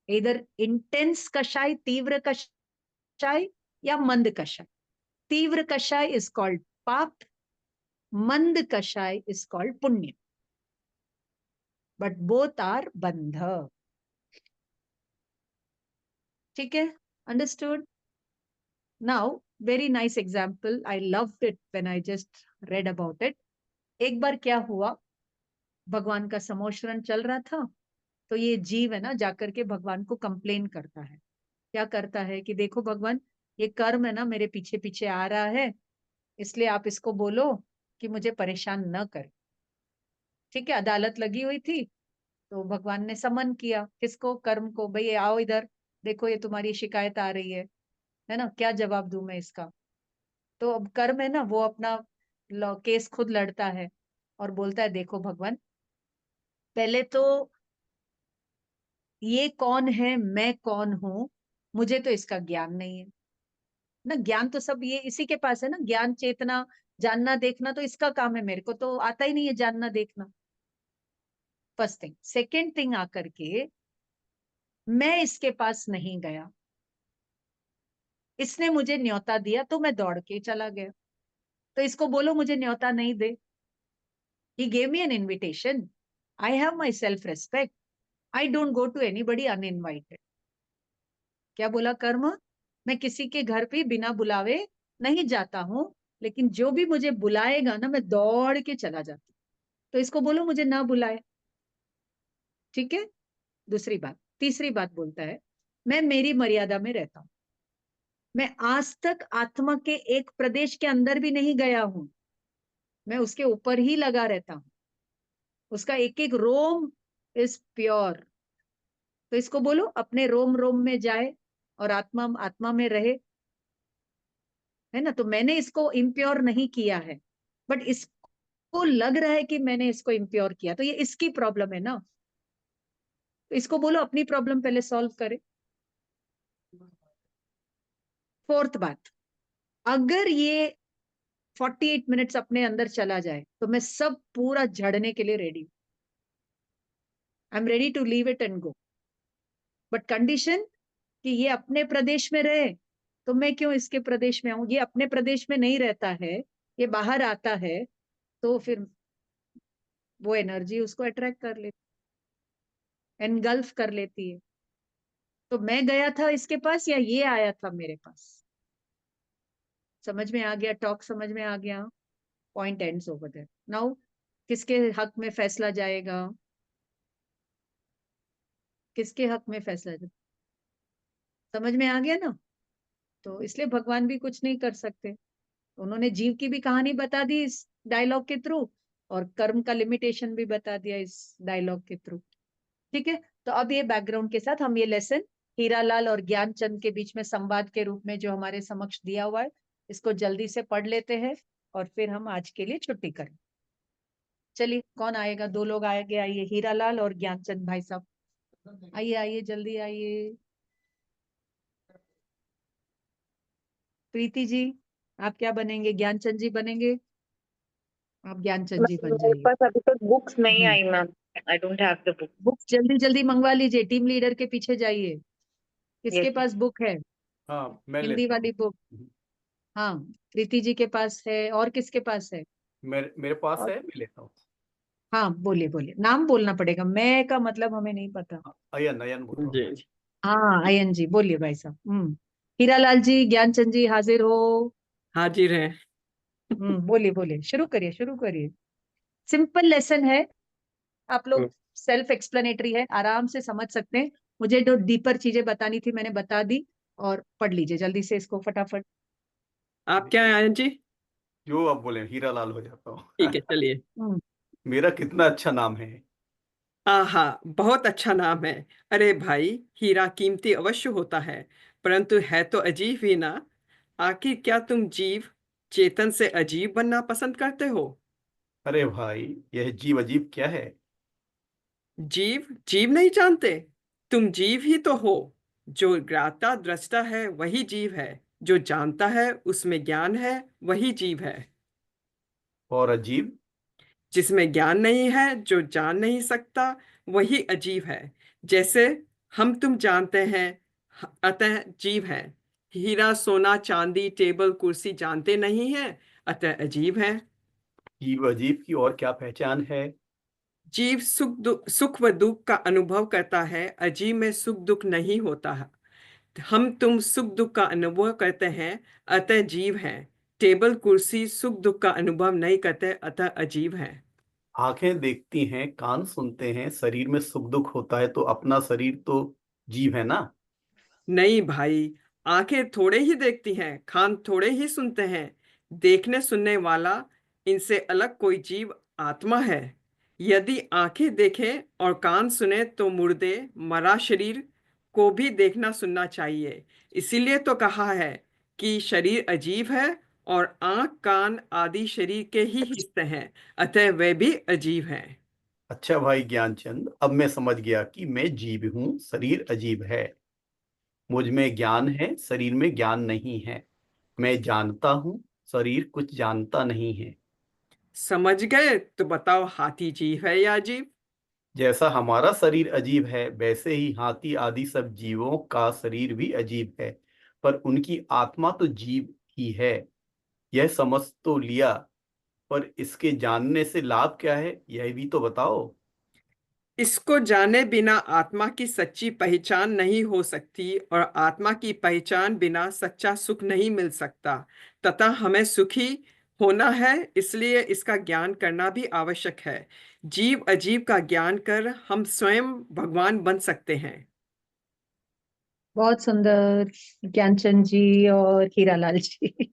Either intense kashay, tivra kashay, या मंद kashay. तीव्र kashay is called pap, मंद kashay is called punya. But both are bandha. ठीक है? Understood? Now, very nice example. I loved it when I just read about it. एक बार क्या हुआ, भगवान का समोशरण चल रहा था, तो ये जीव है ना जाकर के भगवान को कंप्लेन करता है। क्या करता है कि देखो भगवान, ये कर्म है ना मेरे पीछे पीछे आ रहा है, इसलिए आप इसको बोलो कि मुझे परेशान न करे। ठीक है, अदालत लगी हुई थी, तो भगवान ने समन किया किसको, कर्म को, भाई आओ इधर, देखो ये तुम्हारी शिकायत आ रही है ना, क्या जवाब दूं मैं इसका। तो अब कर्म है ना, वो अपना केस खुद लड़ता है और बोलता है देखो भगवान, पहले तो ये कौन है, मैं कौन हूं, मुझे तो इसका ज्ञान नहीं है ना। ज्ञान तो सब ये इसी के पास है ना, ज्ञान चेतना जानना देखना तो इसका काम है, मेरे को तो आता ही नहीं है जानना देखना। First thing. सेकेंड थिंग आकर के, मैं इसके पास नहीं गया, इसने मुझे न्योता दिया तो मैं दौड़ के चला गया। तो इसको बोलो मुझे न्योता नहीं दे। He gave me an invitation. I have my self-respect. I don't go to anybody uninvited. क्या बोला कर्म? मैं किसी के घर पे बिना बुलावे नहीं जाता हूं, लेकिन जो भी मुझे बुलाएगा ना, मैं दौड़ के चला जाता हूं। तो इसको बोलो मुझे ना बुलाए। ठीक है। दूसरी बात। तीसरी बात बोलता है, मैं मेरी मर्यादा में रहता हूं। मैं आज तक आत्मा के एक प्रदेश के अंदर भी नहीं गया हूं, मैं उसके ऊपर ही लगा रहता हूं। उसका एक एक रोम इज प्योर। तो इसको बोलो अपने रोम रोम में जाए और आत्मा आत्मा में रहे, है ना। तो मैंने इसको इम्प्योर नहीं किया है, बट इसको लग रहा है कि मैंने इसको इम्प्योर किया, तो ये इसकी प्रॉब्लम है ना। तो इसको बोलो अपनी प्रॉब्लम पहले सॉल्व करे। फोर्थ बात, अगर ये 48 मिनट्स अपने अंदर चला जाए तो मैं सब पूरा झड़ने के लिए ready. I am ready to leave it and go, but condition कि ये अपने प्रदेश में रहे। तो मैं क्यों इसके प्रदेश में आऊं? ये अपने प्रदेश में नहीं रहता है, ये बाहर आता है, तो फिर वो एनर्जी उसको अट्रैक्ट कर लेती, एनगल्फ कर लेती है। तो मैं गया था इसके पास या ये आया था मेरे पास? समझ में आ गया? टॉक समझ में आ गया? Point ends over there. Now किसके हक में फैसला जाएगा? किसके हक में फैसला जाएगा? समझ में आ गया ना। तो इसलिए भगवान भी कुछ नहीं कर सकते। उन्होंने जीव की भी कहानी बता दी इस डायलॉग के थ्रू, और कर्म का लिमिटेशन भी बता दिया इस डायलॉग के थ्रू। ठीक है। तो अब ये बैकग्राउंड के साथ हम ये लेसन हीरालाल और ज्ञानचंद के बीच में संवाद के रूप में जो हमारे समक्ष दिया हुआ है, इसको जल्दी से पढ़ लेते हैं और फिर हम आज के लिए छुट्टी करें। चलिए कौन आएगा? दो लोग आएंगे, आइए, हीरालाल और ज्ञानचंद भाई साहब, आइए आइए जल्दी आइए। प्रीति जी आप क्या बनेंगे? ज्ञानचंद जी बनेंगे? आप ज्ञानचंद जी बन मेरे जाइए। पास अभी तक बुक्स नहीं आई ma'am, I don't have the book. Book जल्दी जल्दी मंगवा लीजिए, टीम लीडर के पीछे जाइए। किसके यस पास बुक है? हाँ मैं हिंदी लेता वाली बुक? हूँ। हाँ, प्रीति जी के पास है। और किसके पास है? मेरे पास और है, मैं लेता हूँ। हाँ बोलिए बोलिए, नाम बोलना पड़ेगा, मैं का मतलब हमें नहीं पता। अयन अयन बोल रहा हूँ। जी हाँ अयन जी बोलिए भाई साहब। हीरालाल जी, ज्ञानचंद जी हाजिर हो। हाजिर है। बोलिए बोलिए, शुरू करिए शुरू करिए। सिंपल लेसन है, आप लोग सेल्फ एक्सप्लेनेटरी है, आराम से समझ सकते हैं। मुझे जो डीपर चीजें बतानी थी मैंने बता दी, और पढ़ लीजिए जल्दी से इसको फटाफट। आप क्या हैं आयन जी? जो आप बोले हीरा लाल हो जाता ठीक है हूँ। चलिए। मेरा कितना अच्छा नाम है। आहा, बहुत अच्छा नाम है। अरे भाई, हीरा कीमती अवश्य होता है, परंतु है तो अजीब ही ना। आखिर क्या तुम जीव चेतन से अजीब बनना पसंद करते हो? अरे भाई, यह जीव अजीब क्या है? जीव जीव नहीं जानते? तुम जीव ही तो हो। जो ज्ञाता दृष्टा है वही जीव है, जो जानता है उसमें ज्ञान है वही जीव है। और अजीब? जिसमें ज्ञान नहीं है, जो जान नहीं सकता, वही अजीब है। जैसे हम तुम जानते हैं, अतः जीव है। हीरा सोना चांदी टेबल कुर्सी जानते नहीं है, अतः अजीब है। जीव अजीब की और क्या पहचान है? जीव सुख व दुख का अनुभव करता है, अजीब में सुख दुख नहीं होता है। हम तुम सुख दुख का अनुभव करते हैं, अतः जीव है। टेबल कुर्सी सुख दुख का अनुभव नहीं करते, अतः अजीब है। आंखें देखती हैं, कान सुनते हैं, शरीर में सुख दुख होता है, तो अपना शरीर तो जीव है ना? नहीं भाई, आंखें थोड़े ही देखती हैं, कान थोड़े ही सुनते हैं। देखने सुनने वाला, इनसे अलग कोई जीव आत्मा है। यदि आंखें देखें और कान सुने तो मुर्दे मरा शरीर को भी देखना सुनना चाहिए। इसीलिए तो कहा है कि शरीर अजीब है और आंख कान आदि शरीर के ही हिस्से हैं, अतः वे भी अजीब हैं। अच्छा भाई ज्ञानचंद, अब मैं समझ गया कि मैं जीव हूँ, शरीर अजीब है। मुझ में ज्ञान है, शरीर में ज्ञान नहीं है। मैं जानता हूँ, शरीर कुछ जानता नहीं है। समझ गए? तो बताओ, हाथी जीव है या अजीब? जैसा हमारा शरीर अजीब है, वैसे ही हाथी आदि सब जीवों का शरीर भी अजीब है, पर उनकी आत्मा तो जीव ही है। यह समझ तो लिया, पर इसके जानने से लाभ क्या है, यह भी तो बताओ। इसको जाने बिना आत्मा की सच्ची पहचान नहीं हो सकती और आत्मा की पहचान बिना सच्चा सुख नहीं मिल सकता। तथा हमें सुखी होना है, इसलिए इसका ज्ञान करना भी आवश्यक है। जीव अजीब का ज्ञान कर हम स्वयं भगवान बन सकते हैं। बहुत सुंदर ज्ञानचंद जी और हीरालाल जी।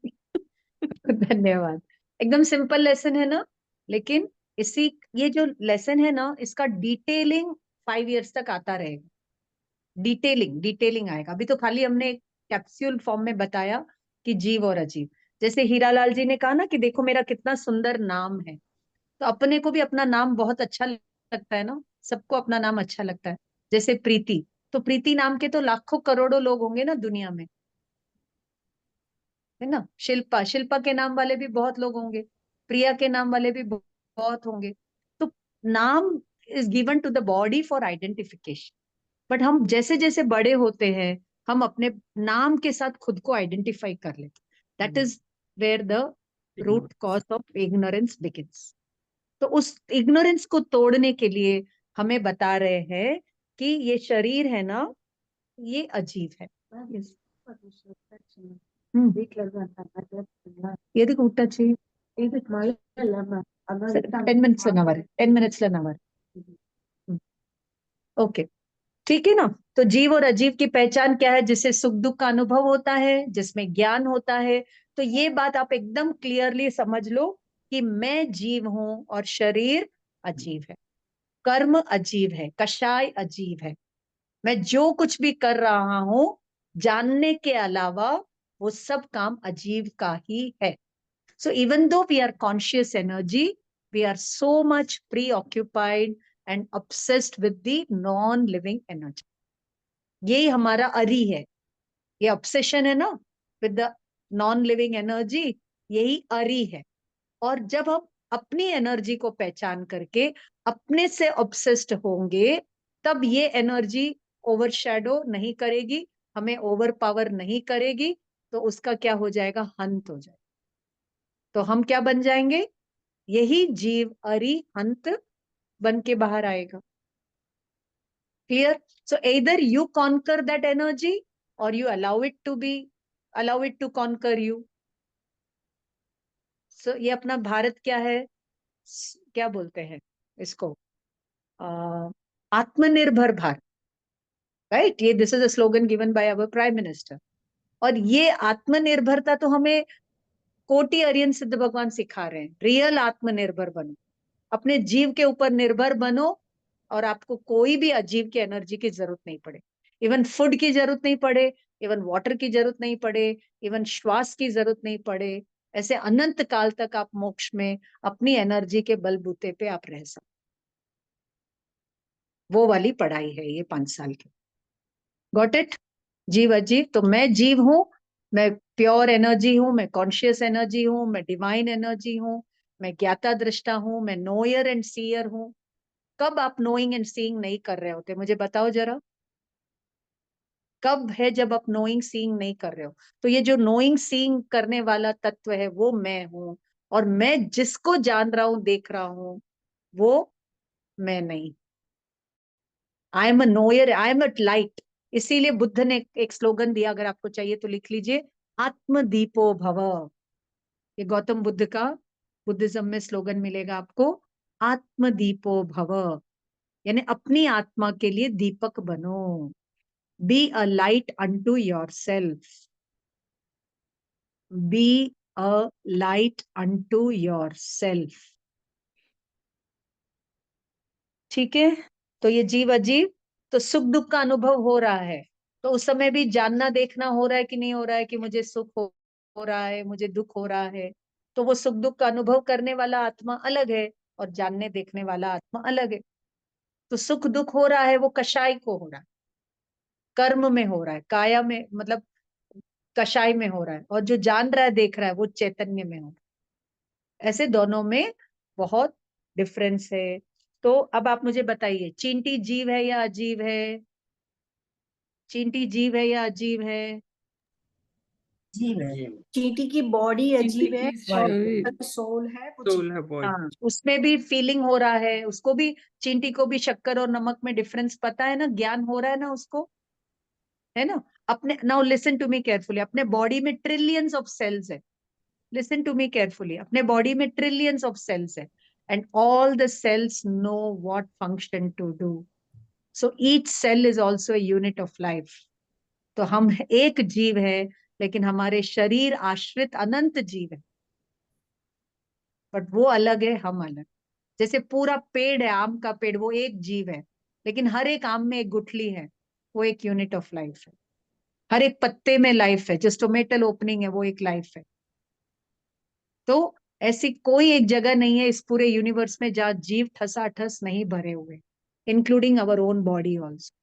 धन्यवाद। एकदम सिंपल लेसन है ना, लेकिन इसी ये जो लेसन है ना, इसका डिटेलिंग 5 इयर्स तक आता रहेगा। डिटेलिंग डिटेलिंग आएगा। अभी तो खाली हमने एक कैप्सूल फॉर्म में बताया कि जीव और अजीब। जैसे हीरालाल जी ने कहा ना कि देखो मेरा कितना सुंदर नाम है, तो अपने को भी अपना नाम बहुत अच्छा लगता है ना, सबको अपना नाम अच्छा लगता है। जैसे प्रीति, तो प्रीति नाम के तो लाखों करोड़ों लोग होंगे ना दुनिया में, है ना। शिल्पा, शिल्पा के नाम वाले भी बहुत लोग होंगे, प्रिया के नाम वाले भी बहुत होंगे। तो नाम is given to the body for identification. But हम जैसे जैसे बड़े होते हैं, हम अपने नाम के साथ खुद को आइडेंटिफाई कर लेते। That is where the root cause of ignorance begins. तो उस इग्नोरेंस को तोड़ने के लिए हमें बता रहे हैं कि ये शरीर है ना, ये अजीब है। ये देखो उठा चाहिए। 10 minutes नवर, 10 minutes नवर। ओके, ठीक है ना। तो जीव और अजीव की पहचान क्या है? जिससे सुख दुख का अनुभव होता है, जिसमें ज्ञान होता है। तो ये बात आप एकदम क्लियरली समझ लो कि मैं जीव हूं और शरीर अजीब है, कर्म अजीब है, कषाय अजीब है। मैं जो कुछ भी कर रहा हूं जानने के अलावा, वो सब काम अजीब का ही है। So even though we are conscious energy, we are so much preoccupied and obsessed with the non-living energy. यही हमारा अरी है, ये ऑब्सेशन है ना with the non living energy, यही अरी है। और जब हम अपनी एनर्जी को पहचान करके अपने से ऑब्सेस्ड होंगे, तब ये एनर्जी ओवरशैडो नहीं करेगी, हमें ओवर पावर नहीं करेगी, तो उसका क्या हो जाएगा? हंत हो जाएगा। तो हम क्या बन जाएंगे? यही जीव अरि हंत बन के बाहर आएगा। Clear? So either you conquer that energy or you allow it to conquer you. So ये अपना भारत क्या है, क्या बोलते हैं इसको, आत्मनिर्भर भारत, राइट? ये this is a slogan given by our prime minister. और ये आत्मनिर्भरता तो हमें कोटि आर्यन सिद्ध भगवान सिखा रहे हैं। रियल आत्मनिर्भर बनो, अपने जीव के ऊपर निर्भर बनो, और आपको कोई भी अजीब की एनर्जी की जरूरत नहीं पड़े। इवन फूड की जरूरत नहीं पड़े, इवन वाटर की जरूरत नहीं पड़े, इवन श्वास की जरूरत नहीं पड़े। ऐसे अनंत काल तक आप मोक्ष में अपनी एनर्जी के बलबूते पे आप रह सकते। वो वाली पढ़ाई है ये 5 साल की। Got it? जीव अजीव, तो मैं जीव हूं, मैं प्योर एनर्जी हूं, मैं कॉन्शियस एनर्जी हूं, मैं डिवाइन एनर्जी हूं, मैं ज्ञाता दृष्टा हूं, मैं नोयर एंड सीयर हूं। कब आप नोइंग एंड सीइंग नहीं कर रहे होते, मुझे बताओ जरा, कब है जब आप नोइंग सीइंग नहीं कर रहे हो? तो ये जो नोइंग सीइंग करने वाला तत्व है वो मैं हूं, और मैं जिसको जान रहा हूं, देख रहा हूं, वो मैं नहीं। I am a Noire, I am a light. इसीलिए बुद्ध ने एक स्लोगन दिया, अगर आपको चाहिए तो लिख लीजिए, आत्मदीपो भव। ये गौतम बुद्ध का बुद्धिज्म में स्लोगन मिलेगा आपको, आत्मदीपो भव, यानी अपनी आत्मा के लिए दीपक बनो। Be a light unto yourself, be a light unto yourself. ठीक है, तो ये जीव अजीव, तो सुख दुख का अनुभव हो रहा है, तो उस समय भी जानना देखना हो रहा है कि नहीं हो रहा है कि मुझे सुख हो रहा है, मुझे दुख हो रहा है। तो वो सुख दुख का अनुभव करने वाला आत्मा अलग है और जानने देखने वाला आत्मा अलग है। तो सुख दुख हो रहा है वो कषाय को हो रहा है, कर्म में हो रहा है, काया में मतलब कषाय में हो रहा है, और जो जान रहा है देख रहा है वो चैतन्य में हो रहा है। ऐसे दोनों में बहुत डिफरेंस है। तो अब आप मुझे बताइए, चींटी जीव है या अजीव है? चींटी जीव है या अजीव है? जीव है। चींटी की बॉडी चींटी अजीब है की और शरीर सोल है वो सोल है बॉडी। हाँ, उसमें भी फीलिंग हो रहा है, उसको भी, चींटी को भी शक्कर और नमक में डिफरेंस पता है ना, ज्ञान हो रहा है ना उसको, है ना। अपने, now listen to me carefully, अपने बॉडी में ट्रिलियंस ऑफ सेल्स है। लिसन टू मी केयरफुली, अपने बॉडी में ट्रिलियंस ऑफ सेल्स है, and all the cells know what function to do. So each cell is also a unit of life. तो हम एक जीव है, लेकिन हमारे शरीर आश्रित अनंत जीव है, बट वो अलग है, हम अलग। जैसे पूरा पेड़ है, आम का पेड़, वो एक जीव है, लेकिन हर एक आम में एक गुठली है, वो एक यूनिट ऑफ लाइफ है। हर एक पत्ते में लाइफ है, जो स्टोमेटल ओपनिंग है वो एक लाइफ है। तो ऐसी कोई एक जगह नहीं है इस पूरे यूनिवर्स में जहाँ जीव ठसाठस नहीं भरे हुए, including our own body also,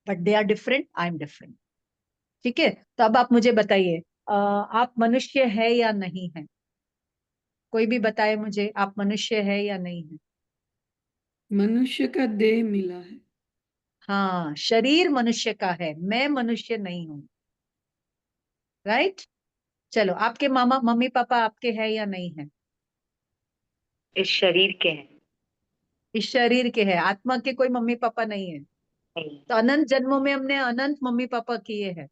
but they are different, I am different. ठीक है, तो अब आप मुझे बताइए, आप मनुष्य है या नहीं है? कोई भी बताए मुझे, आप मनुष्य है या नहीं है? मनुष्य का देह मिला है। हाँ, शरीर मनुष्य का है, मैं मनुष्य नहीं हूं। राइट। चलो, आपके मामा मम्मी पापा आपके हैं या नहीं है? इस शरीर के हैं। इस शरीर के हैं, आत्मा के कोई मम्मी पापा नहीं है। तो अनंत जन्मों में हमने अनंत मम्मी पापा किए हैं,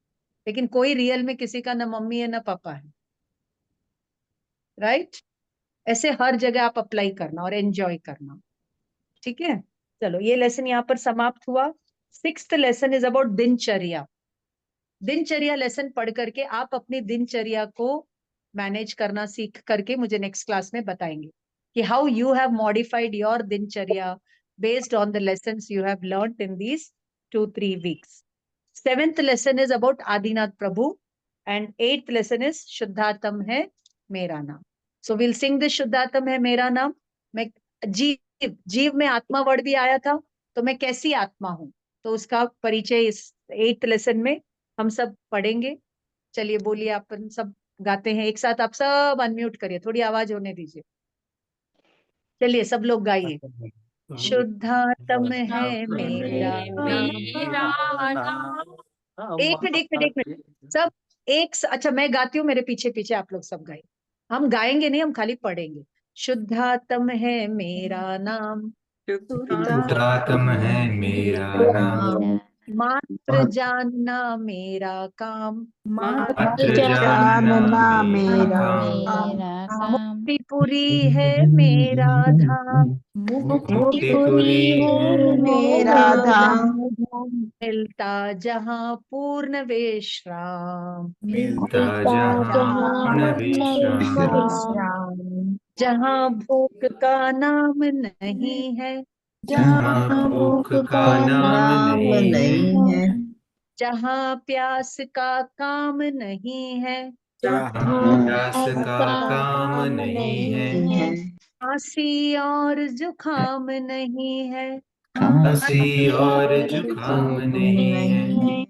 लेकिन कोई रियल में किसी का ना मम्मी है ना पापा है। राइट। ऐसे हर जगह आप अप्लाई करना और एंजॉय करना। ठीक है, चलो ये लेसन यहाँ पर समाप्त हुआ। 6th लेसन इज अबाउट दिनचर्या। दिनचर्या लेसन पढ़ करके आप अपनी दिनचर्या को मैनेज करना सीख करके मुझे नेक्स्ट क्लास में बताएंगे कि how you have modified your dincharya based on the lessons you have learned in these 2-3 weeks. 7th lesson is about Adinath Prabhu and 8th lesson is shuddhatma है मेरा नाम। सो विल सिंग दिस शुद्धात्म है मेरा नाम। मैं जीव, जीव में आत्मा वर्ड भी आया था, तो मैं कैसी आत्मा हूं, तो उसका परिचय इस 8th लेसन में हम सब पढ़ेंगे। चलिए बोलिए, अपन सब गाते हैं एक साथ, आप सब अनम्यूट करिए, थोड़ी आवाज होने दीजिए। चलिए सब लोग गाइए। शुद्धात्म है मेरा नाम। एक मिनट एक मिनट एक मिनट, सब अच्छा मैं गाती हूँ, मेरे पीछे पीछे आप लोग सब गाइए। हम गाएंगे नहीं, हम खाली पढ़ेंगे। शुद्धात्म है मेरा नाम, शुद्धात्म है मेरा नाम, मात्र जानना मेरा काम, मात्र जानना मेरा काम, मुक्तिपुरी है मेरा धाम, मुक्तिपुरी है मेरा धाम, मिलता जहाँ पूर्ण विश्राम, मिलता जहाँ पूर्ण विश्राम, विश्राम, जहाँ भूख का नाम नहीं है, जहाँ भूख का नाम नाम नहीं नहीं है, है, जहाँ प्यास का काम नहीं है, जहाँ प्यास का काम नहीं है, खांसी और जुकाम नहीं है, खांसी और जुकाम नहीं है,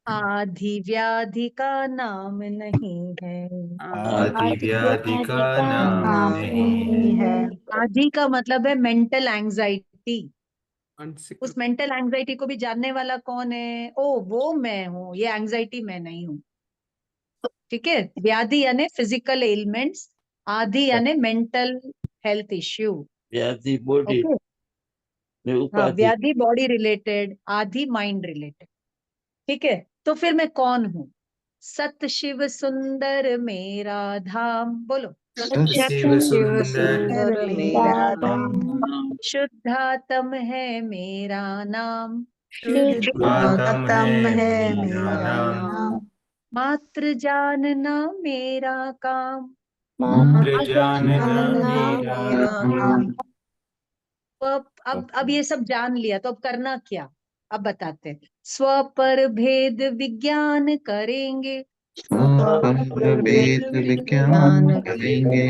आदि व्याधि का नाम नहीं है। आदि व्याधि का नाम नहीं है। आदि का मतलब है मेंटल एंजाइटी। मानसिक उस मेंटल एंजाइटी को भी जानने वाला कौन है? ओ, वो मैं हूँ, ये एंजाइटी मैं नहीं हूँ। ठीक है, व्याधि यानी फिजिकल एलिमेंट्स, आदि यानी मेंटल हेल्थ इश्यू। व्याधि बॉडी ओके, में हाँ, उपाधि। व्याधि बॉडी रिलेटेड, आदि माइंड रिलेटेड। ठीक है, तो फिर मैं कौन हूँ? सत शिव सुंदर मेरा धाम, बोलो। शिव सुंदर मेरा धाम, शुद्धात्म है मेरा नाम, शुद्धात्म है है मेरा मेरा नाम, नाम, मात्र जानना मेरा काम, मात्र जानना जानना मेरा मेरा काम, काम, तो अब ये सब जान लिया, तो अब करना क्या, अब बताते हैं। स्व पर भेद विज्ञान करेंगे, वेद विज्ञान करेंगे,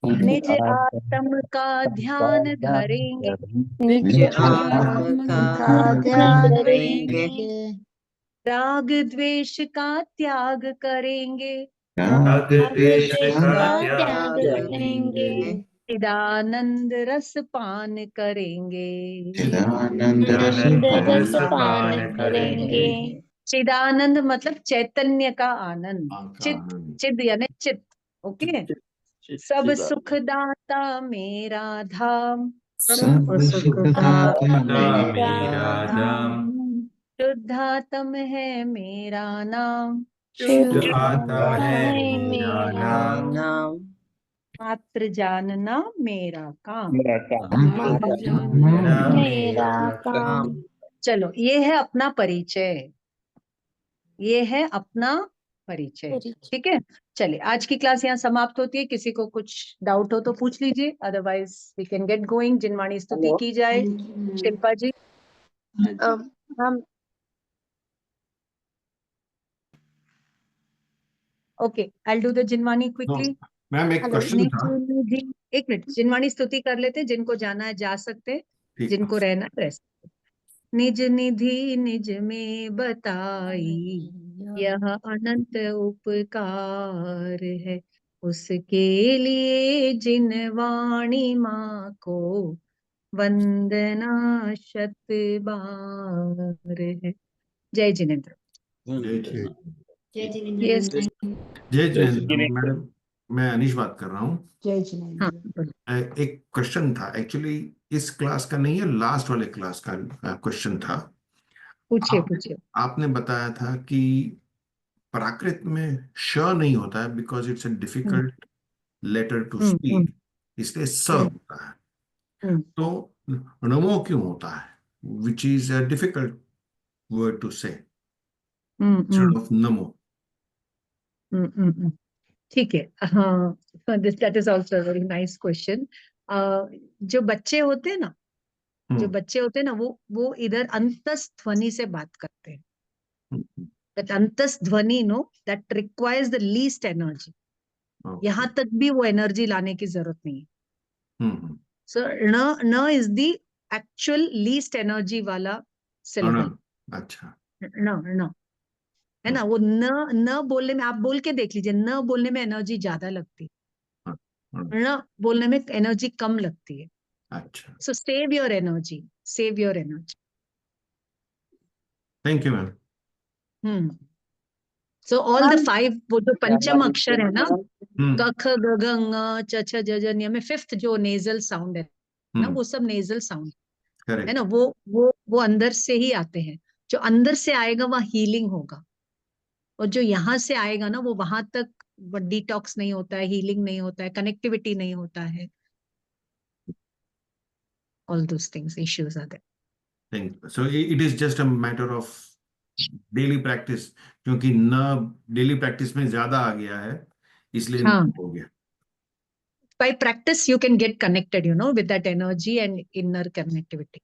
निज आत्म का ध्यान धरेंगे, निज आत्म का ध्यान करेंगे, राग द्वेष का त्याग करेंगे, राग द्वेष का त्याग करेंगे, चिदानंद रस पान करेंगे, चिदानंद रस रस पान पान करेंगे, चिदानंद मतलब चैतन्य का आनंद, चित चिद यानी चित, ओके। सब सुखदाता मेरा धाम, सब सुखदाता मेरा धाम, शुद्धात्म है मेरा नाम, शुद्ध आत्म है मेरा नाम, मात्र जानना मेरा काम। मात्र जानना मेरा काम। चलो, ये है अपना परिचय, ये है अपना परिचय, ठीक है। चलिए, आज की क्लास यहाँ समाप्त होती है। किसी को कुछ डाउट हो तो पूछ लीजिए, otherwise we can get going. Jinvani स्तुति की जाए। शिल्पा जी। हम okay, I will do the Jinvani quickly. Ma'am एक क्वेश्चन था। एक मिनट, जिनवाणी स्तुति कर लेते, जिनको जाना है जा सकते, ठीक जिनको रहना है रह सकते। निज निधि निज में बताई, यह अनंत उपकार है, उसके लिए जिनवाणी माँ को वंदना शत बार है। जय जिनेन्द्र। जय जिनेन्द्र Yes. मैम। जय जिनेन्द्र मैडम, मैं अनीश बात कर रहा हूँ। जय जिनेन्द्र। हाँ, बोलो। एक क्वेश्चन था, एक्चुअली इस क्लास का नहीं है, लास्ट वाले क्लास का क्वेश्चन था। पूछिए पूछिए। आपने बताया था कि प्राकृत में श नहीं होता है because it's a difficult letter to speak, इसलिए स होता है। तो नमो क्यों होता है, which is a difficult word to say instead of नमो? ठीक है, हाँ, that is also very nice question. जो बच्चे होते हैं ना, वो इधर अंतस ध्वनि से बात करते हैं। दैट अंतस ध्वनि know that requires the least energy. यहाँ तक भी वो एनर्जी लाने की जरूरत नहीं है। सो न is the actual least energy वाला सिलेबल। अच्छा, न है ना, वो न बोलने में, आप बोल के देख लीजिए, न बोलने में एनर्जी ज्यादा लगती है, न बोलने में एनर्जी कम लगती है। अच्छा, सो save your energy, save your energy. Thank you ma'am. So all the 5, वो जो पंचम अक्षर है ना, क ख ग घ ङ च छ ज झ ञ में 5th जो नेजल साउंड है ना, वो सब नेजल साउंड है ना, वो अंदर से ही आते हैं। जो अंदर से आएगा वह हीलिंग होगा, और जो यहाँ से आएगा ना, वो वहां तक डिटॉक्स नहीं होता है, हीलिंग नहीं होता है, कनेक्टिविटी नहीं होता है। All those things, issues are there. Thank you. So it is just a matter of daily practice, क्योंकि न डेली प्रैक्टिस में ज्यादा आ गया है, इसलिए हाँ, हो गया। by practice you can get connected, you know, with that energy and inner connectivity.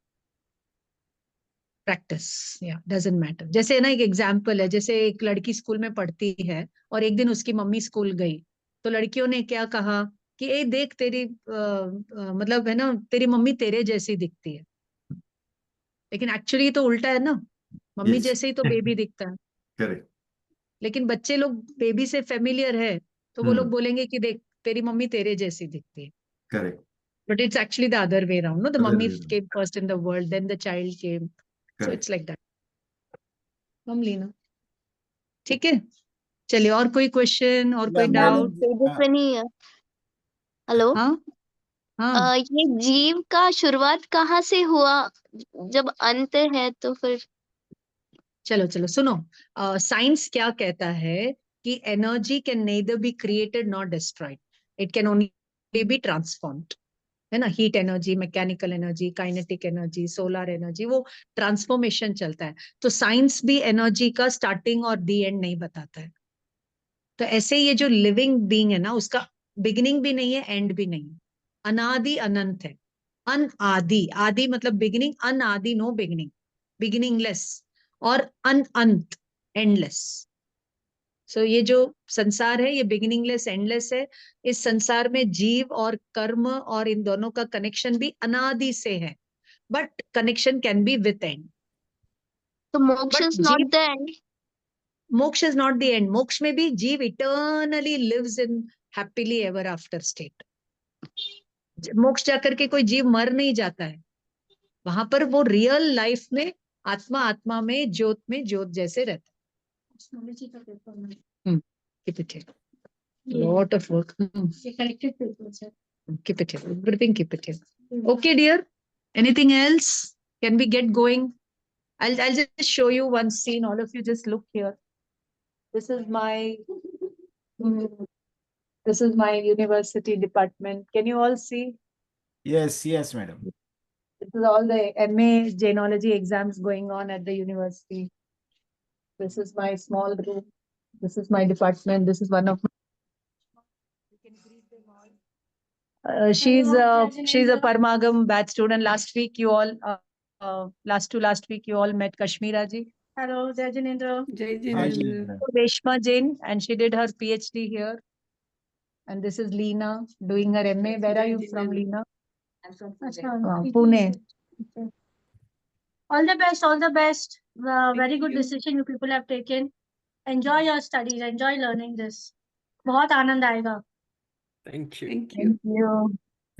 Practice, या डजंट मैटर। जैसे ना, एक एग्जांपल है, जैसे एक लड़की स्कूल में पढ़ती है और एक दिन उसकी मम्मी स्कूल गई, तो लड़कियों ने क्या कहा कि ए देख, तेरी मतलब है ना, तेरी मम्मी तेरे जैसी दिखती है। लेकिन एक्चुअली तो उल्टा है ना, मम्मी जैसे ही तो बेबी दिखता है। करेक्ट। लेकिन बच्चे लोग बेबी से फेमिलियर है, तो वो लोग बोलेंगे कि देख, तेरी मम्मी तेरे जैसी दिखती है। Correct. But it's actually the other way around, no? The Other mummy way around. came first in the world, then the child came. So Correct. it's like that. हम लीना, ठीक है। चलिए, और कोई क्वेश्चन और कोई डाउट? तेजस्विनी, हेलो। हाँ हाँ, ये जीव का शुरुआत कहाँ से हुआ, जब अंत है तो फिर? चलो चलो सुनो, साइंस क्या कहता है कि energy can nether be created not destroyed, it can only be transformed, है ना। Heat energy, mechanical energy, kinetic energy, solar energy, वो ट्रांसफॉर्मेशन चलता है। तो साइंस भी एनर्जी का स्टार्टिंग और दी एंड नहीं बताता है। तो ऐसे ये जो लिविंग बीइंग है ना, उसका बिगिनिंग भी नहीं है, एंड भी नहीं है, अनादि अनंत है। अनआदि, आदि मतलब बिगिनिंग, अनआदि नो बिगिनिंग, बिगिनिंगलेस, और अनंत एंडलेस। सो ये जो संसार है ये बिगिनिंगलेस एंडलेस है। इस संसार में जीव और कर्म और इन दोनों का कनेक्शन भी अनादि से है, but connection can be with end. तो मोक्ष but is not the end. मोक्ष इज नॉट द एंड। मोक्ष में भी जीव eternally lives in happily ever after state. मोक्ष जाकर के कोई जीव मर नहीं जाता है, वहां पर वो रियल लाइफ में आत्मा आत्मा में ज्योत जैसे रहता है। Keep it here. Lot of work. Keep it here. Everything keep it here. Okay, dear. Anything else? Can we get going? I'll just show you one scene. All of you just look here. This is my university department. Can you all see? Yes, madam. This is all the MA Jainology exams going on at the university. This is my small room. This is my department. This is one of my. She's a Parmagam batch student. Last week you all met Kashmira ji. Hello, Jai Jinendra. जय Hi, Jinendra. Jinendra. Reshma Jain, and she did her PhD here. And this is Leena doing her MA. Where are Jai you from, Jinendra। Leena? Pune. Pune. All the best, all the best. Very good you। decision you people have taken. Enjoy your studies, enjoy learning this. बहुत आनंद आएगा. Thank you. Thank you. Thank you.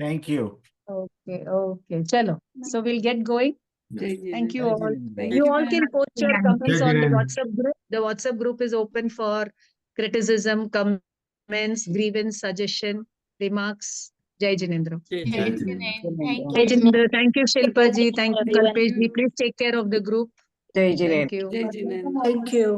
Thank you. Okay. Chalo. So we'll get going. जय Thank you Jai all. Jinendra. You you all can post your comments Jai on the Jinendra. WhatsApp group. The WhatsApp group is open for criticism, comments, grievance, suggestion, remarks. Jai Jinendra. Jai Jai Jinendra. Jinendra. Jai Jinendra. Thank you, Shilpa ji. Thank you, Kalpesh ji. Please take care of the group. Jai Thank you. जय Jinendra. Thank you.